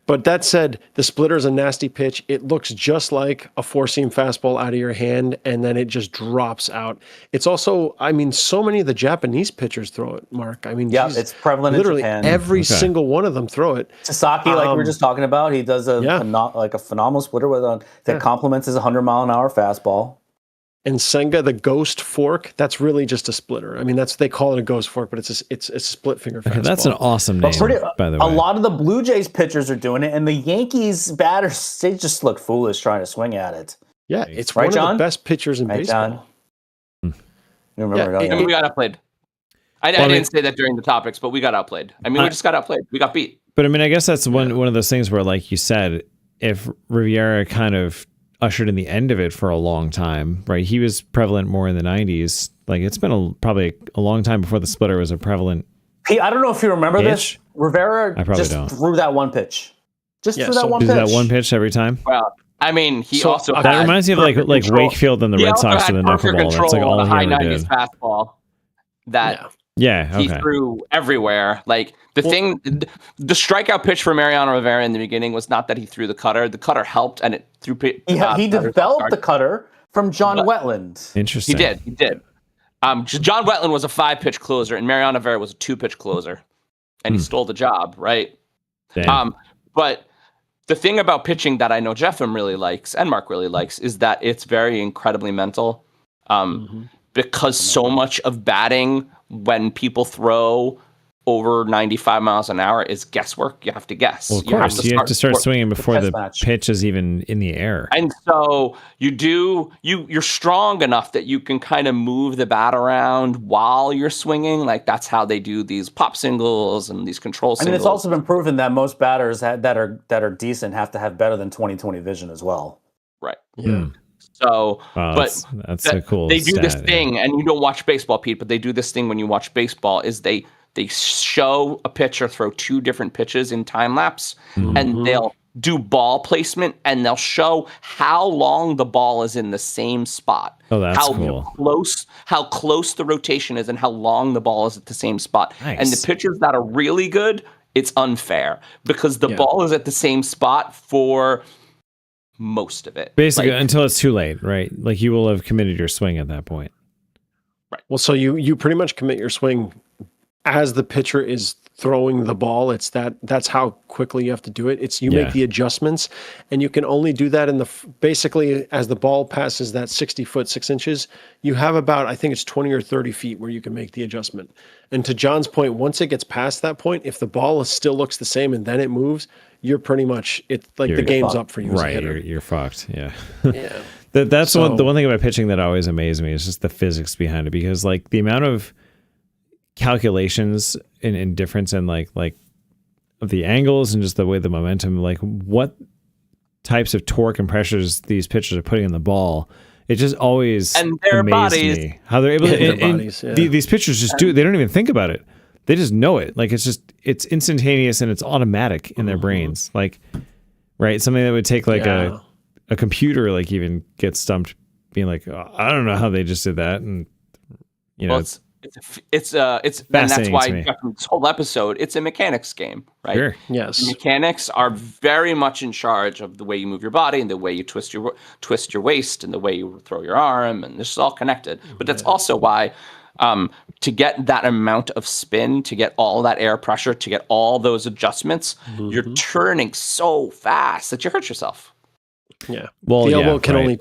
But that said, the splitter is a nasty pitch. It looks just like a four-seam fastball out of your hand, and then it just drops out. It's also, I mean, so many of the Japanese pitchers throw it, Mark. I mean, Yeah, geez, it's prevalent literally in Japan. every single one of them throw it. Sasaki, like we were just talking about, he does a phenomenal splitter that complements his 100-mile-an-hour fastball. And Senga, the ghost fork, that's really just a splitter. I mean, they call it a ghost fork, but it's a split finger fastball. That's an awesome name, by the way. A lot of the Blue Jays pitchers are doing it, and the Yankees batters, they just look foolish trying to swing at it. Yeah, it's right, one John? of the best pitchers in baseball. John? You remember, I mean, we got outplayed. I didn't say that during the topics, but we got outplayed. I mean, we just got outplayed. We got beat. But I mean, I guess that's one of those things where, like you said, if Riviera kind of ushered in the end of it for a long time, right? He was prevalent more in the 90s. Like, it's been probably a long time before the splitter was a prevalent Pete, I don't know if you remember this. Rivera just threw that one pitch. Just threw that one pitch. That one pitch every time? Well, I mean, he also that reminds me of like Wakefield and the Red Sox with the knuckleball. That's like all he high ever 90s did. fastball that he threw everywhere. Like the strikeout pitch for Mariano Rivera in the beginning was not that he threw the cutter. The cutter helped, and it threw. He developed the cutter from John Wetland. Interesting. He did. John Wetland was a 5-pitch closer, and Mariano Rivera was a 2-pitch closer, and he stole the job, right? But the thing about pitching that I know Jefim really likes and Mark really likes is that it's very incredibly mental, because so much of batting when people throw over 95 miles an hour is guesswork. You have to guess. Well, of course, you have to start swinging before the pitch is even in the air. And so you're strong enough that you can kind of move the bat around while you're swinging. Like that's how they do these pop singles and these control singles. I mean, it's also been proven that most batters that are decent have to have better than 20/20 vision as well. Right. Yeah. So, that's a cool. They do this thing, and you don't watch baseball, Pete, but they do this thing when you watch baseball. Is they show a pitcher throw 2 different pitches in time lapse, and they'll do ball placement, and they'll show how long the ball is in the same spot. Oh, that's cool. How close the rotation is, and how long the ball is at the same spot. Nice. And the pitchers that are really good, it's unfair because the ball is at the same spot for most of it. Basically, until it's too late, right? Like you will have committed your swing at that point. Right. Well, so you pretty much commit your swing as the pitcher is throwing the ball. That's how quickly you have to do it. You make the adjustments, and you can only do that basically as the ball passes that 60 foot 6 inches. You have about, I think it's 20 or 30 feet where you can make the adjustment. And to John's point, once it gets past that point, if the ball still looks the same and then it moves, you're pretty much the game's up for you. Right, you're fucked. Yeah. Yeah. That's the one thing about pitching that always amazed me is just the physics behind it, because like the amount of calculations and difference in like of the angles and just the way the momentum, like what types of torque and pressures these pitchers are putting in the ball, it just always and their amazed bodies me how they're able to. These pitchers just do it. They don't even think about it. They just know it. Like it's instantaneous and it's automatic in their brains. Like, right, something that would take like a computer like even get stumped, being like, oh, I don't know how they just did that, and you know, it's and that's why this whole episode, it's a mechanics game, right? Sure. Yes. The mechanics are very much in charge of the way you move your body and the way you twist your waist and the way you throw your arm, and this is all connected. But that's also why to get that amount of spin, to get all that air pressure, to get all those adjustments, you're turning so fast that you hurt yourself. Yeah. Well, the elbow can only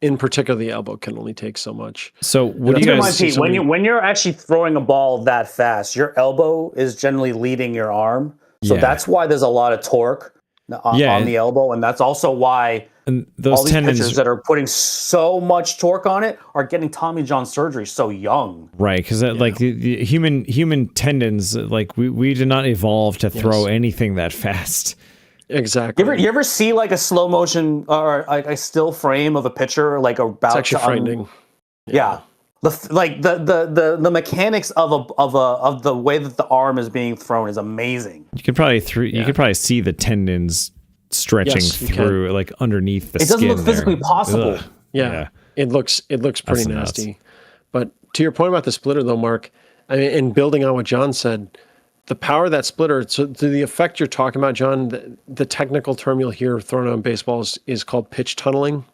in particular, the elbow can only take so much. So what do you guys see? When you're actually throwing a ball that fast, your elbow is generally leading your arm. So that's why there's a lot of torque on the elbow. And that's also why those all these tendons pitchers that are putting so much torque on it are getting Tommy John surgery so young. Right, because like the human tendons, like we did not evolve to throw anything that fast. Exactly. You ever see like a slow motion or like a still frame of a pitcher like about? It's actually frightening. Yeah. The mechanics of the way that the arm is being thrown is amazing. You could probably see the tendons stretching through like underneath the skin. It doesn't look physically possible. Yeah. It looks pretty nasty. But to your point about the splitter though, Mark, I mean, in building on what John said, the power of that splitter, so to the effect you're talking about, John, the technical term you'll hear thrown out in baseball is called pitch tunneling.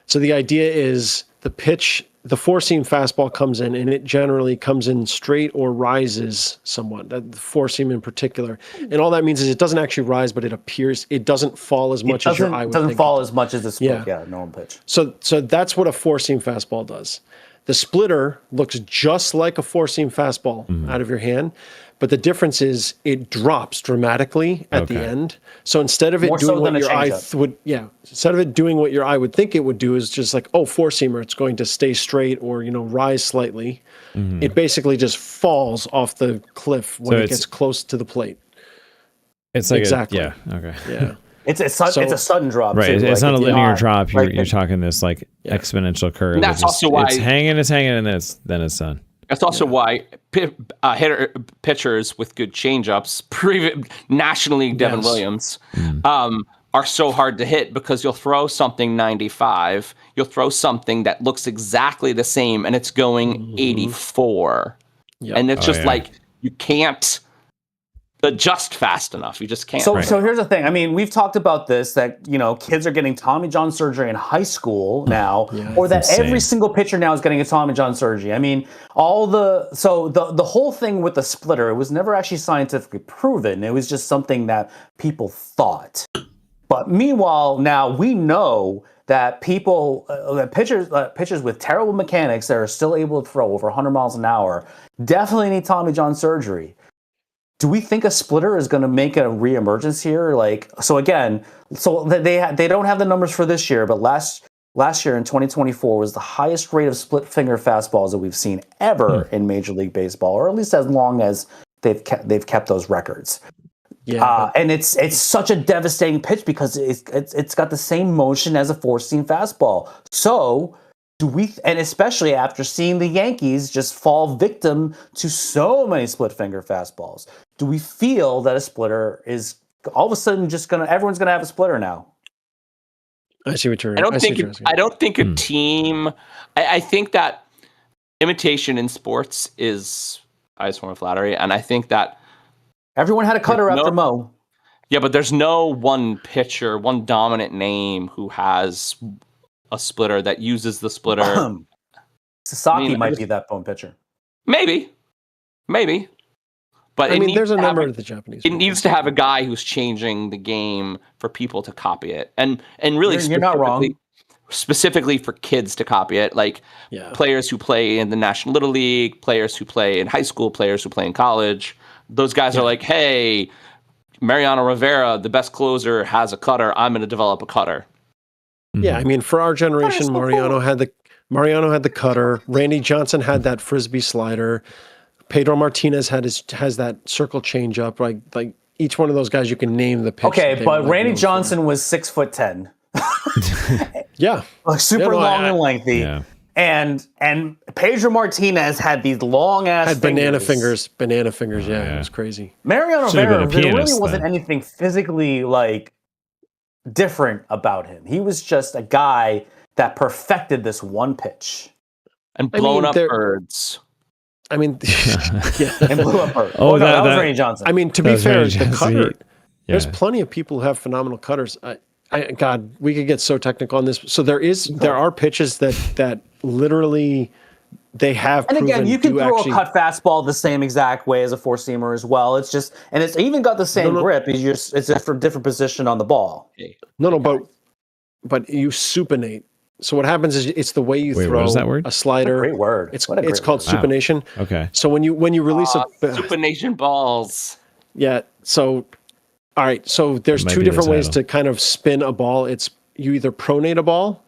So the idea is the four-seam fastball comes in, and it generally comes in straight or rises somewhat, the four-seam in particular. And all that means is it doesn't actually rise, but it doesn't fall as much as your eye would think. It doesn't fall as much as the split, normal pitch. So that's what a four-seam fastball does. The splitter looks just like a four-seam fastball out of your hand, but the difference is it drops dramatically at the end. So instead of it doing what your eye instead of it doing what your eye would think it would do, is just like, four-seamer, it's going to stay straight or rise slightly. It basically just falls off the cliff when it gets close to the plate. It's like yeah. It's a sudden drop, right? too. It's not a linear drop. You're talking this like exponential curve. And that's also why it's hanging, and then it's done. That's also why pitchers with good changeups, National League Devin Williams, are so hard to hit, because you'll throw something 95, you'll throw something that looks exactly the same, and it's going 84, and it's just like you can't adjust fast enough. You just can't. So here's the thing. I mean, we've talked about this, that kids are getting Tommy John surgery in high school now, or that every single pitcher now is getting a Tommy John surgery. I mean, the whole thing with the splitter, it was never actually scientifically proven. It was just something that people thought. But meanwhile, now we know that pitchers with terrible mechanics that are still able to throw over 100 miles an hour definitely need Tommy John surgery. Do we think a splitter is going to make a reemergence here? They don't have the numbers for this year, but last year in 2024 was the highest rate of split finger fastballs that we've seen ever in Major League Baseball, or at least as long as they've kept those records. And it's such a devastating pitch because it's got the same motion as a four-seam fastball. So and especially after seeing the Yankees just fall victim to so many split finger fastballs, do we feel that a splitter is all of a sudden everyone's gonna have a splitter now? I see what you're. I don't think a team. I think that imitation in sports is highest form of flattery, and I think that everyone had a cutter after Mo. Yeah, but there's no one pitcher, one dominant name who has a splitter that uses the splitter. Sasaki might be that phone pitcher. Maybe. But there's a number of the Japanese. It needs to have a guy who's changing the game for people to copy it, and really, you're not wrong. Specifically for kids to copy it, like players who play in the National Little League, players who play in high school, players who play in college. Those guys are like, hey, Mariano Rivera, the best closer, has a cutter. I'm going to develop a cutter. Yeah, I mean, for our generation, Mariano had the cutter. Randy Johnson had that frisbee slider. Pedro Martinez has that circle changeup. Like each one of those guys, you can name the pitch. Okay, but Randy Johnson was 6'10". Super long and lengthy. Yeah. And Pedro Martinez had these long ass banana fingers. It was crazy. Mariano Rivera, there really wasn't anything physically different about him. He was just a guy that perfected this one pitch and blown up birds. And blew up birds. That was Randy Johnson. I mean, to be fair, the cutter. There's plenty of people who have phenomenal cutters. God, we could get so technical on this. So there are pitches that literally they have. And again, you can throw a cut fastball the same exact way as a four seamer as well. It's just, and it's even got the same grip. It's just for a different position on the ball. But you supinate. So what happens is it's the way you throw what is that word? A slider. What a great word. It's called supination. Wow. Okay. So when you release supination balls. Yeah. So all right. So there's two different ways to kind of spin a ball. It's you either pronate a ball.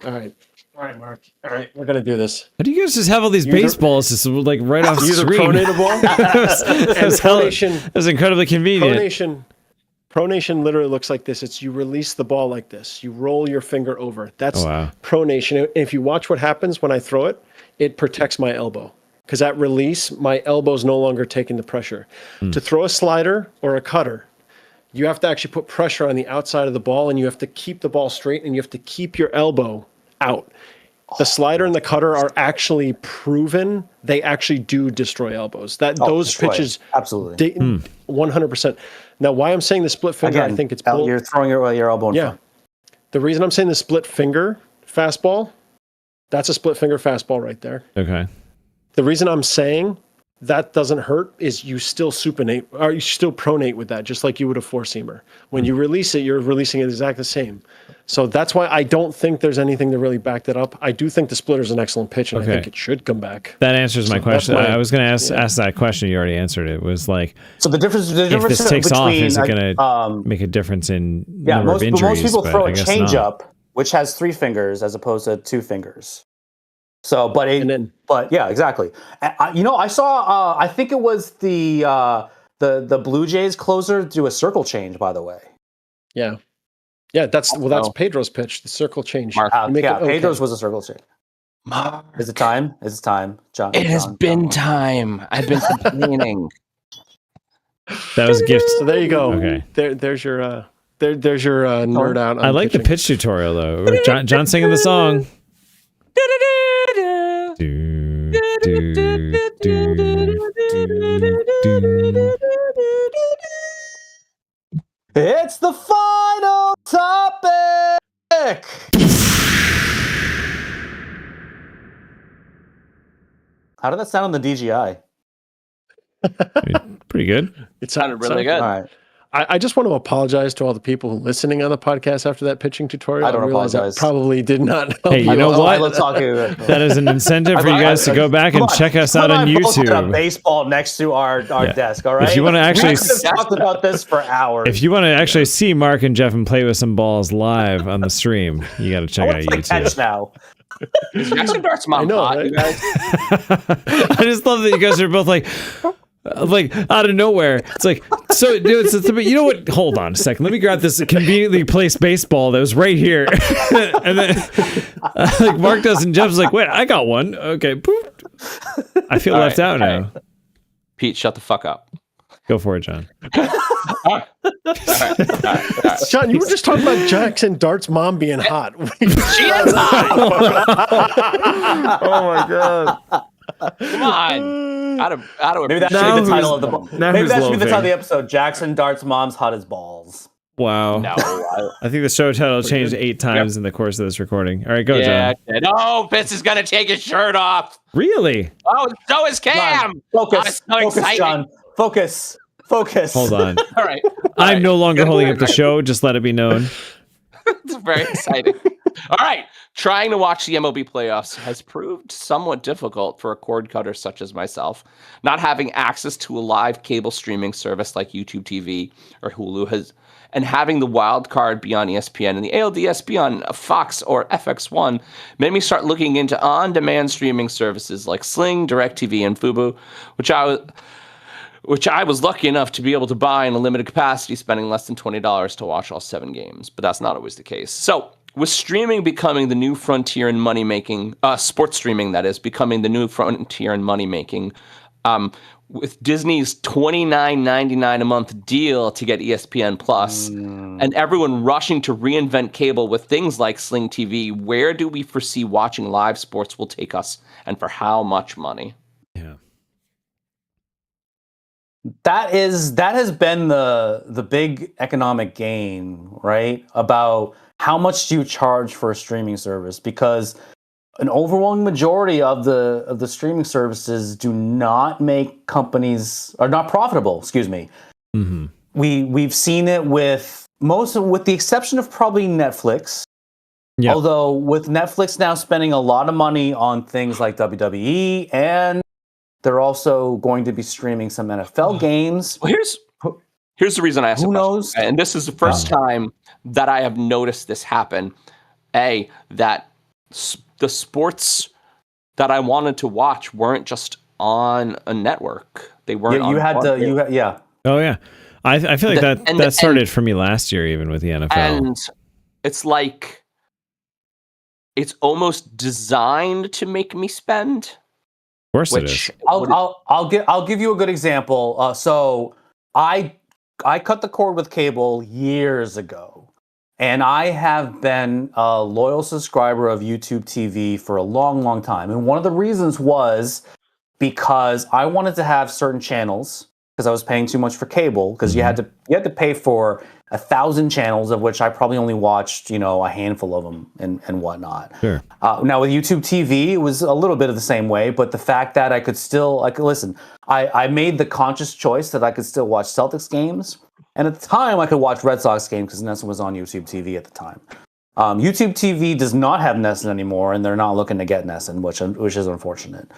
All right, Mark. All right, we're gonna do this. How do you guys just have all these baseballs just right off the screen? Pronate a ball. That's incredibly convenient. Pronation literally looks like this. It's you release the ball like this. You roll your finger over. That's pronation. And if you watch what happens when I throw it, it protects my elbow. Because at release, my elbow's no longer taking the pressure. To throw a slider or a cutter, you have to actually put pressure on the outside of the ball, and you have to keep the ball straight, and you have to keep your elbow out. The slider and the cutter are actually proven. They actually do destroy elbows. Those destroy it. pitches, Absolutely. 100%. Now, why I'm saying the split finger, Again, I think it's you're throwing your elbow in front. The reason I'm saying the split finger fastball, that's a split finger fastball right there. Okay. The reason I'm saying that doesn't hurt is you still supinate, or you still pronate with that, just like you would a four-seamer. When you release it, you're releasing it exactly the same. So that's why I don't think there's anything to really back that up. I do think the splitter is an excellent pitch, and I think it should come back. That answers my question. I was going to ask that question. You already answered it. It was like, so the difference if this takes between, off, is it going to make a difference in number of injuries? Most people throw a change not. up, which has 3 fingers as opposed to 2 fingers. So, but yeah, exactly. I saw. I think it was the Blue Jays closer do a circle change. By the way. Yeah, that's Pedro's pitch, the circle change. Pedro's was a circle change. Is it time? John? It has been time. I've been complaining. That was a gift. So there you go. Okay. There's your nerd out. I like pitching. the pitch tutorial though. John singing the song. It's the final topic. How did that sound on the DGI? Pretty good. It sounded really good. All right. I just want to apologize to all the people listening on the podcast after that pitching tutorial. I don't realize apologize. I probably did not help Hey, you know what? That is an incentive for you guys to go back and check us out on YouTube. A baseball next to our desk. All right. If you want to actually talk about this for hours. If you want to actually see Mark and Jefim play with some balls live on the stream, you got to check out YouTube. Catch now. Is Jackson Dart's mom hot, right? you guys? I just love that you guys are both like out of nowhere. It's like, so dude, you know what? Hold on a second. Let me grab this conveniently placed baseball that was right here. And then like Mark does, and Jeff's like, wait, I got one. Okay. Poof. I feel left out now. Pete, shut the fuck up. Go for it, John. All right. John, you were just talking about Jackson Dart's mom being hot. She is hot. Oh my god. Come on. Maybe that should be the title of the maybe that should be the title of the episode. Jackson Dart's mom's hot as balls. Wow. No. I think the show title changed 8 times in the course of this recording. All right, go, John. No, Vince is gonna take his shirt off. Really? Oh, so is Cam. John, focus, John. Focus. Hold on. All right. I'm no longer holding up the show. Just let it be known. It's very exciting. All right. Trying to watch the MLB playoffs has proved somewhat difficult for a cord cutter such as myself. Not having access to a live cable streaming service like YouTube TV or Hulu and having the wild card be on ESPN and the ALDS be on Fox or FX1 made me start looking into on-demand streaming services like Sling, DirecTV, and Fubo, which I was lucky enough to be able to buy in a limited capacity, spending less than $20 to watch all 7 games. But that's not always the case. So, with streaming becoming the new frontier in money-making, sports streaming, that is, becoming the new frontier in money-making, with Disney's $29.99 a month deal to get ESPN Plus, and everyone rushing to reinvent cable with things like Sling TV, where do we foresee watching live sports will take us, and for how much money? Yeah. That has been the big economic gain, right? About how much do you charge for a streaming service? Because an overwhelming majority of the streaming services do not make companies are not profitable. Excuse me. Mm-hmm. We've seen it with the exception of probably Netflix. Yep. Although with Netflix now spending a lot of money on things like WWE, and they're also going to be streaming some NFL games. Well, here's the reason I asked. Who knows? And this is the first time that I have noticed this happen. That the sports that I wanted to watch weren't just on a network. They weren't. Yeah. Oh yeah. I feel like that started for me last year, even with the NFL. And it's like it's almost designed to make me spend. Of course it is. I'll give you a good example. So I cut the cord with cable years ago. And I have been a loyal subscriber of YouTube TV for a long, long time. And one of the reasons was because I wanted to have certain channels because I was paying too much for cable because you had to pay for 1,000 channels, of which I probably only watched, a handful of them and whatnot. Sure. Now with YouTube TV, it was a little bit of the same way, but the fact that I could still, listen, I made the conscious choice that I could still watch Celtics games. And at the time, I could watch Red Sox games because NESN was on YouTube TV at the time. YouTube TV does not have NESN anymore, and they're not looking to get NESN, which is unfortunate.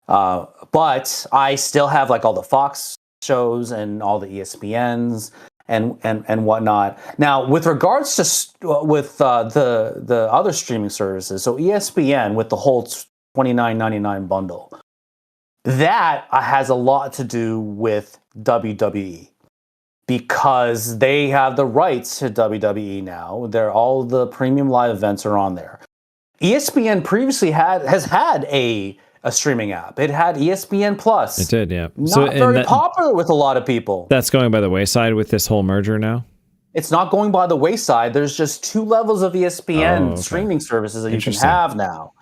But I still have all the Fox shows and all the ESPNs and whatnot. Now, with regards to the other streaming services, so ESPN with the whole $29.99 bundle, that has a lot to do with WWE. Because they have the rights to WWE now. All the premium live events are on there. ESPN previously has had a streaming app. It had ESPN Plus. It did, yeah. Not very popular with a lot of people. That's going by the wayside with this whole merger now? It's not going by the wayside. There's just 2 levels of ESPN streaming services that you can have now.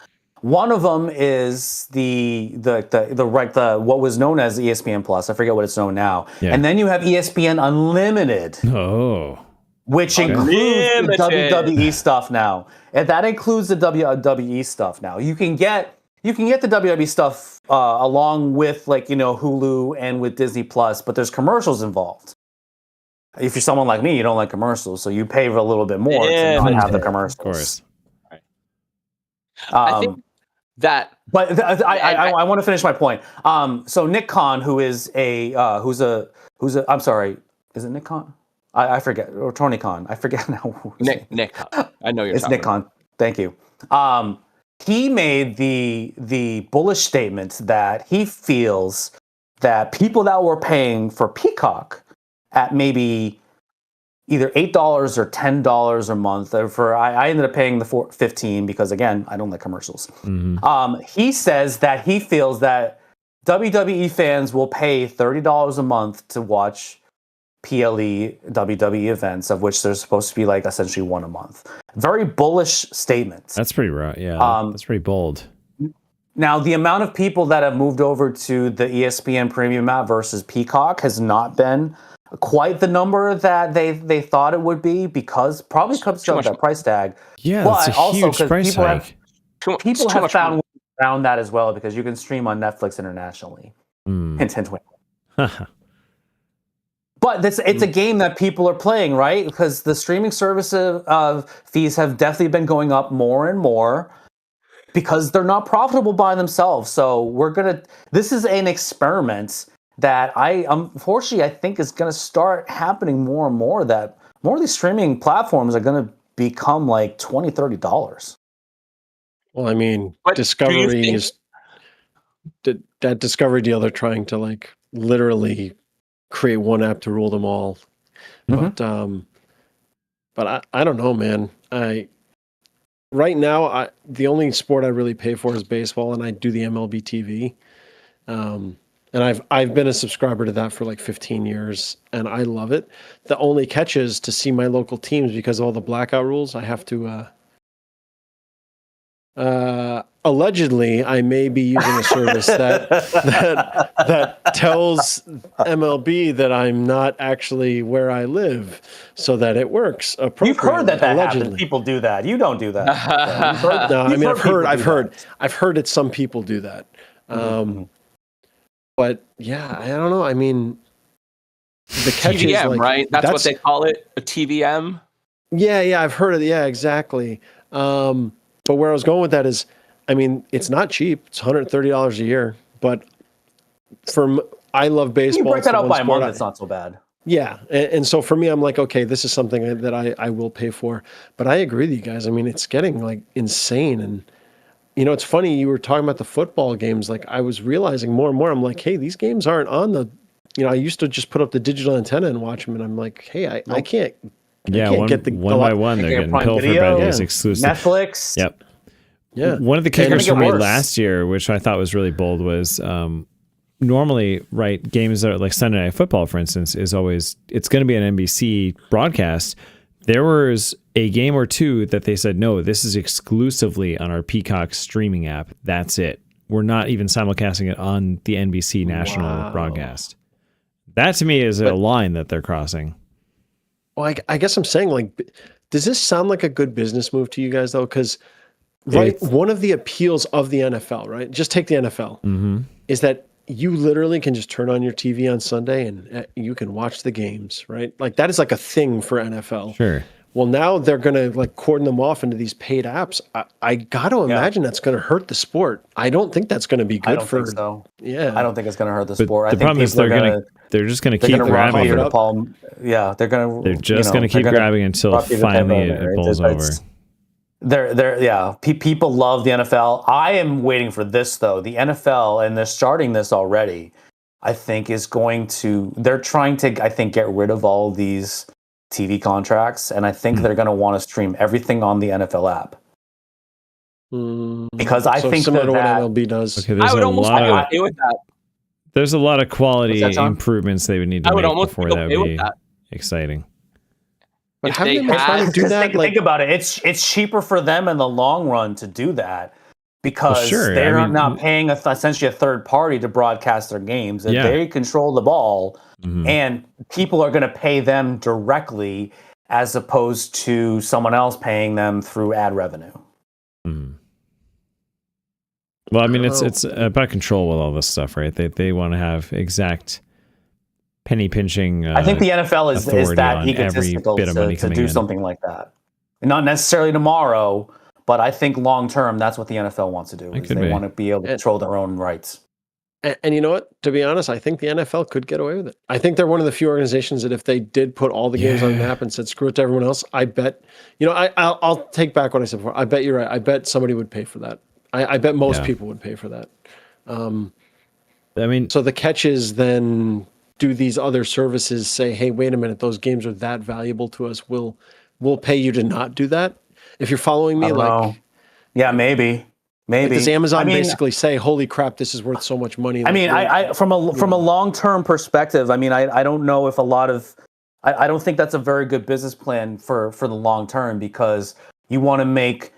One of them is the what was known as ESPN Plus. I forget what it's known now. Yeah. And then you have ESPN Unlimited. Which includes the WWE stuff now. And that includes the WWE stuff now. You can get the WWE stuff along with Hulu and with Disney Plus, but there's commercials involved. If you're someone like me, you don't like commercials, so you pay a little bit more to not have the commercials. Of course. I think that, but I want to finish my point. So Nick Khan, who is who's a I'm sorry, is it Nick Khan? I forget, or Tony Khan. I forget now. Nick Khan. I know it's Nick Khan. Thank you. He made the bullish statement that he feels that people that were paying for Peacock at maybe either $8 or $10 a month. I ended up paying the $15 because, again, I don't like commercials. He says that he feels that WWE fans will pay $30 a month to watch PLE WWE events, of which there's supposed to be essentially one a month. Very bullish statement. That's pretty right. Yeah, that's pretty bold. Now, the amount of people that have moved over to the ESPN Premium app versus Peacock has not been quite the number that they thought it would be, because probably comes down to that price tag. Yeah, that's a huge price hike. People have found around that as well, because you can stream on Netflix internationally. Hint, hint, wink. But it's a game that people are playing, right? Because the streaming service fees have definitely been going up more and more because they're not profitable by themselves. So this is an experiment that unfortunately I think is going to start happening more and more, that more of these streaming platforms are going to become $20, $30. Well, I mean, Discovery is that Discovery deal. They're trying to literally create one app to rule them all. But I don't know, man. Right now, the only sport I really pay for is baseball, and I do the MLB TV. And I've been a subscriber to that for 15 years, and I love it. The only catch is to see my local teams, because of all the blackout rules. I have to. Allegedly, I may be using a service that tells MLB that I'm not actually where I live, so that it works appropriately. You've heard that happens. People do that. You don't do that. I've heard that some people do that. But yeah, I don't know. I mean, the catch TVM, is right? That's what they call it, a TVM. Yeah, I've heard of it. Yeah, exactly. But where I was going with that is, I mean, it's not cheap. It's $130 a year. But I love baseball. You break that out by a month, it's not so bad. Yeah, and so for me, I'm okay, this is something that I will pay for. But I agree with you guys. I mean, it's getting insane. And it's funny, you were talking about the football games. I was realizing more and more, I'm hey, these games aren't on the, I used to just put up the digital antenna and watch them, and I'm hey, I can't. Yeah, one by one, they're getting pilfered by these exclusive Netflix. Yep. Yeah. One of the kickers for me last year, which I thought was really bold, was normally, right, games that are like Sunday Night Football, for instance, it's going to be an NBC broadcast. there was a game or two that they said, no, this is exclusively on our Peacock streaming app. That's it. We're not even simulcasting it on the NBC national broadcast. That to me is a line that they're crossing. Well, I guess I'm saying, like, does this sound like a good business move to you guys, though? Because, right, one of the appeals of the NFL, right? Just take the NFL, is that you literally can just turn on your TV on Sunday and you can watch the games, right? Like, that is like a thing for NFL. Sure. Well, now they're going to like cordon them off into these paid apps. I got to imagine that's going to hurt the sport. I don't think that's going to be good I don't think so. Yeah. I don't think it's going to hurt the But sport. the problem is they're just going to keep grabbing it. Yeah, They're just going to keep grabbing until finally it pulls over. People love the NFL. I am waiting for this though. The NFL, and they're starting this already, I think they're trying to, I think, get rid of all these TV contracts, and I think they're going to want to stream everything on the NFL app. Because I think similar to what MLB does. Okay, I would almost agree with that. There's a lot of quality improvements they would need to make before that would be exciting. But haven't they been trying to do that? Think about it. It's cheaper for them in the long run to do that because they're not paying essentially a third party to broadcast their games. They control the ball, and people are going to pay them directly as opposed to someone else paying them through ad revenue. Well, I mean, it's about control with all this stuff, right? They want to have exact penny pinching. I think the NFL is that egotistical to do something like that. Not necessarily tomorrow, but I think long term, that's what the NFL wants to do. They want to be able to control their own rights. And you know what? To be honest, I think the NFL could get away with it. I think they're one of the few organizations that if they did put all the games on an app and said screw it to everyone else, I bet. I'll take back what I said before. I bet you're right. I bet somebody would pay for that. I bet most people would pay for that. So the catch is then, do these other services say, hey, wait a minute, those games are that valuable to us, we'll pay you to not do that? If you're following me, yeah, maybe. Does Amazon basically say, holy crap, this is worth so much money? From a long-term perspective, I don't know if I don't think that's a very good business plan for the long term, because you want to make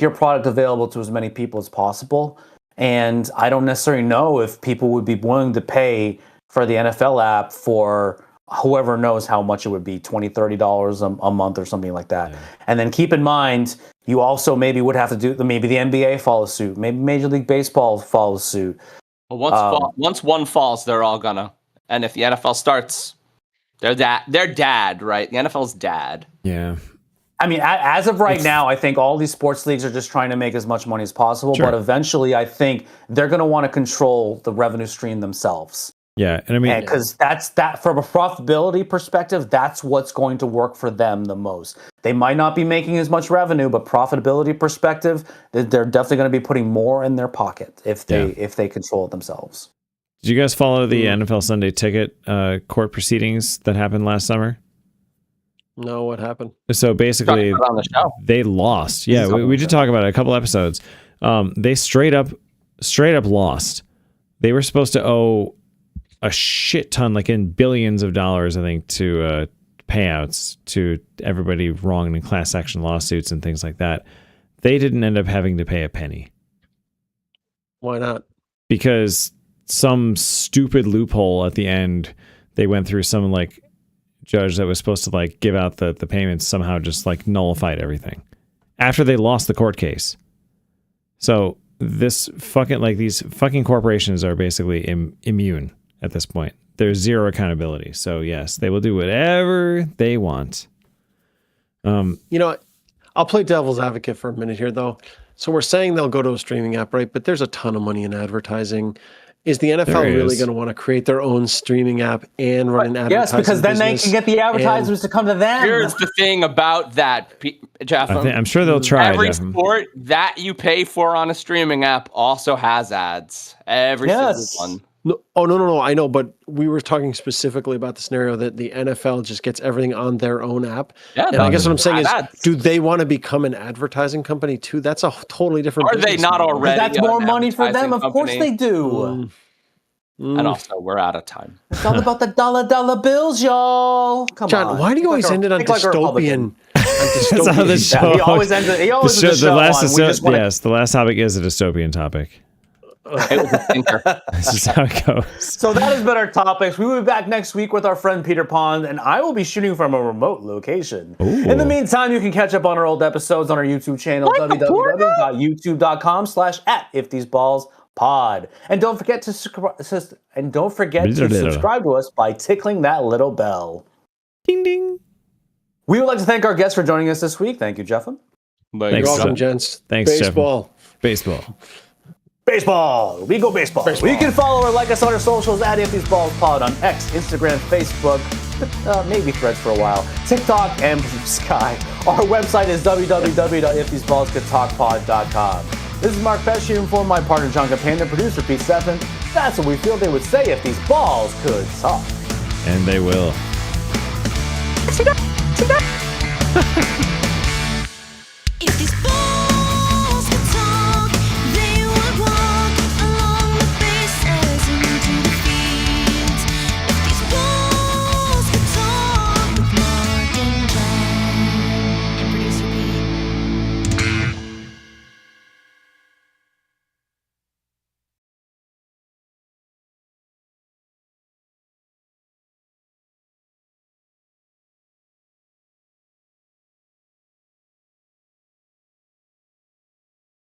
your product available to as many people as possible. And I don't necessarily know if people would be willing to pay for the NFL app for whoever knows how much it would be, $20, $30 a month or something like that. Yeah. And then keep in mind, you also maybe would have to do, maybe the NBA follows suit, maybe Major League Baseball follows suit. Well, once one falls, they're all gonna. And if the NFL starts, they're dad, right? The NFL's dad. Yeah. As of right now, I think all these sports leagues are just trying to make as much money as possible. Sure. But eventually, I think they're going to want to control the revenue stream themselves. Yeah, and because that's from a profitability perspective, that's what's going to work for them the most. They might not be making as much revenue, but profitability perspective, they're definitely going to be putting more in their pocket if they control it themselves. Did you guys follow the NFL Sunday Ticket court proceedings that happened last summer? No, what happened? So basically, they lost. Yeah, we did talk about it a couple episodes. They straight up lost. They were supposed to owe a shit ton, like in billions of dollars, I think, to payouts to everybody wronged in class action lawsuits and things like that. They didn't end up having to pay a penny. Why not? Because some stupid loophole at the end, they went through some like judge that was supposed to like give out the payments, somehow just like nullified everything after they lost the court case. So these fucking corporations are basically immune at this point. There's zero accountability. So yes, they will do whatever they want. I'll play devil's advocate for a minute here though. So we're saying they'll go to a streaming app, right? But there's a ton of money in advertising. Is the NFL really going to want to create their own streaming app and run an advertising Yes, because then they can get the advertisers to come to them. Here's the thing about that, Jeff. I'm sure they'll try. Every sport that you pay for on a streaming app also has ads. Every single one. No. I know, but we were talking specifically about the scenario that the NFL just gets everything on their own app. Yeah, and I guess what I'm saying is, do they want to become an advertising company too? That's a totally different. Are they not already? That's more money for them. Of course they do. And also, we're out of time. It's all about the dollar bills, y'all. Come John, on. why do you always end it on think like a Republican. dystopian? That's how the show. Yeah, he always ends it. He always ends the show on. We just wanna- Yes, the last topic is a dystopian topic. It was a thinker. This is how it goes. So that has been our topics. We will be back next week with our friend Peter Pond, and I will be shooting from a remote location. Ooh. In the meantime, you can catch up on our old episodes on our YouTube channel, www.youtube.com/@iftheseballspod. And don't forget to subscribe to us by tickling that little bell. Ding ding. We would like to thank our guests for joining us this week. Thank you, Jefim. But Thanks, You're welcome, John. gents. Thanks, Jeff. Baseball. Baseball. Baseball. We go baseball. You can follow or like us on our socials at If These Balls Pod on X, Instagram, Facebook, maybe Threads for a while, TikTok, and Blue Sky. Our website is www.iftheseballscoulddtalkpod.com. This is Mark Pescium for my partner John Companion, producer Pete Stephan. That's what we feel they would say if these balls could talk. And they will.